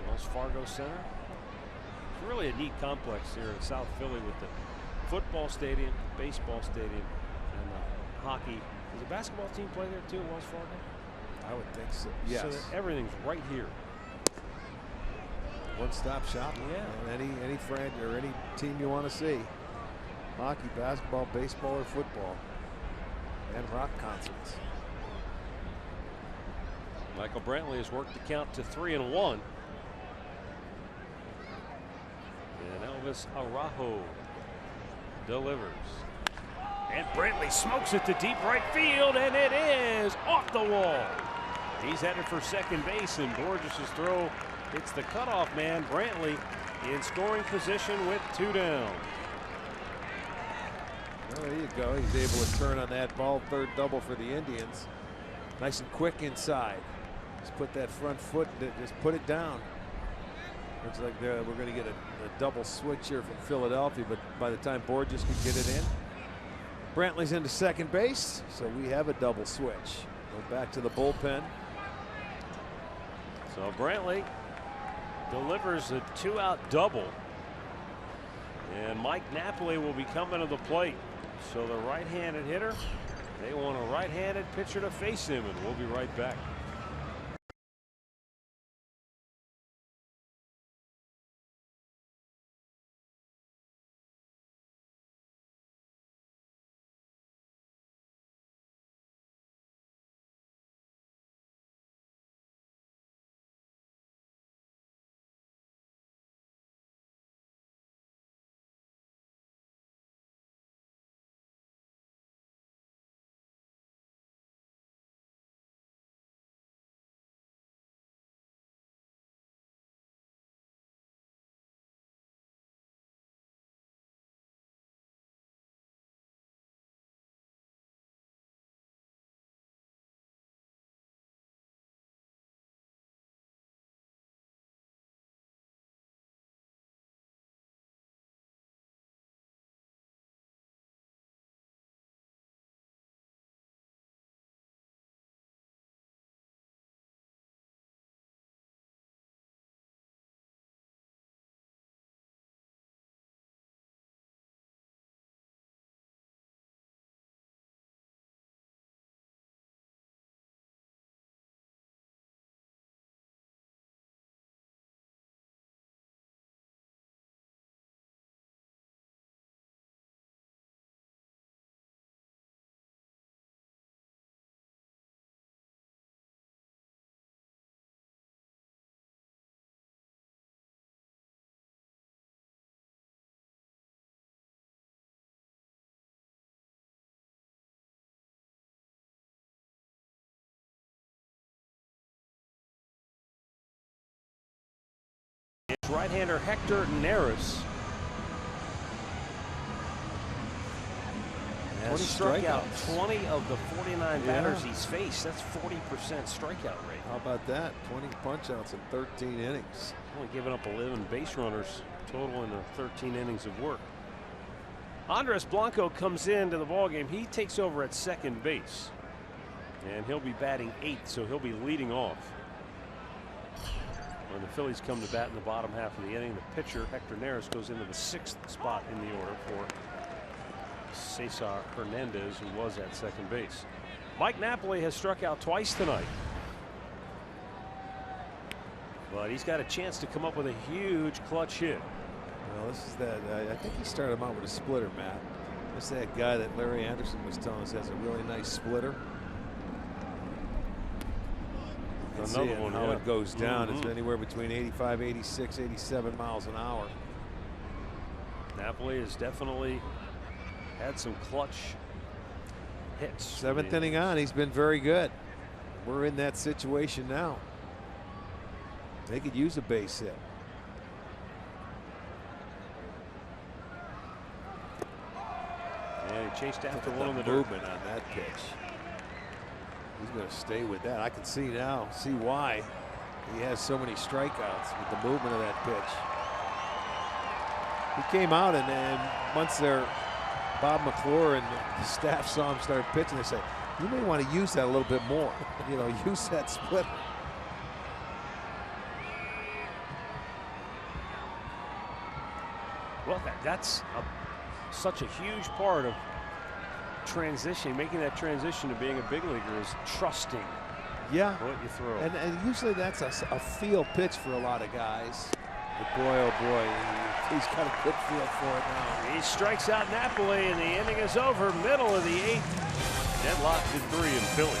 Wells Fargo Center. It's really a neat complex here in South Philly with the football stadium, baseball stadium, and the hockey. Does the basketball team play there too, Wells Fargo? I would think so. Yes. So that everything's right here. One-stop shop. Yeah. And any friend or any team you want to see. Hockey, basketball, baseball, or football. And rock concerts. Michael Brantley has worked the count to 3-1. And Elvis Araujo delivers. And Brantley smokes it to deep right field, and it is off the wall. He's headed for second base, and Borges' throw hits the cutoff man. Brantley in scoring position with 2 down. Well, there you go. He's able to turn on that ball. Third double for the Indians. Nice and quick inside. Just put that front foot, just put it down. Looks like we're going to get a double switch here from Philadelphia, but by the time Borges can get it in, Brantley's into second base, so we have a double switch. Go back to the bullpen. So Brantley delivers a 2-out double. And Mike Napoli will be coming to the plate. So the right-handed hitter, they want a right-handed pitcher to face him, and we'll be right back. It's right-hander Hector Neris. Has struck out 20 of the 49 batters he's faced. That's 40% strikeout rate. How about that? 20 punch-outs in 13 innings. Only giving up 11 base runners total in the 13 innings of work. Andres Blanco comes into the ballgame. He takes over at second base. And he'll be batting 8th, so he'll be leading off. When the Phillies come to bat in the bottom half of the inning, the pitcher, Hector Neris, goes into the 6th spot in the order for Cesar Hernandez, who was at second base. Mike Napoli has struck out twice tonight. But he's got a chance to come up with a huge clutch hit. Well, this is that. I think he started him out with a splitter, Matt. This is that guy that Larry Anderson was telling us has a really nice splitter. Another one, how it goes down. It's anywhere between 85, 86, 87 miles an hour. Napoli has definitely had some clutch hits. 7th inning on, he's been very good. We're in that situation now. They could use a base hit. And he chased after one on the movement on that pitch. He's going to stay with that. I can see why he has so many strikeouts with the movement of that pitch. He came out and once Bob McClure and the staff saw him start pitching, they said, you may want to use that a little bit more. You know, use that splitter. Well, that's such a huge part of making that transition to being a big leaguer is trusting what you throw. And usually that's a feel pitch for a lot of guys. But boy, oh boy, he's got a good feel for it now. He strikes out Napoli, and the inning is over. Middle of the 8th. Deadlocked at 3 in Philly.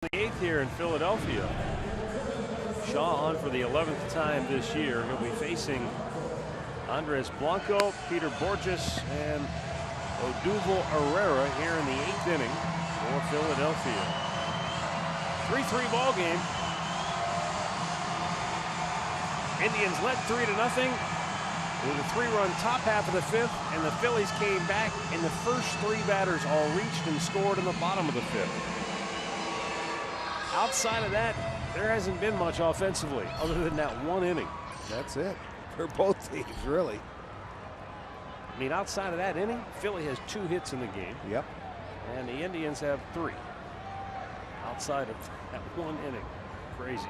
The 8th here in Philadelphia. Shaw on for the 11th time this year. He'll be facing Andres Blanco, Peter Borges, and Odubel Herrera here in the 8th inning for Philadelphia. 3-3 ball game. Indians led 3-0 with a 3-run top half of the 5th, and the Phillies came back, and the first 3 batters all reached and scored in the bottom of the 5th. Outside of that, there hasn't been much offensively other than that 1 inning. That's it for both teams, really. I mean, outside of that inning, Philly has 2 hits in the game. Yep. And the Indians have 3. Outside of that 1 inning. Crazy.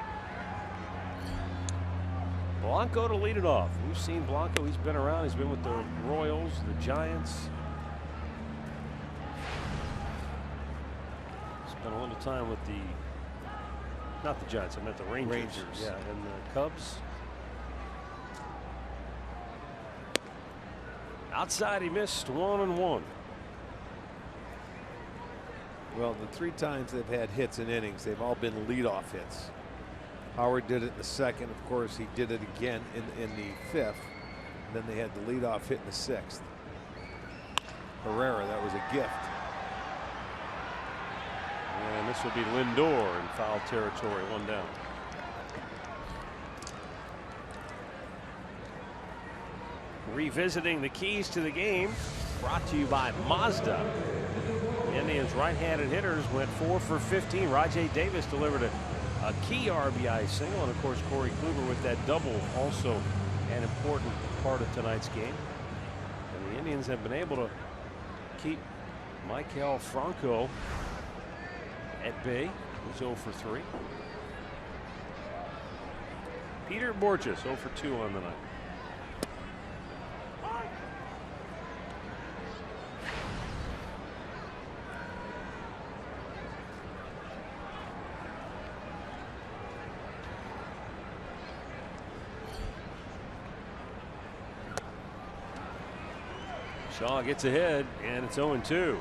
Blanco to lead it off. We've seen Blanco. He's been around. He's been with the Royals, the Giants. Spent a little time with not the Giants, I meant the Rangers. Yeah, and the Cubs. Outside, he missed 1-1. Well, the 3 times they've had hits in innings, they've all been leadoff hits. Howard did it in the 2nd. Of course, he did it again in the 5th. And then they had the leadoff hit in the 6th. Herrera, that was a gift. And this will be Lindor in foul territory, 1 down. Revisiting the keys to the game, brought to you by Mazda. The Indians' right-handed hitters went 4 for 15. Rajay Davis delivered a key RBI single, and of course Corey Kluber with that double, also an important part of tonight's game. And the Indians have been able to keep Maikel Franco at bay. He's 0 for 3. Peter Borges 0 for 2 on the night. Shaw gets ahead, and it's 0-2.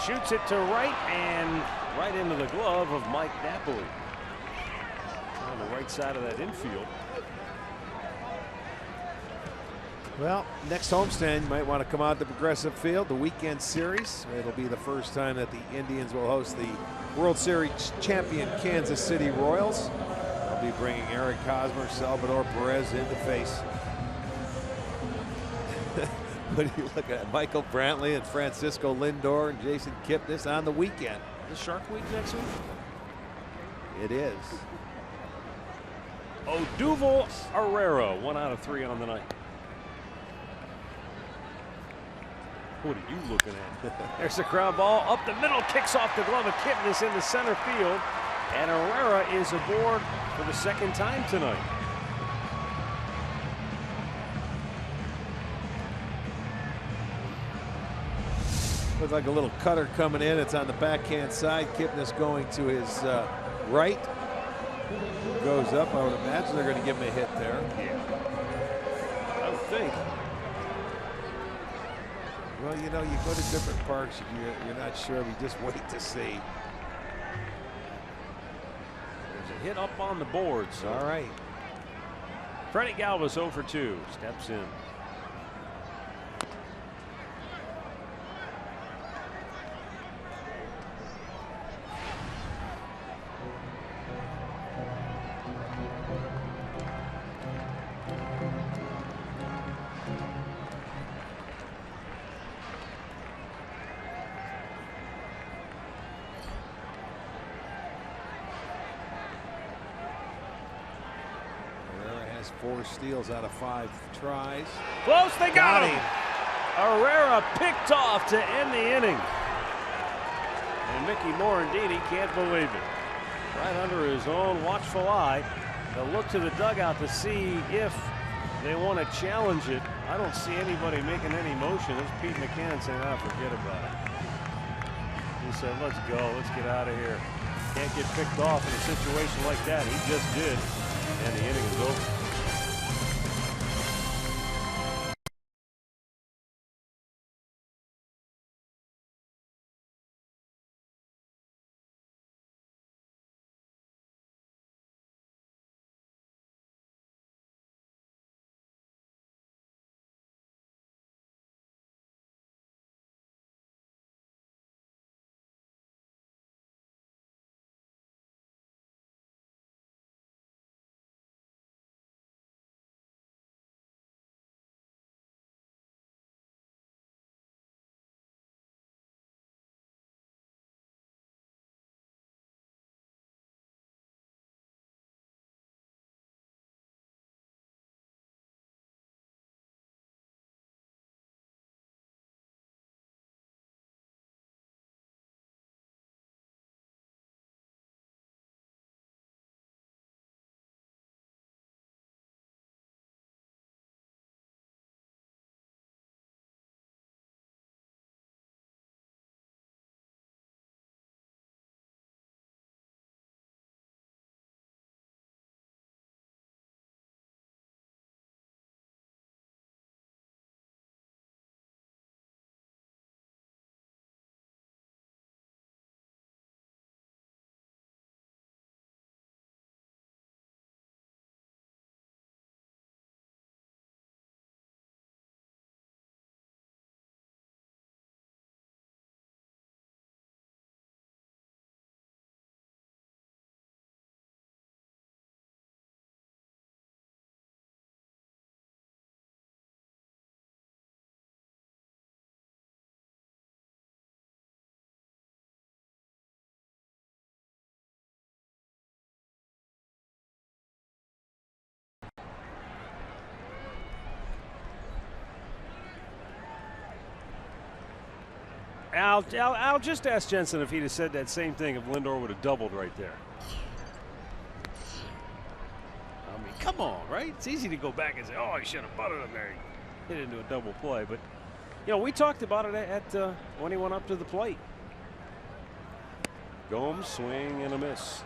Shoots it to right and right into the glove of Mike Napoli. On the right side of that infield. Well, next homestand, you might want to come out to Progressive Field, the weekend series. It'll be the first time that the Indians will host the World Series champion Kansas City Royals. They'll be bringing Eric Hosmer, Salvador Perez in to face. What do you look at? Michael Brantley and Francisco Lindor and Jason Kipnis on the weekend. The Shark Week next week? It is. Odubel Herrera, 1 out of 3 on the night. What are you looking at? There's a ground ball up the middle, kicks off the glove of Kipnis into center field, and Herrera is aboard for the 2nd time tonight. Looks like a little cutter coming in. It's on the backhand side. Kipnis going to his right. Goes up. I would imagine they're going to give him a hit there. Yeah. I would think. Well, you know, you go to different parks, you're not sure. We just wait to see. There's a hit up on the boards. So. All right. Freddie Galvis 0 for 2. Steps in. Has 4 steals out of 5 tries. Close, they got him. Herrera picked off to end the inning. And Mickey Morandini can't believe it. Right under his own watchful eye. They'll look to the dugout to see if they want to challenge it. I don't see anybody making any motion. It's Pete McCann saying, "Ah, forget about it." He said, "Let's go. Let's get out of here." Can't get picked off in a situation like that. He just did. And the inning is over. Al just asked Jensen if he'd have said that same thing if Lindor would have doubled right there. I mean, come on, right? It's easy to go back and say, oh, he should have butted him there. He hit into a double play. But, you know, we talked about it at when he went up to the plate. Gomes, swing and a miss.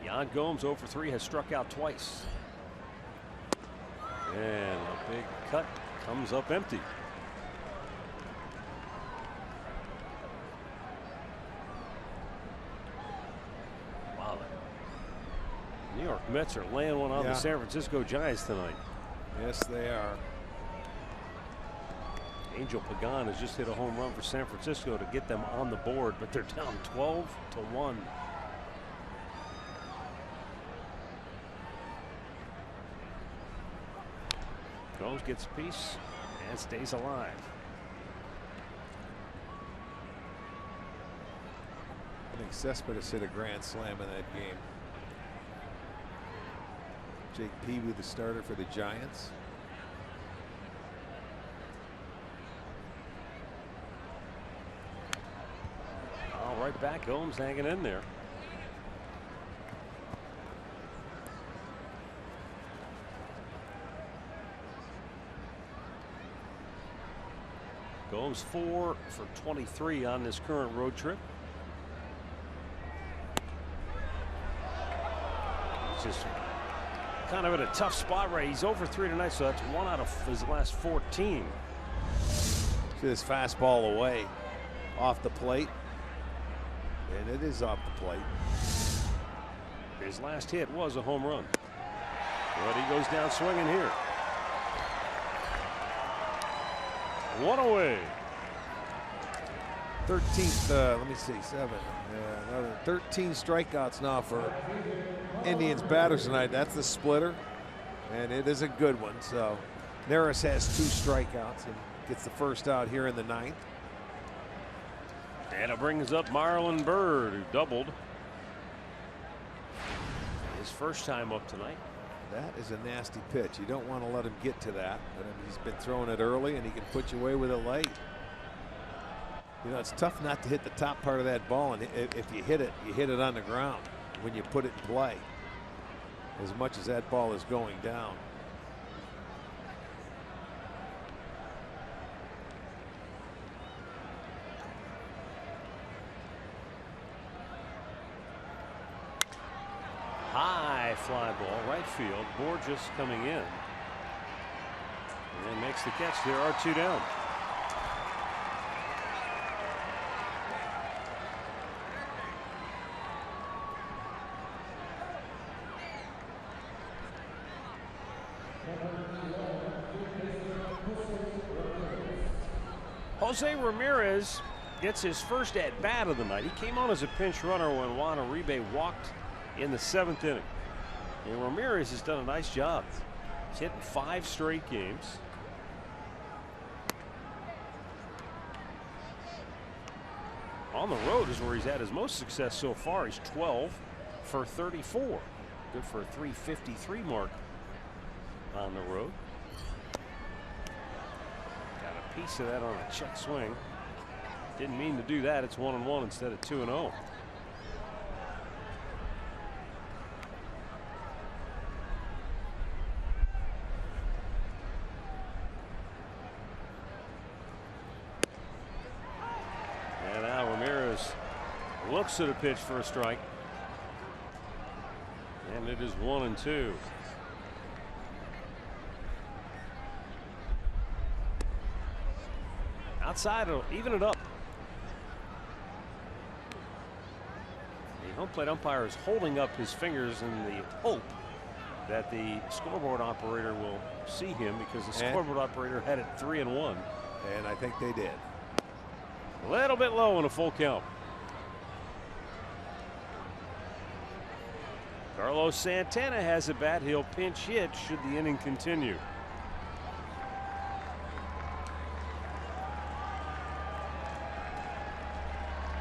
Yan Gomes 0 for 3 has struck out twice. And a big cut comes up empty. Wow. The New York Mets are laying one on the San Francisco Giants tonight. Yes, they are. Angel Pagan has just hit a home run for San Francisco to get them on the board, but they're down 12-1. Gomes gets a piece and stays alive. I think Cespedes hit a grand slam in that game. Jake Peavy, the starter for the Giants. All right, back. Gomes hanging in there. Gomes 4 for 23 on this current road trip. He's just kind of in a tough spot right. He's over 3 tonight, so that's 1 out of his last 14. See this fastball away off the plate. And it is off the plate. His last hit was a home run. But he goes down swinging here. 1 away. 13th, let me see, 7. Yeah, another 13 strikeouts now for Indians batters tonight. That's the splitter, and it is a good one. So Neris has 2 strikeouts and gets the first out here in the 9th. And it brings up Marlon Byrd, who doubled his first time up tonight. That is a nasty pitch. You don't want to let him get to that, but I mean, he's been throwing it early, and he can put you away with it late. You know, it's tough not to hit the top part of that ball, and if you hit it on the ground when you put it in play, as much as that ball is going down. High fly ball, right field. Borges coming in. And makes the catch. There are 2 down. Jose Ramirez gets his first at bat of the night. He came on as a pinch runner when Juan Uribe walked in the 7th inning. And Ramirez has done a nice job. He's hit in 5 straight games. On the road is where he's had his most success so far. He's 12 for 34. Good for a 353 mark on the road. Got a piece of that on a check swing. Didn't mean to do that. It's 1-1 instead of 2-0. Looks at a pitch for a strike. And it is 1-2. Outside, will even it up. The home plate umpire is holding up his fingers in the hope that the scoreboard operator will see him, because the scoreboard operator had it 3-1. And I think they did. A little bit low in a full count. Carlos Santana has a bat. He'll pinch hit should the inning continue.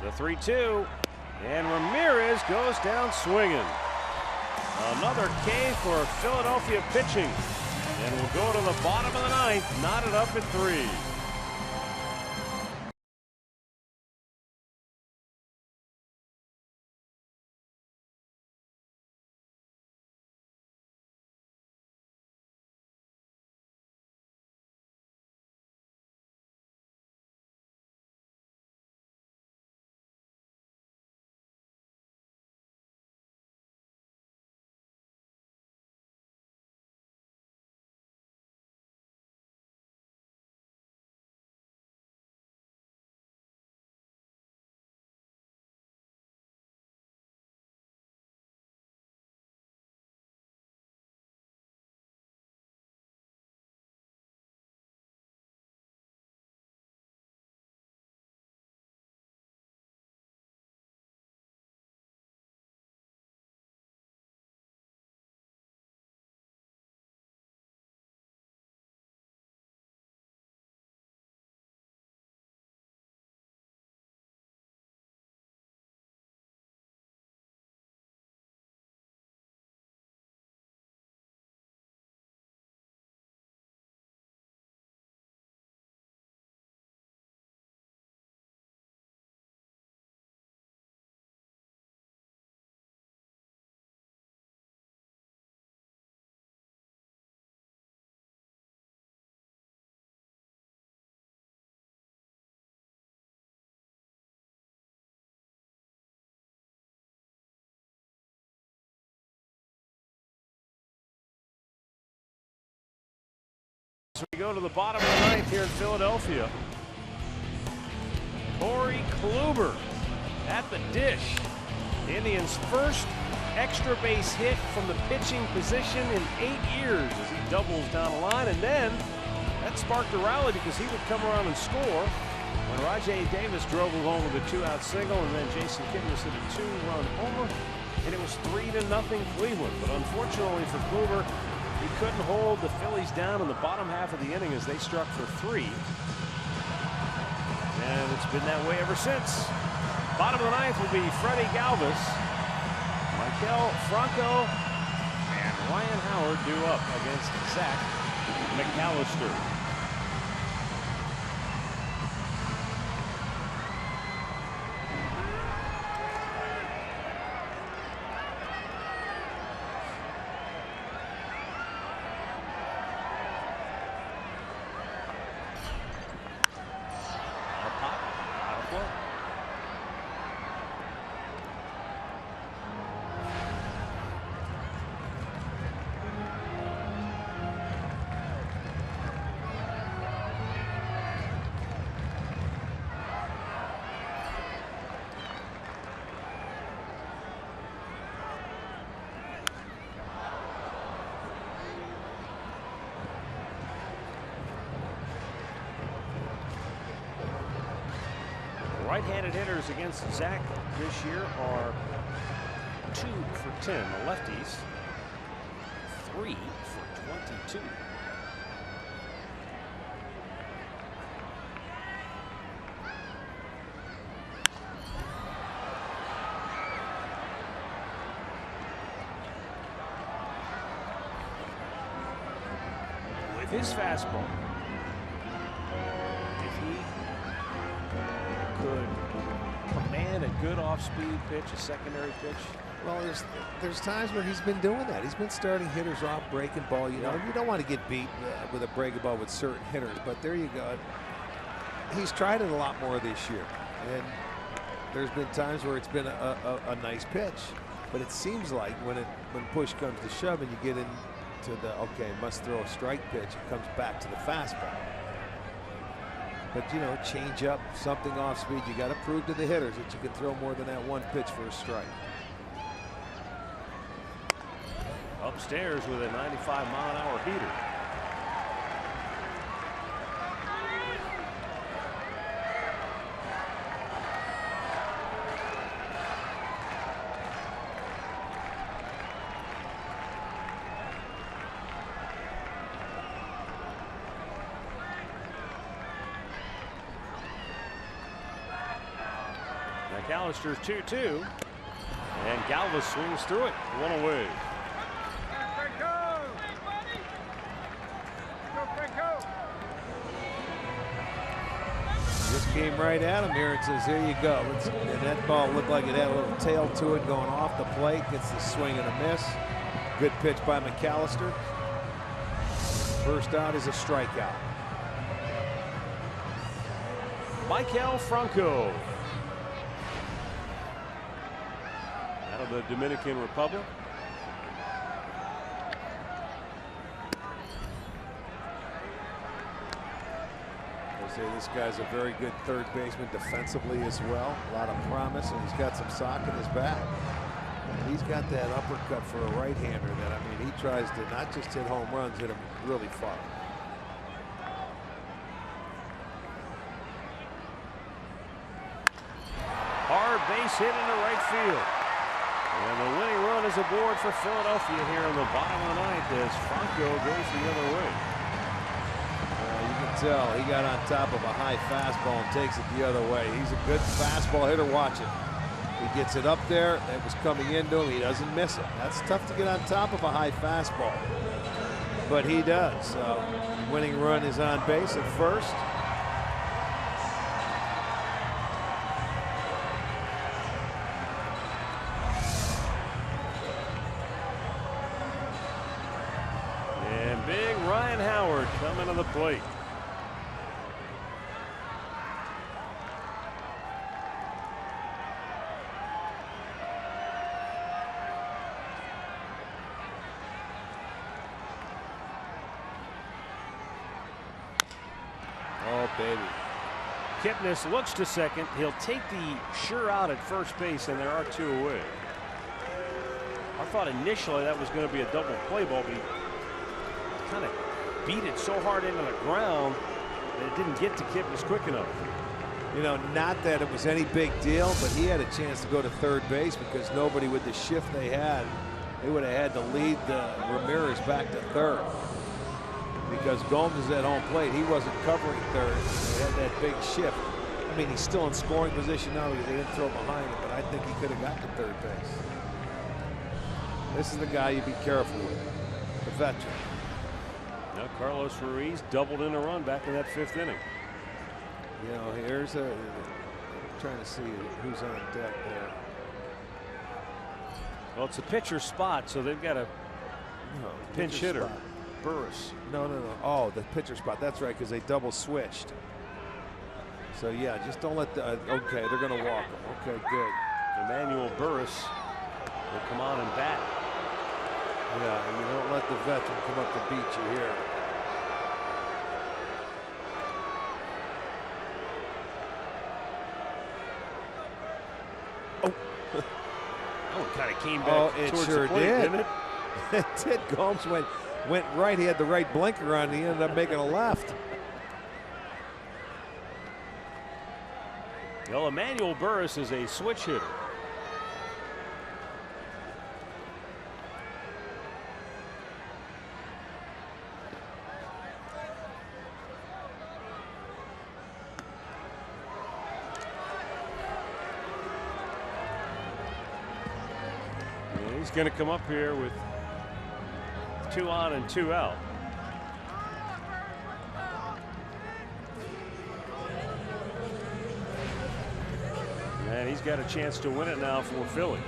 The 3-2, and Ramirez goes down swinging. Another K for Philadelphia pitching. And we'll go to the bottom of the ninth, knotted up at 3. So we go to the bottom of the ninth here in Philadelphia. Corey Kluber at the dish. Indians' first extra base hit from the pitching position in 8 years as he doubles down the line. And then that sparked a rally because he would come around and score when Rajai Davis drove him home with a 2-out single, and then Jason Kipnis hit a 2-run homer, and it was 3-0 Cleveland. But unfortunately for Kluber, he couldn't hold the Phillies down in the bottom half of the inning as they struck for 3. And it's been that way ever since. Bottom of the ninth will be Freddie Galvis, Michael Franco, and Ryan Howard due up against Zach McAllister. Right-handed hitters against Zach this year are 2 for 10. The lefties 3 for 22. With his fastball, could command a good off-speed pitch, a secondary pitch. Well, there's times where he's been doing that. He's been starting hitters off breaking ball. You know, you don't want to get beat with a breaking ball with certain hitters, but there you go. He's tried it a lot more this year, and there's been times where it's been a nice pitch, but it seems like when push comes to shove and you get into the must throw a strike pitch, it comes back to the fastball. But, you know, change up, something off speed. You got to prove to the hitters that you can throw more than that one pitch for a strike. Upstairs with a 95-mile-an-hour heater. McAllister's 2-2, and Galvis swings through it, 1 away. came right at him here and says, here you go. And that ball looked like it had a little tail to it going off the plate. Gets the swing and a miss. Good pitch by McAllister. First out is a strikeout. Michael Franco out of the Dominican Republic. Say this guy's a very good third baseman defensively as well. A lot of promise, and he's got some sock in his back. And he's got that uppercut for a right-hander that, I mean, he tries to not just hit home runs, hit them really far. Hard base hit into right field. And the winning run is aboard for Philadelphia here in the bottom of the ninth as Franco goes the other way. Tell he got on top of a high fastball and takes it the other way. He's a good fastball hitter. Watch it. He gets it up there. It was coming into him. He doesn't miss it. That's tough to get on top of a high fastball, but he does. Winning run is on base at first. And big Ryan Howard coming to the plate. Baby. Kipnis looks to second. He'll take the sure out at first base, and there are two away. I thought initially that was going to be a double play ball, but he kind of beat it so hard into the ground that it didn't get to Kipnis quick enough. You know, not that it was any big deal, but he had a chance to go to third base because nobody with the shift they had, they would have had to lead Ramirez back to third. Because Gomes is at home plate, he wasn't covering third. They had that big shift. I mean, he's still in scoring position now because they didn't throw behind him, but I think he could have got to third base. This is the guy you be careful with, the veteran. Now Carlos Ruiz doubled in a run back in that fifth inning. You know, here's a trying to see who's on deck there. Well, it's a pitcher spot, so they've got a pinch hitter. Spot. Burris. No. Oh, the pitcher spot. That's right, because they double switched. So yeah, just don't let the. Okay, they're going to walk him. Okay, good. Emmanuel Burris will come on and bat. Yeah, you don't let the veteran come up to beat you here. Oh, that one kind of came back. Oh, it towards sure the plate, did. didn't it? It did. Gomes went right. He had the right blinker on. He ended up making a left. Well, Emmanuel Burris is a switch hitter. And he's going to come up here with 2 on and 2 out. And he's got a chance to win it now for Philly.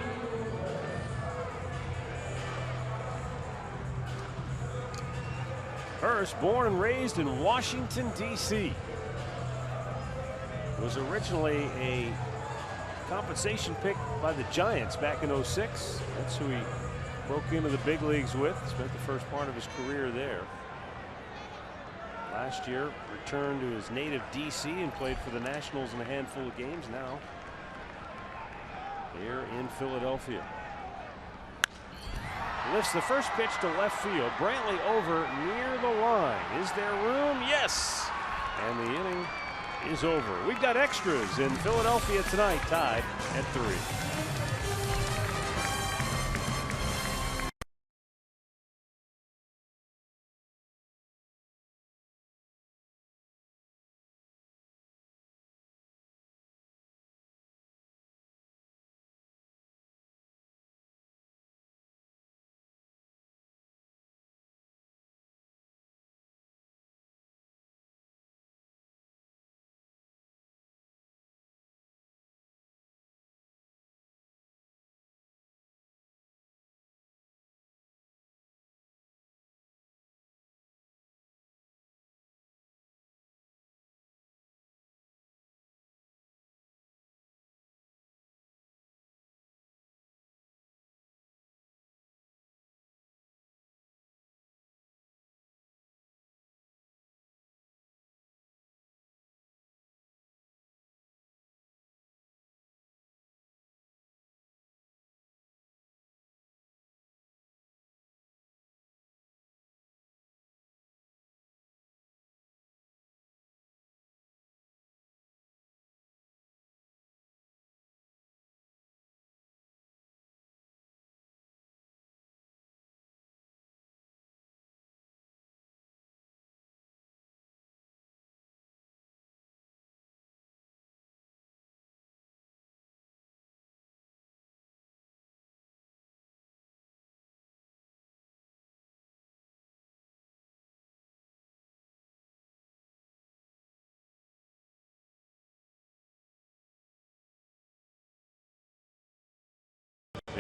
Hurst, born and raised in Washington, D.C., was originally a compensation pick by the Giants back in '06. That's who he broke into the big leagues with. Spent the first part of his career there. Last year, returned to his native D.C. and played for the Nationals in a handful of games. Now here in Philadelphia. Lifts the first pitch to left field. Brantley over near the line. Is there room? Yes. And the inning is over. We've got extras in Philadelphia tonight, tied at 3.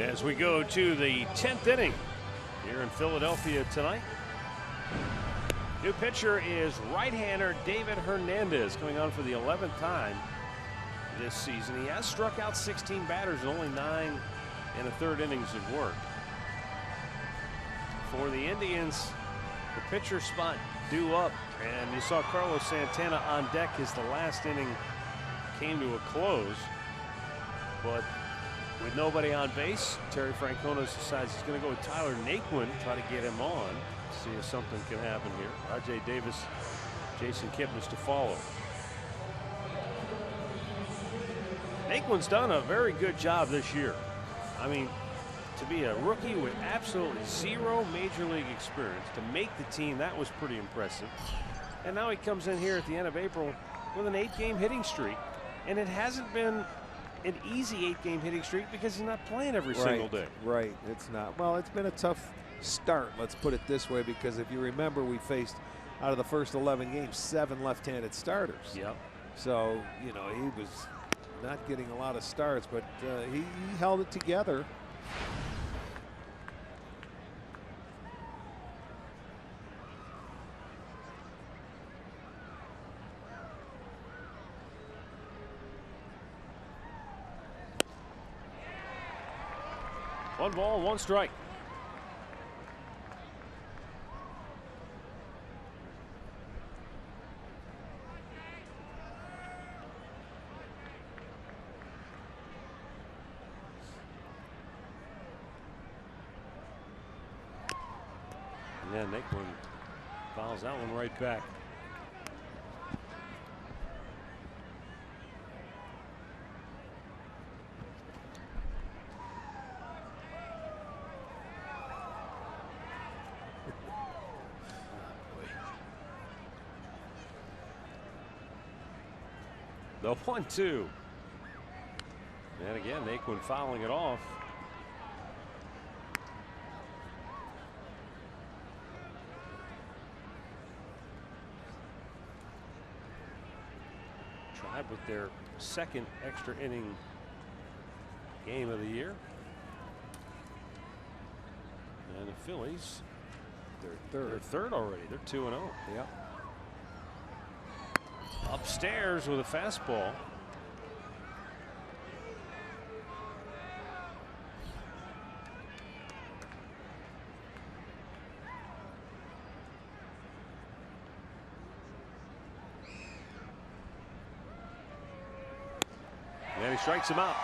As we go to the 10th inning here in Philadelphia tonight. New pitcher is right-hander David Hernandez, coming on for the 11th time this season. He has struck out 16 batters in only 9 1/3 innings of work. For the Indians, the pitcher spot due up, and you saw Carlos Santana on deck as the last inning came to a close. But with nobody on base, Terry Francona decides he's going to go with Tyler Naquin, try to get him on, see if something can happen here. Rajai Davis, Jason Kipnis to follow. Naquin's done a very good job this year. I mean, to be a rookie with absolutely 0 major league experience, to make the team, that was pretty impressive. And now he comes in here at the end of April with an 8-game hitting streak, and it hasn't been an easy 8-game hitting streak because he's not playing every single day. Right, it's not. Well, it's been a tough start, let's put it this way, because if you remember, we faced, out of the first 11 games, 7 left-handed starters. Yep. So, you know, he was not getting a lot of starts, but he held it together. One ball, one strike. And then Naquin fouls that one right back. The 1-2. And again, Naquin fouling it off. Tried with their second extra inning game of the year. And the Phillies, they're third already. They're 2-0. Yep. Upstairs with a fastball. And he strikes him out.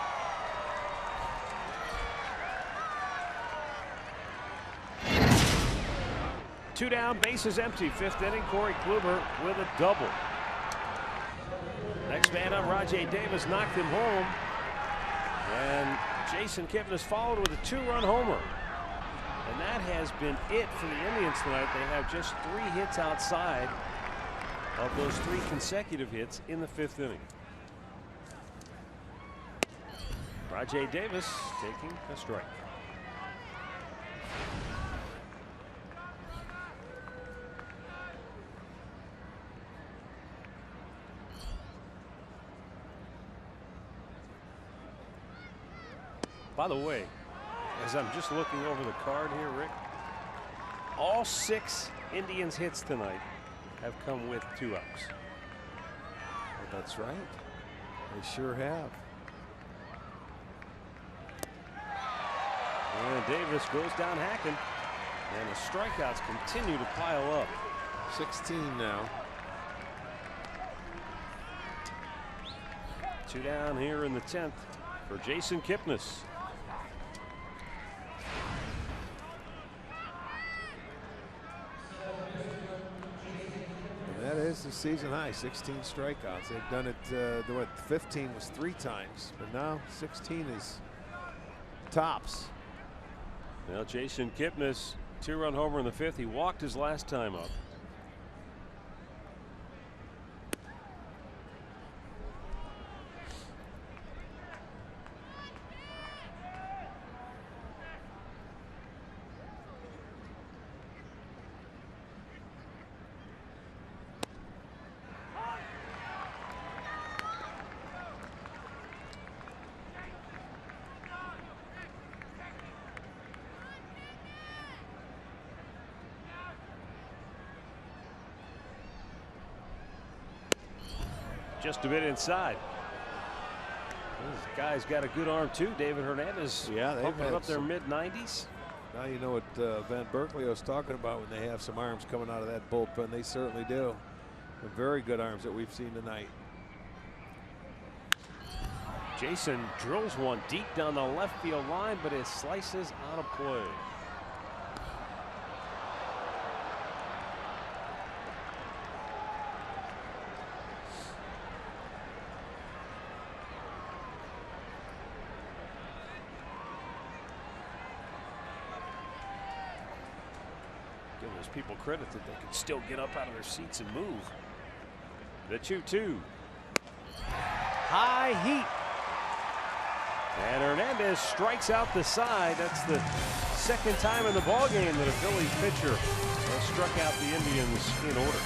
Two down, bases empty. 5th inning, Corey Kluber with a double. Next man up, Rajai Davis knocked him home. And Jason Kipnis followed with a 2-run homer. And that has been it for the Indians tonight. They have just 3 hits outside of those 3 consecutive hits in the 5th inning. Rajai Davis taking a strike. By the way, as I'm just looking over the card here, Rick, all 6 Indians hits tonight have come with 2 outs. Well, that's right. They sure have. And Davis goes down hacking, and the strikeouts continue to pile up. 16 now. 2 down here in the 10th for Jason Kipnis. And that is the season high, 16 strikeouts. They've done it, what, 15 was 3 times, but now 16 is tops. Well, Jason Kipnis, 2-run homer in the 5th. He walked his last time up. just a bit inside. This guy's got a good arm too, David Hernandez. Yeah, they've had up their mid-90s. Now you know what Van Berkeley was talking about when they have some arms coming out of that bullpen. They certainly do. They're very good arms that we've seen tonight. Jason drills one deep down the left field line, but it slices out of play. Give those people credit that they can still get up out of their seats and move. The 2-2. High heat. And Hernandez strikes out the side. That's the second time in the ballgame that a Phillies pitcher has struck out the Indians in order.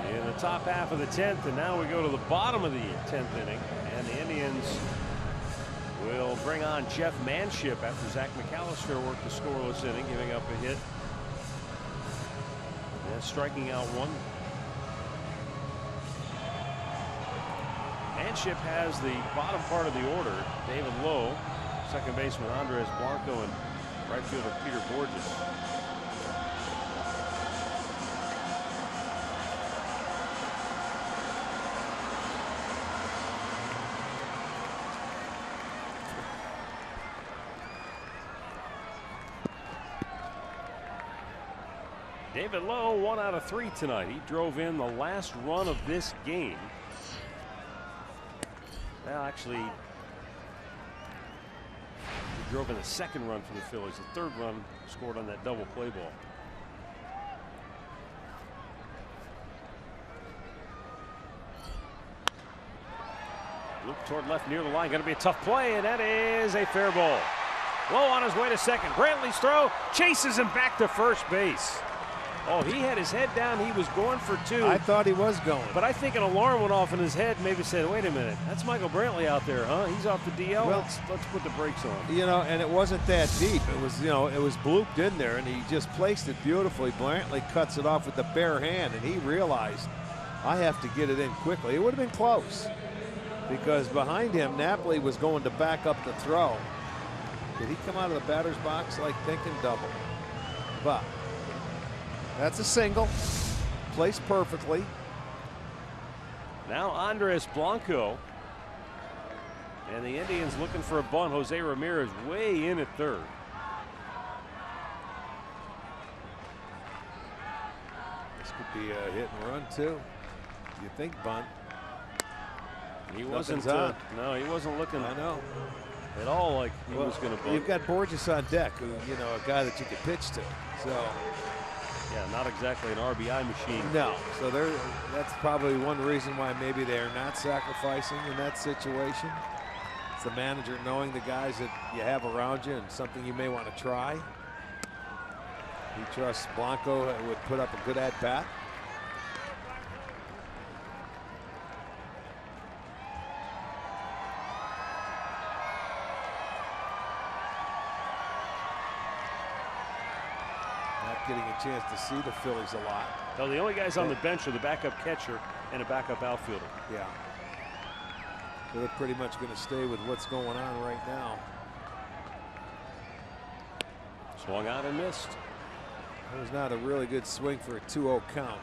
In the top half of the 10th, and now we go to the bottom of the 10th inning, and the Indians will bring on Jeff Manship after Zach McAllister worked the scoreless inning, giving up a hit and striking out one. Manship has the bottom part of the order. David Lowe, second baseman Andres Blanco, and right fielder Peter Borges. David Lowe, 1 out of 3 tonight. He drove in the last run of this game. Well, actually, he drove in the second run for the Phillies. The third run scored on that double play ball. Loop toward left near the line. Going to be a tough play, and that is a fair ball. Lowe on his way to second. Brantley's throw chases him back to first base. Oh, he had his head down. He was going for 2. I thought he was going. But I think an alarm went off in his head. Maybe said, wait a minute. That's Michael Brantley out there, huh? He's off the DL. Well, let's put the brakes on. You know, and it wasn't that deep. It was, you know, it was blooped in there, and he just placed it beautifully. Brantley cuts it off with the bare hand, and he realized, I have to get it in quickly. It would have been close because behind him, Napoli was going to back up the throw. Did he come out of the batter's box like thinking double? But that's a single, placed perfectly. Now Andres Blanco, and the Indians looking for a bunt. Jose Ramirez way in at third. This could be a hit and run too. You think bunt? He wasn't. No, he wasn't looking. I know. At all like he was going to bunt. You've got Borges on deck, who, you know, a guy that you could pitch to. So. Yeah, not exactly an RBI machine. No, so that's probably one reason why maybe they're not sacrificing in that situation. It's the manager knowing the guys that you have around you and something you may want to try. He trusts Blanco would put up a good at-bat. Getting a chance to see the Phillies a lot. No, the only guys on the bench are the backup catcher and a backup outfielder. Yeah. So they're pretty much going to stay with what's going on right now. Swung out and missed. That was not a really good swing for a 2-0 count.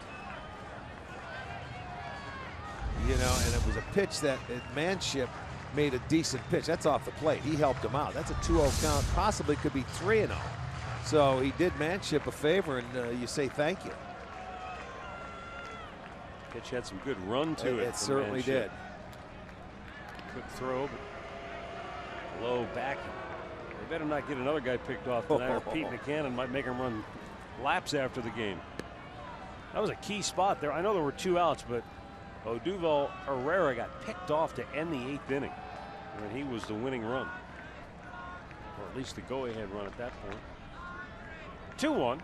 You know, and it was a pitch that Manship made a decent pitch. That's off the plate. He helped him out. That's a 2-0 count. Possibly could be 3-0. So he did Manship a favor, and you say thank you. Pitch had some good run to it. It certainly did. Quick throw, but low back. They better not get another guy picked off tonight, or Pete McCannon might make him run laps after the game. That was a key spot there. I know there were 2 outs, but Odubel Herrera got picked off to end the 8th inning, and he was the winning run, or at least the go-ahead run at that point. 2-1,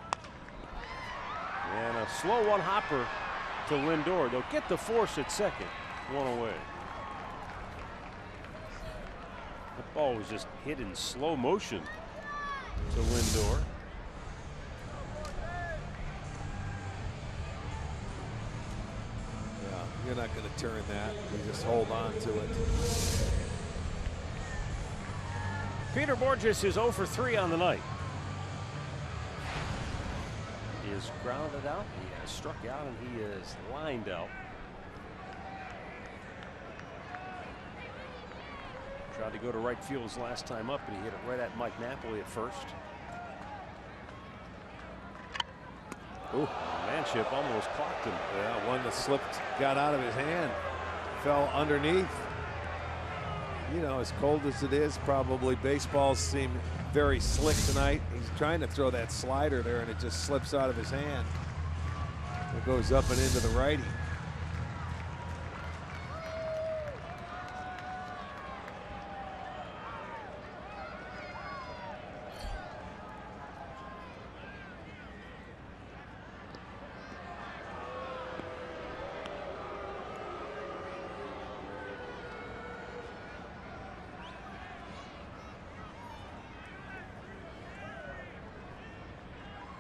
and a slow one hopper to Lindor. They'll get the force at second. 1 away. The ball was just hit in slow motion to Lindor. Yeah, you're not going to turn that. You just hold on to it. Peter Borges is 0 for 3 on the night. He is grounded out, he has struck out, and he is lined out. Tried to go to right field his last time up, and he hit it right at Mike Napoli at first. Ooh, Manship almost clocked him. Yeah, one that slipped, got out of his hand, fell underneath. You know, as cold as it is, probably baseballs seem very slick tonight. He's trying to throw that slider there, and it just slips out of his hand. It goes up and into the righty.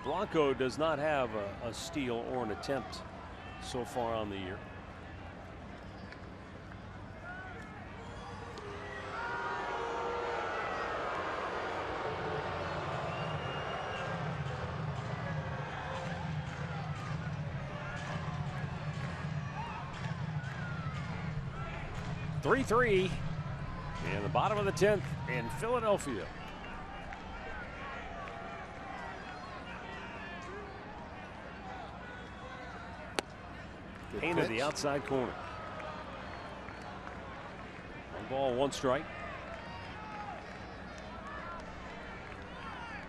Blanco does not have a steal or an attempt so far on the year. Three in the bottom of the 10th in Philadelphia. Painted the outside corner. 1 ball, 1 strike.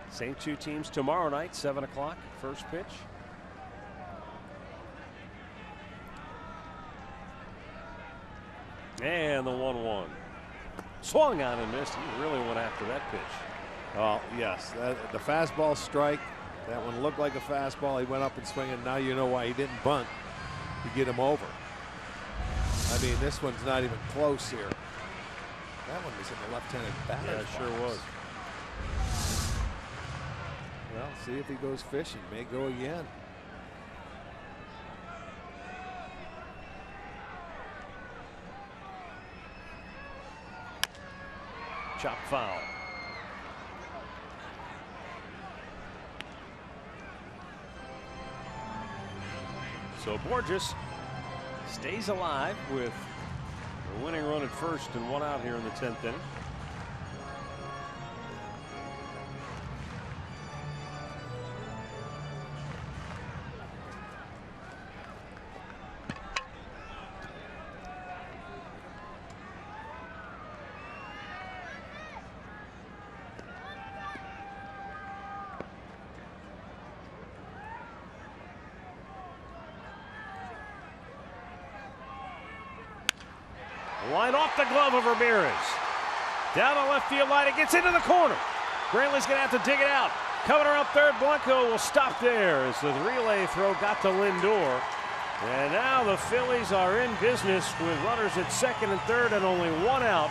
Same 2 teams tomorrow night, 7 o'clock, first pitch. And the 1-1. Swung on and missed. He really went after that pitch. Well, yes, the fastball strike. That one looked like a fastball. He went up and swung, and now you know why he didn't bunt to get him over. I mean, this one's not even close here. That one was in the left-handed batter's Yeah, it box. sure was. Well, see if he goes fishing. May go again. Chop foul. So Borges stays alive with the winning run at first and 1 out here in the 10th inning. Line off the glove of Ramirez. Down the left field line, it gets into the corner. Brantley's going to have to dig it out. Coming around third, Blanco will stop there as the relay throw got to Lindor. And now the Phillies are in business with runners at second and third and only one out.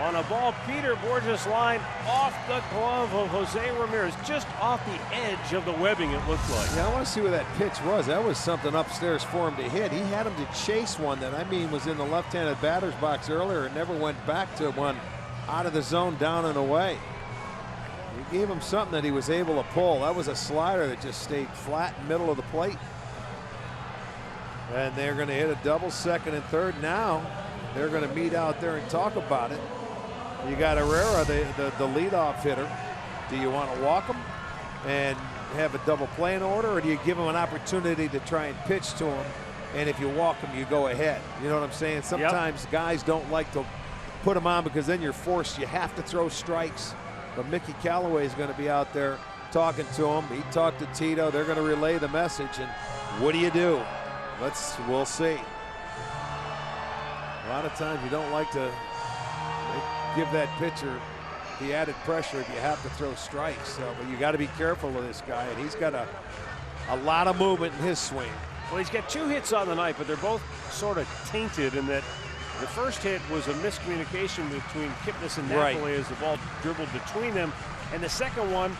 On a ball, Peter Borges line off the glove of Jose Ramirez, just off the edge of the webbing, it looked like. Yeah, I want to see where that pitch was. That was something upstairs for him to hit. He had him to chase one that, was in the left-handed batter's box earlier and never went back to one out of the zone, down and away. He gave him something that he was able to pull. That was a slider that just stayed flat in the middle of the plate. And they're going to hit a double second and third now. They're going to meet out there and talk about it. You got Herrera, the leadoff hitter. Do you want to walk him and have a double play in order, or do you give him an opportunity to try and pitch to him? And if you walk him, you go ahead. You know what I'm saying? Sometimes guys don't like to put him on because then you're forced. You have to throw strikes. But Mickey Callaway is going to be out there talking to him. He talked to Tito. They're going to relay the message. And what do you do? We'll see. A lot of times you don't like to give that pitcher the added pressure if you have to throw strikes. But you got to be careful of this guy, and he's got a lot of movement in his swing. Well, he's got 2 hits on the night, but they're both sort of tainted in that the first hit was a miscommunication between Kipnis and Napoli as the ball dribbled between them, and the second one,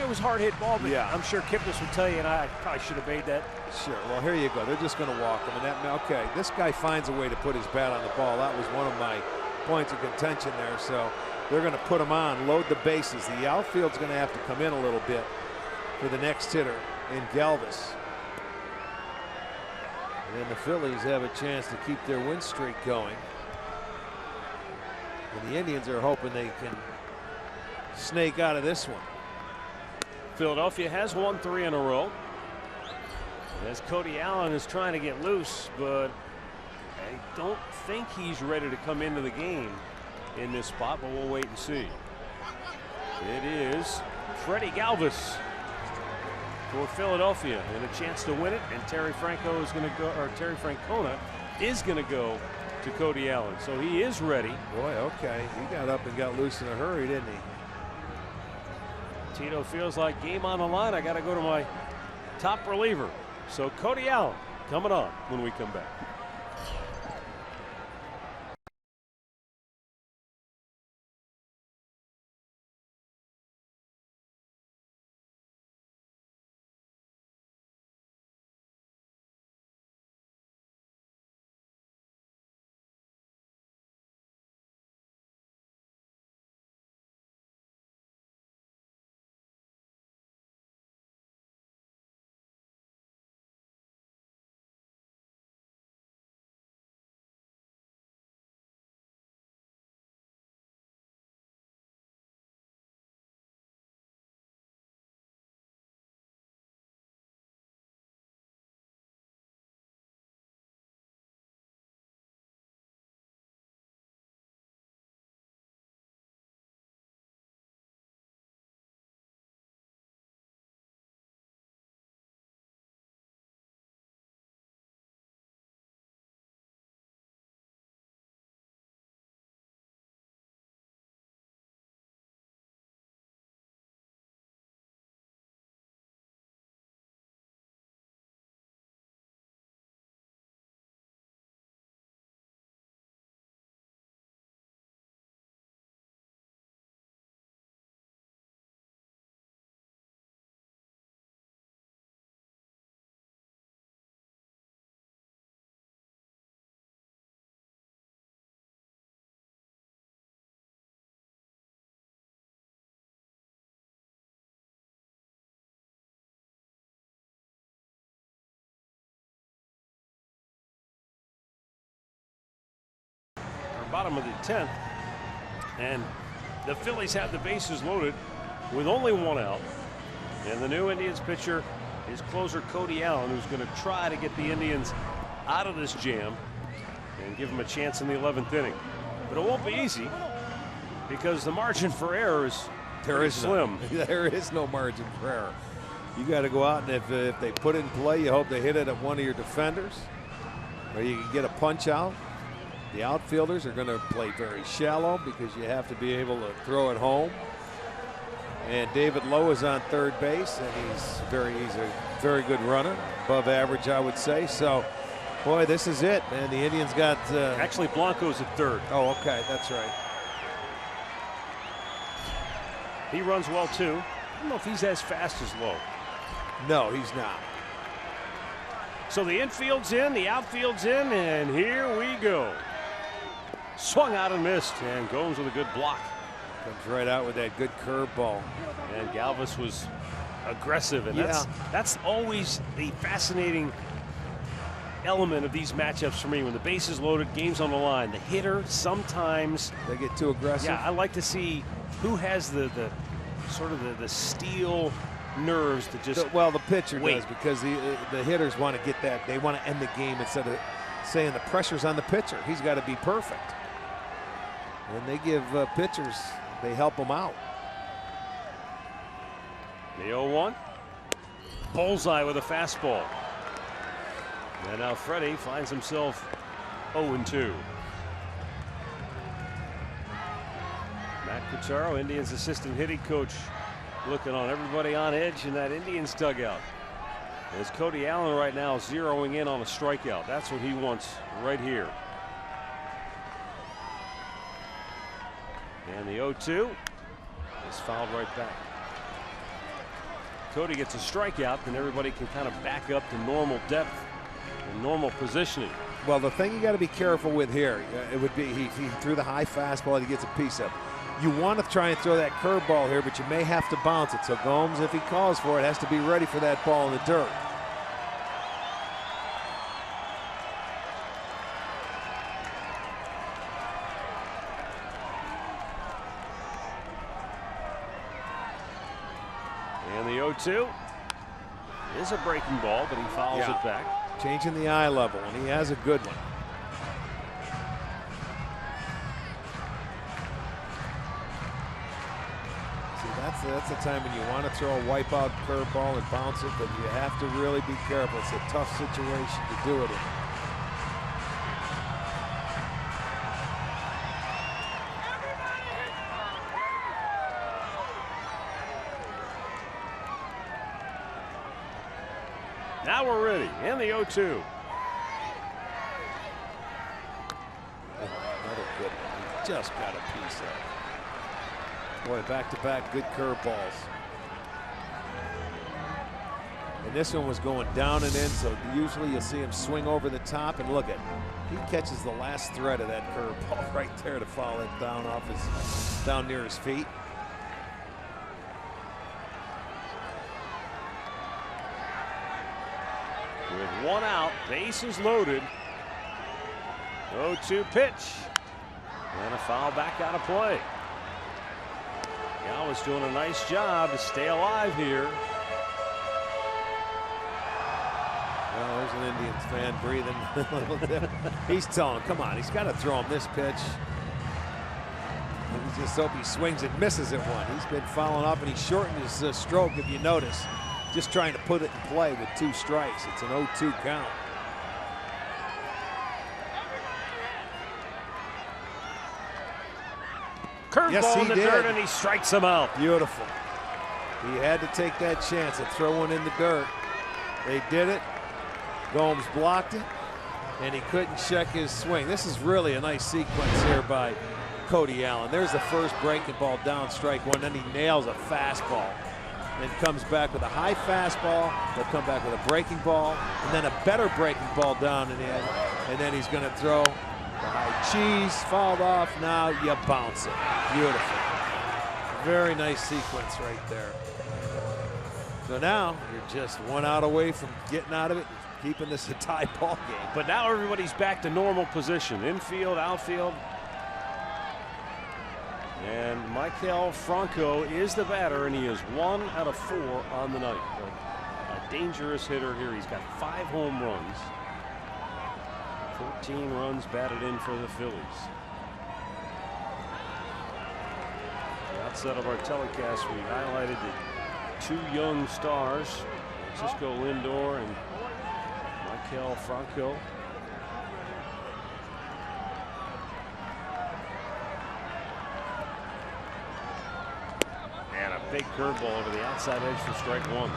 it was hard hit ball, but I'm sure Kipnis would tell you, and I probably should have made that. Sure. Well, here you go. They're just going to walk him, and okay, this guy finds a way to put his bat on the ball. That was one of my points of contention there. So they're going to put him on, load the bases. The outfield's going to have to come in a little bit for the next hitter in Galvis. And the Phillies have a chance to keep their win streak going. And the Indians are hoping they can snake out of this one. Philadelphia has won 3 in a row. As Cody Allen is trying to get loose, but I don't think he's ready to come into the game in this spot, but we'll wait and see. It is Freddie Galvis for Philadelphia and a chance to win it, and Terry Francona is going to go to Cody Allen. So he is ready. Boy, okay. He got up and got loose in a hurry, didn't he? Tito feels like game on the line. I got to go to my top reliever. So Cody Allen coming on when we come back. Bottom of the 10th, and the Phillies have the bases loaded with only 1 out, and the new Indians pitcher is closer Cody Allen, who's going to try to get the Indians out of this jam and give them a chance in the 11th inning. But it won't be easy because the margin for error is slim. There is no margin for error. You got to go out, and if they put it in play, you hope they hit it at one of your defenders, or you can get a punch out. The outfielders are going to play very shallow because you have to be able to throw it home. And David Lowe is on third base, and he's a very good runner, above average, I would say. So, boy, this is it, man. The Indians got actually Blanco's at third. Oh, okay, that's right. He runs well too. I don't know if he's as fast as Lowe. No, he's not. So the infield's in, the outfield's in, and here we go. Swung out and missed, and Gomes with a good block. Comes right out with that good curveball. And Galvis was aggressive, and that's always the fascinating element of these matchups for me. When the base is loaded, game's on the line, the hitter sometimes they get too aggressive. Yeah, I like to see who has the sort of the steel nerves to just well, the pitcher wait. does, because the hitters want to get that. They want to end the game instead of saying the pressure's on the pitcher. He's got to be perfect. And they give pitchers, they help them out. The 0-1. Bullseye with a fastball. And now Freddie finds himself 0-2. Matt Quattaro, Indians assistant hitting coach, looking on everybody on edge in that Indians dugout. As Cody Allen right now zeroing in on a strikeout. That's what he wants right here. And the 0-2 is fouled right back. Cody gets a strikeout, then everybody can kind of back up to normal depth and normal positioning. Well, the thing you got to be careful with here, it would be he threw the high fastball, he gets a piece of. You want to try and throw that curveball here, but you may have to bounce it. So Gomes, if he calls for it, has to be ready for that ball in the dirt. And the 0-2 is a breaking ball, but he fouls it back. Changing the eye level, and he has a good one. See, that's the time when you want to throw a wipeout curveball and bounce it, but you have to really be careful. It's a tough situation to do it in. Now we're ready. And the 0-2. Another good one. He just got a piece of it. Boy, back-to-back good curveballs. And this one was going down and in, so usually you'll see him swing over the top, and look at, he catches the last thread of that curveball right there to foul it down near his feet. With one out, bases loaded. 0-2 pitch. And a foul back out of play. Galvis doing a nice job to stay alive here. Well, there's an Indians fan breathing a little bit. He's telling him, come on, he's got to throw him this pitch. He just hope he swings and misses at one. He's been fouling up, and he shortened his stroke, if you notice. Just trying to put it in play with 2 strikes. It's an 0-2 count. Curveball in the dirt, and he strikes him out. Beautiful. He had to take that chance and throw one in the dirt. They did it. Gomes blocked it, and he couldn't check his swing. This is really a nice sequence here by Cody Allen. There's the first breaking ball down, strike one. Then he nails a fastball. And comes back with a high fastball. He'll come back with a breaking ball, and then a better breaking ball down and in. And then he's going to throw the high cheese, fouled off. Now you bounce it. Beautiful. Very nice sequence right there. So now you're just one out away from getting out of it, and keeping this a tie ball game. But now everybody's back to normal position. Infield, outfield. And Maikel Franco is the batter, and he is 1 out of 4 on the night. A dangerous hitter here. He's got 5 home runs. 14 runs batted in for the Phillies. At the outset of our telecast, we highlighted the 2 young stars, Francisco Lindor and Maikel Franco. fake curveball over the outside edge for strike one.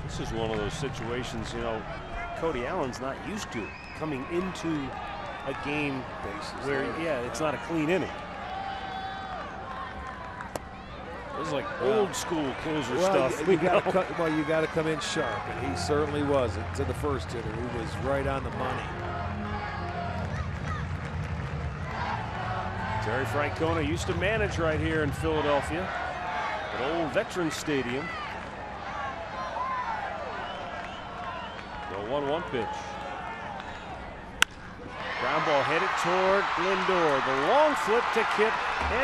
This is one of those situations, you know, Cody Allen's not used to coming into a game where, yeah, it's not a clean inning. This is like old school closer stuff. You got to come in sharp, and he certainly wasn't to the first hitter. He was right on the money. Terry Francona used to manage right here in Philadelphia, an old Veterans Stadium. The 1-1 pitch. Ground ball headed toward Lindor. The long flip to Kip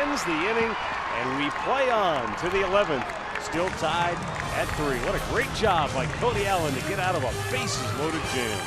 ends the inning, and we play on to the 11th. Still tied at 3. What a great job by Cody Allen to get out of a bases-loaded jam.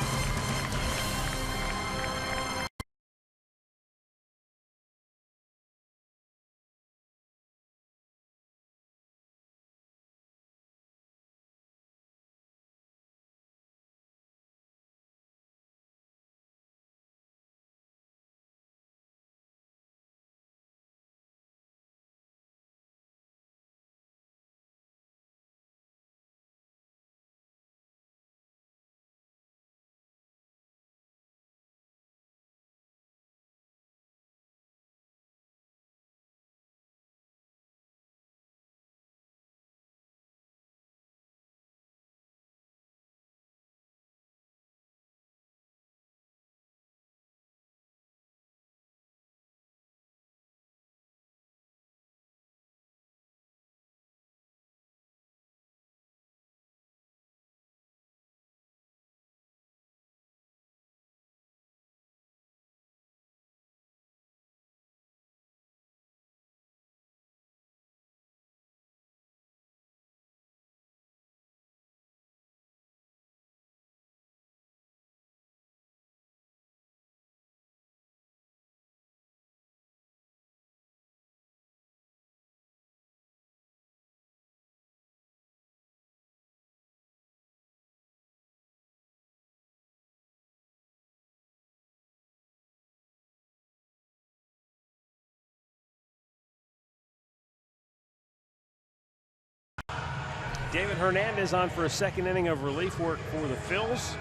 David Hernandez on for a second inning of relief work for the Phils.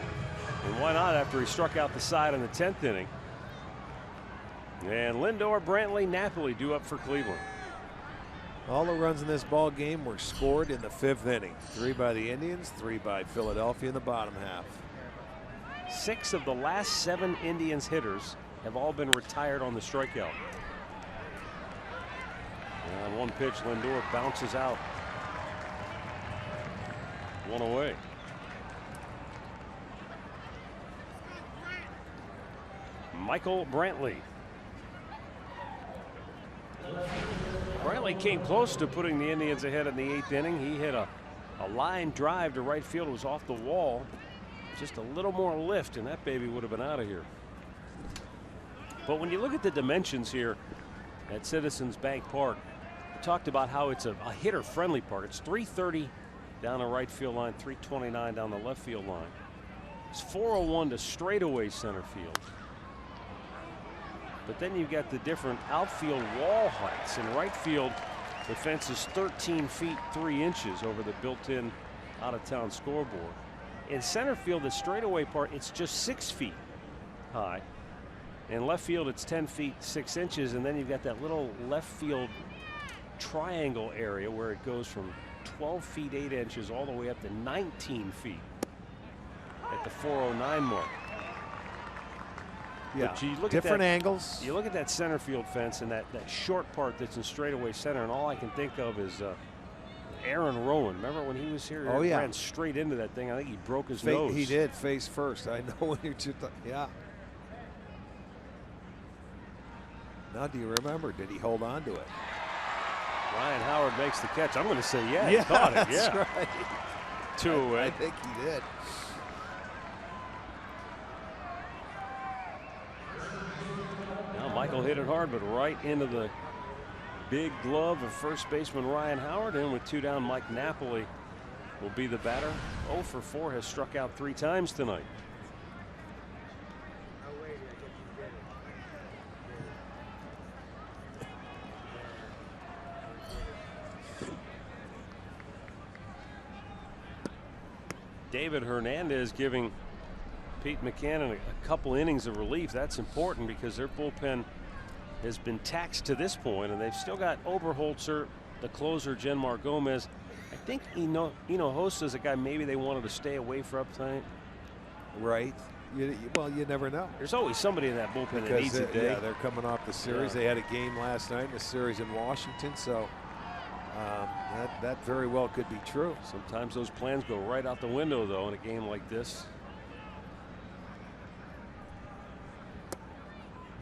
And why not after he struck out the side in the 10th inning. And Lindor, Brantley, Napoli due up for Cleveland. All the runs in this ball game were scored in the 5th inning. 3 by the Indians, 3 by Philadelphia in the bottom half. 6 of the last 7 Indians hitters have all been retired on the strikeout. And one pitch, Lindor bounces out. 1 away. Michael Brantley. Brantley came close to putting the Indians ahead in the 8th inning. He hit a line drive to right field. It was off the wall. Just a little more lift, and that baby would have been out of here. But when you look at the dimensions here at Citizens Bank Park, we talked about how it's a hitter-friendly park. It's 330 down the right field line, 329 down the left field line. It's 401 to straightaway center field. But then you've got the different outfield wall heights. In right field, the fence is 13 feet 3 inches over the built-in out-of-town scoreboard. In center field, the straightaway part, it's just 6 feet high. In left field, it's 10 feet 6 inches, and then you've got that little left field triangle area where it goes from 12 feet 8 inches all the way up to 19 feet at the 409 mark. Yeah, you look different at that, angles. You look at that center field fence and that short part that's in straightaway center, and all I can think of is Aaron Rowan. Remember when he was here? Oh, He yeah. ran straight into that thing. I think he broke his nose. He did, face first. I know when you're yeah. Now, do you remember? Did he hold on to it? Ryan Howard makes the catch. I'm going to say yeah. Yeah, he caught it. that's Yeah. right. 2 away. I think he did. Now Michael hit it hard, but right into the big glove of first baseman Ryan Howard. And with 2 down, Mike Napoli will be the batter. 0 for 4, has struck out 3 times tonight. David Hernandez giving Pete Mackanin a couple innings of relief. That's important because their bullpen has been taxed to this point, and they've still got Oberholzer, the closer, Genmar Gomez. I think Hinojosa is a guy maybe they wanted to stay away from tonight. Right. Well, you never know. There's always somebody in that bullpen that needs a day. Yeah, they're coming off the series. Yeah. They had a game last night in the series in Washington, so that very well could be true. Sometimes those plans go right out the window, though, in a game like this.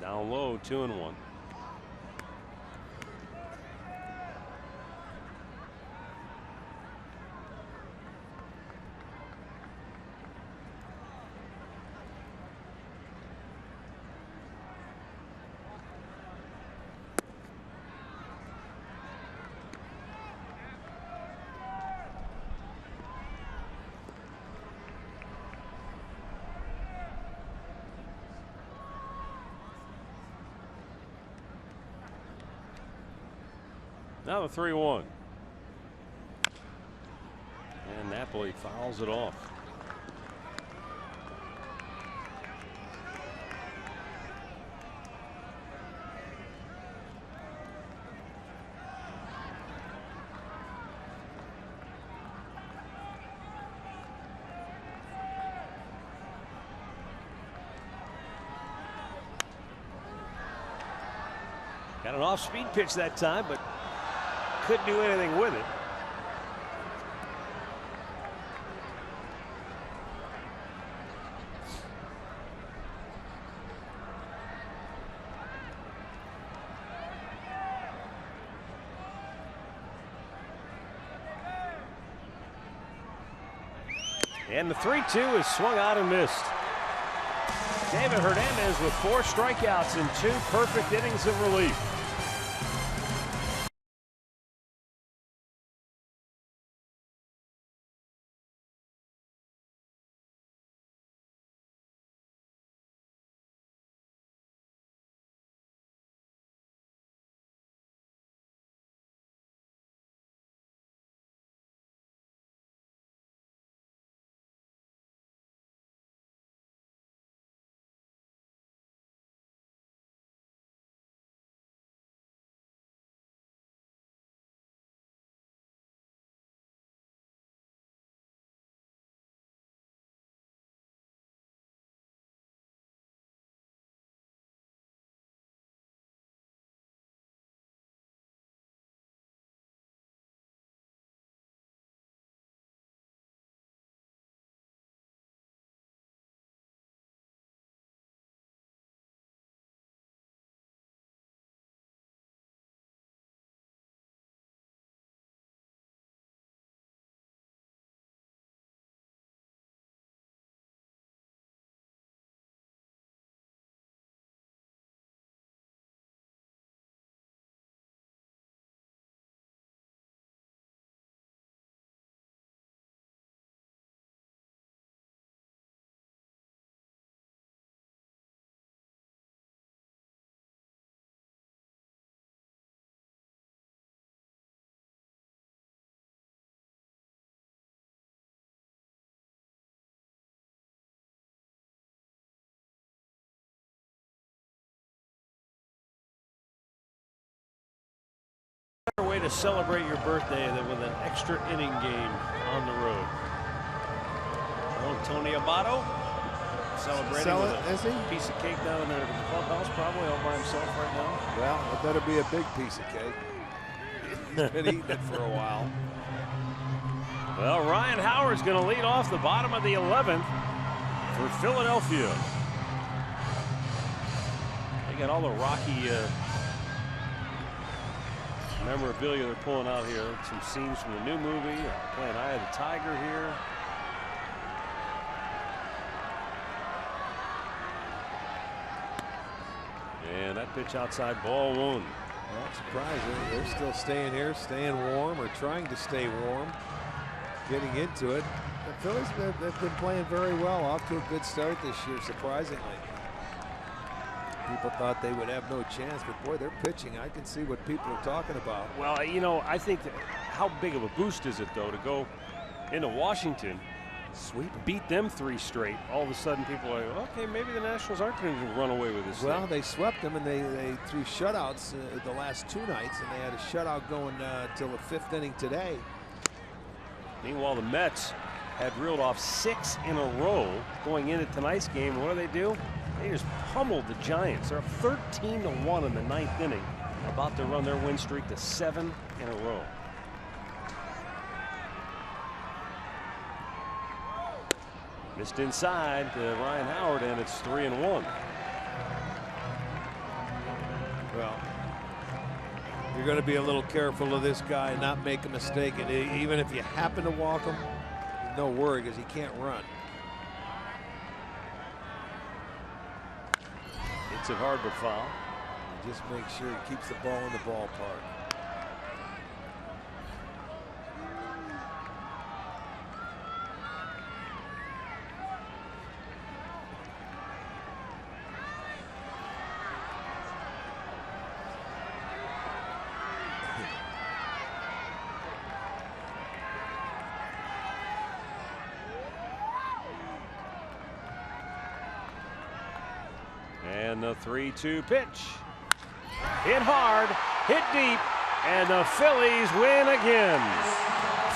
Down low, 2-1. Now the 3-1. And Napoli fouls it off. Got an off-speed pitch that time, but couldn't do anything with it. And the 3-2 is swung out and missed. David Hernandez with 4 strikeouts and 2 perfect innings of relief. Better way to celebrate your birthday than with an extra inning game on the road. Oh, Tony Abato celebrating with a piece of cake down there at the clubhouse, probably all by himself right now. Well, it better be a big piece of cake. He's been eating it for a while. Well, Ryan Howard's going to lead off the bottom of the 11th for Philadelphia. They got all the Rocky memorabilia they're pulling out here. Some scenes from the new movie. Playing Eye of the Tiger here. And that pitch outside, ball 1. Not surprising. They're still staying here, staying warm or trying to stay warm, getting into it. The Phillies, they've been playing very well, off to a good start this year, surprisingly. People thought they would have no chance, but boy, they're pitching. I can see what people are talking about. Well, you know, I think that how big of a boost is it, though, to go into Washington, beat them 3 straight? All of a sudden, people are like, okay, maybe the Nationals aren't going to run away with this Well, thing. they swept them, and they threw shutouts the last 2 nights, and they had a shutout going till the 5th inning today. Meanwhile, the Mets had reeled off 6 in a row going into tonight's game. What do? They just pummeled the Giants. They're up 13-1 in the 9th inning, about to run their win streak to 7 in a row. Missed inside to Ryan Howard, and it's 3-1. Well, you're going to be a little careful of this guy and not make a mistake. And even if you happen to walk him, no worry, because he can't run. Hits it hard but foul. Just make sure he keeps the ball in the ballpark. And the 3-2 pitch. Hit hard, hit deep, and the Phillies win again.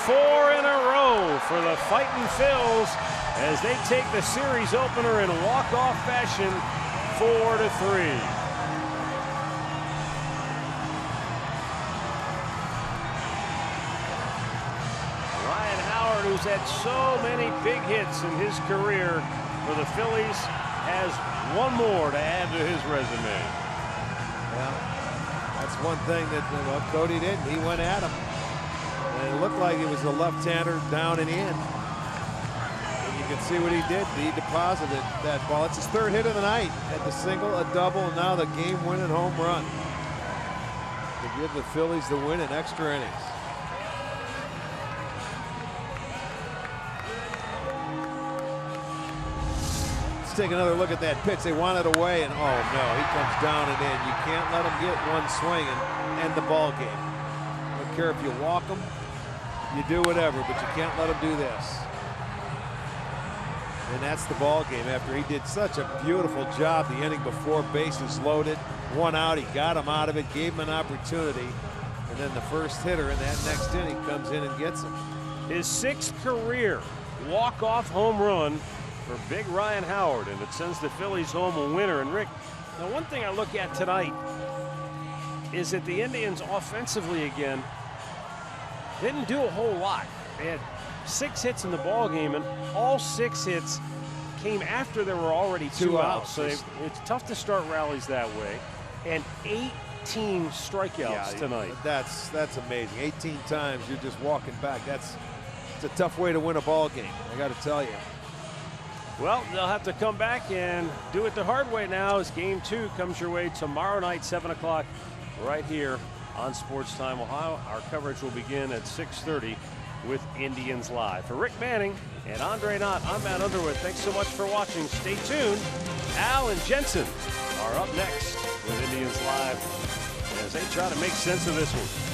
4 in a row for the Fightin' Phils as they take the series opener in walk-off fashion, 4-3. Ryan Howard, who's had so many big hits in his career for the Phillies, has one more to add to his resume. Well, that's one thing that Cody didn't. He went at him. And it looked like it was a left-hander down and in. And you can see what he did. He deposited that ball. It's his 3rd hit of the night. Had the single, a double, and now the game-winning home run to give the Phillies the win in extra innings. Take another look at that pitch. They want it away, and oh no, he comes down and in. You can't let him get one swing and end the ball game. I don't care if you walk him, you do whatever, but you can't let him do this. And that's the ball game after he did such a beautiful job the inning before, bases loaded, 1 out. He got him out of it, gave him an opportunity, and then the first hitter in that next inning comes in and gets him. His 6th career walk-off home run for big Ryan Howard, and it sends the Phillies home a winner. And Rick, now one thing I look at tonight is that the Indians offensively again didn't do a whole lot. They had 6 hits in the ball game, and all 6 hits came after there were already 2 outs. So it's tough to start rallies that way. And 18 strikeouts tonight. That's amazing. 18 times you're just walking back. It's a tough way to win a ball game, I got to tell you. Well, they'll have to come back and do it the hard way now as Game 2 comes your way tomorrow night, 7 o'clock, right here on Sports Time Ohio. Our coverage will begin at 6:30 with Indians Live. For Rick Manning and Andre Knott, I'm Matt Underwood. Thanks so much for watching. Stay tuned. Al and Jensen are up next with Indians Live as they try to make sense of this one.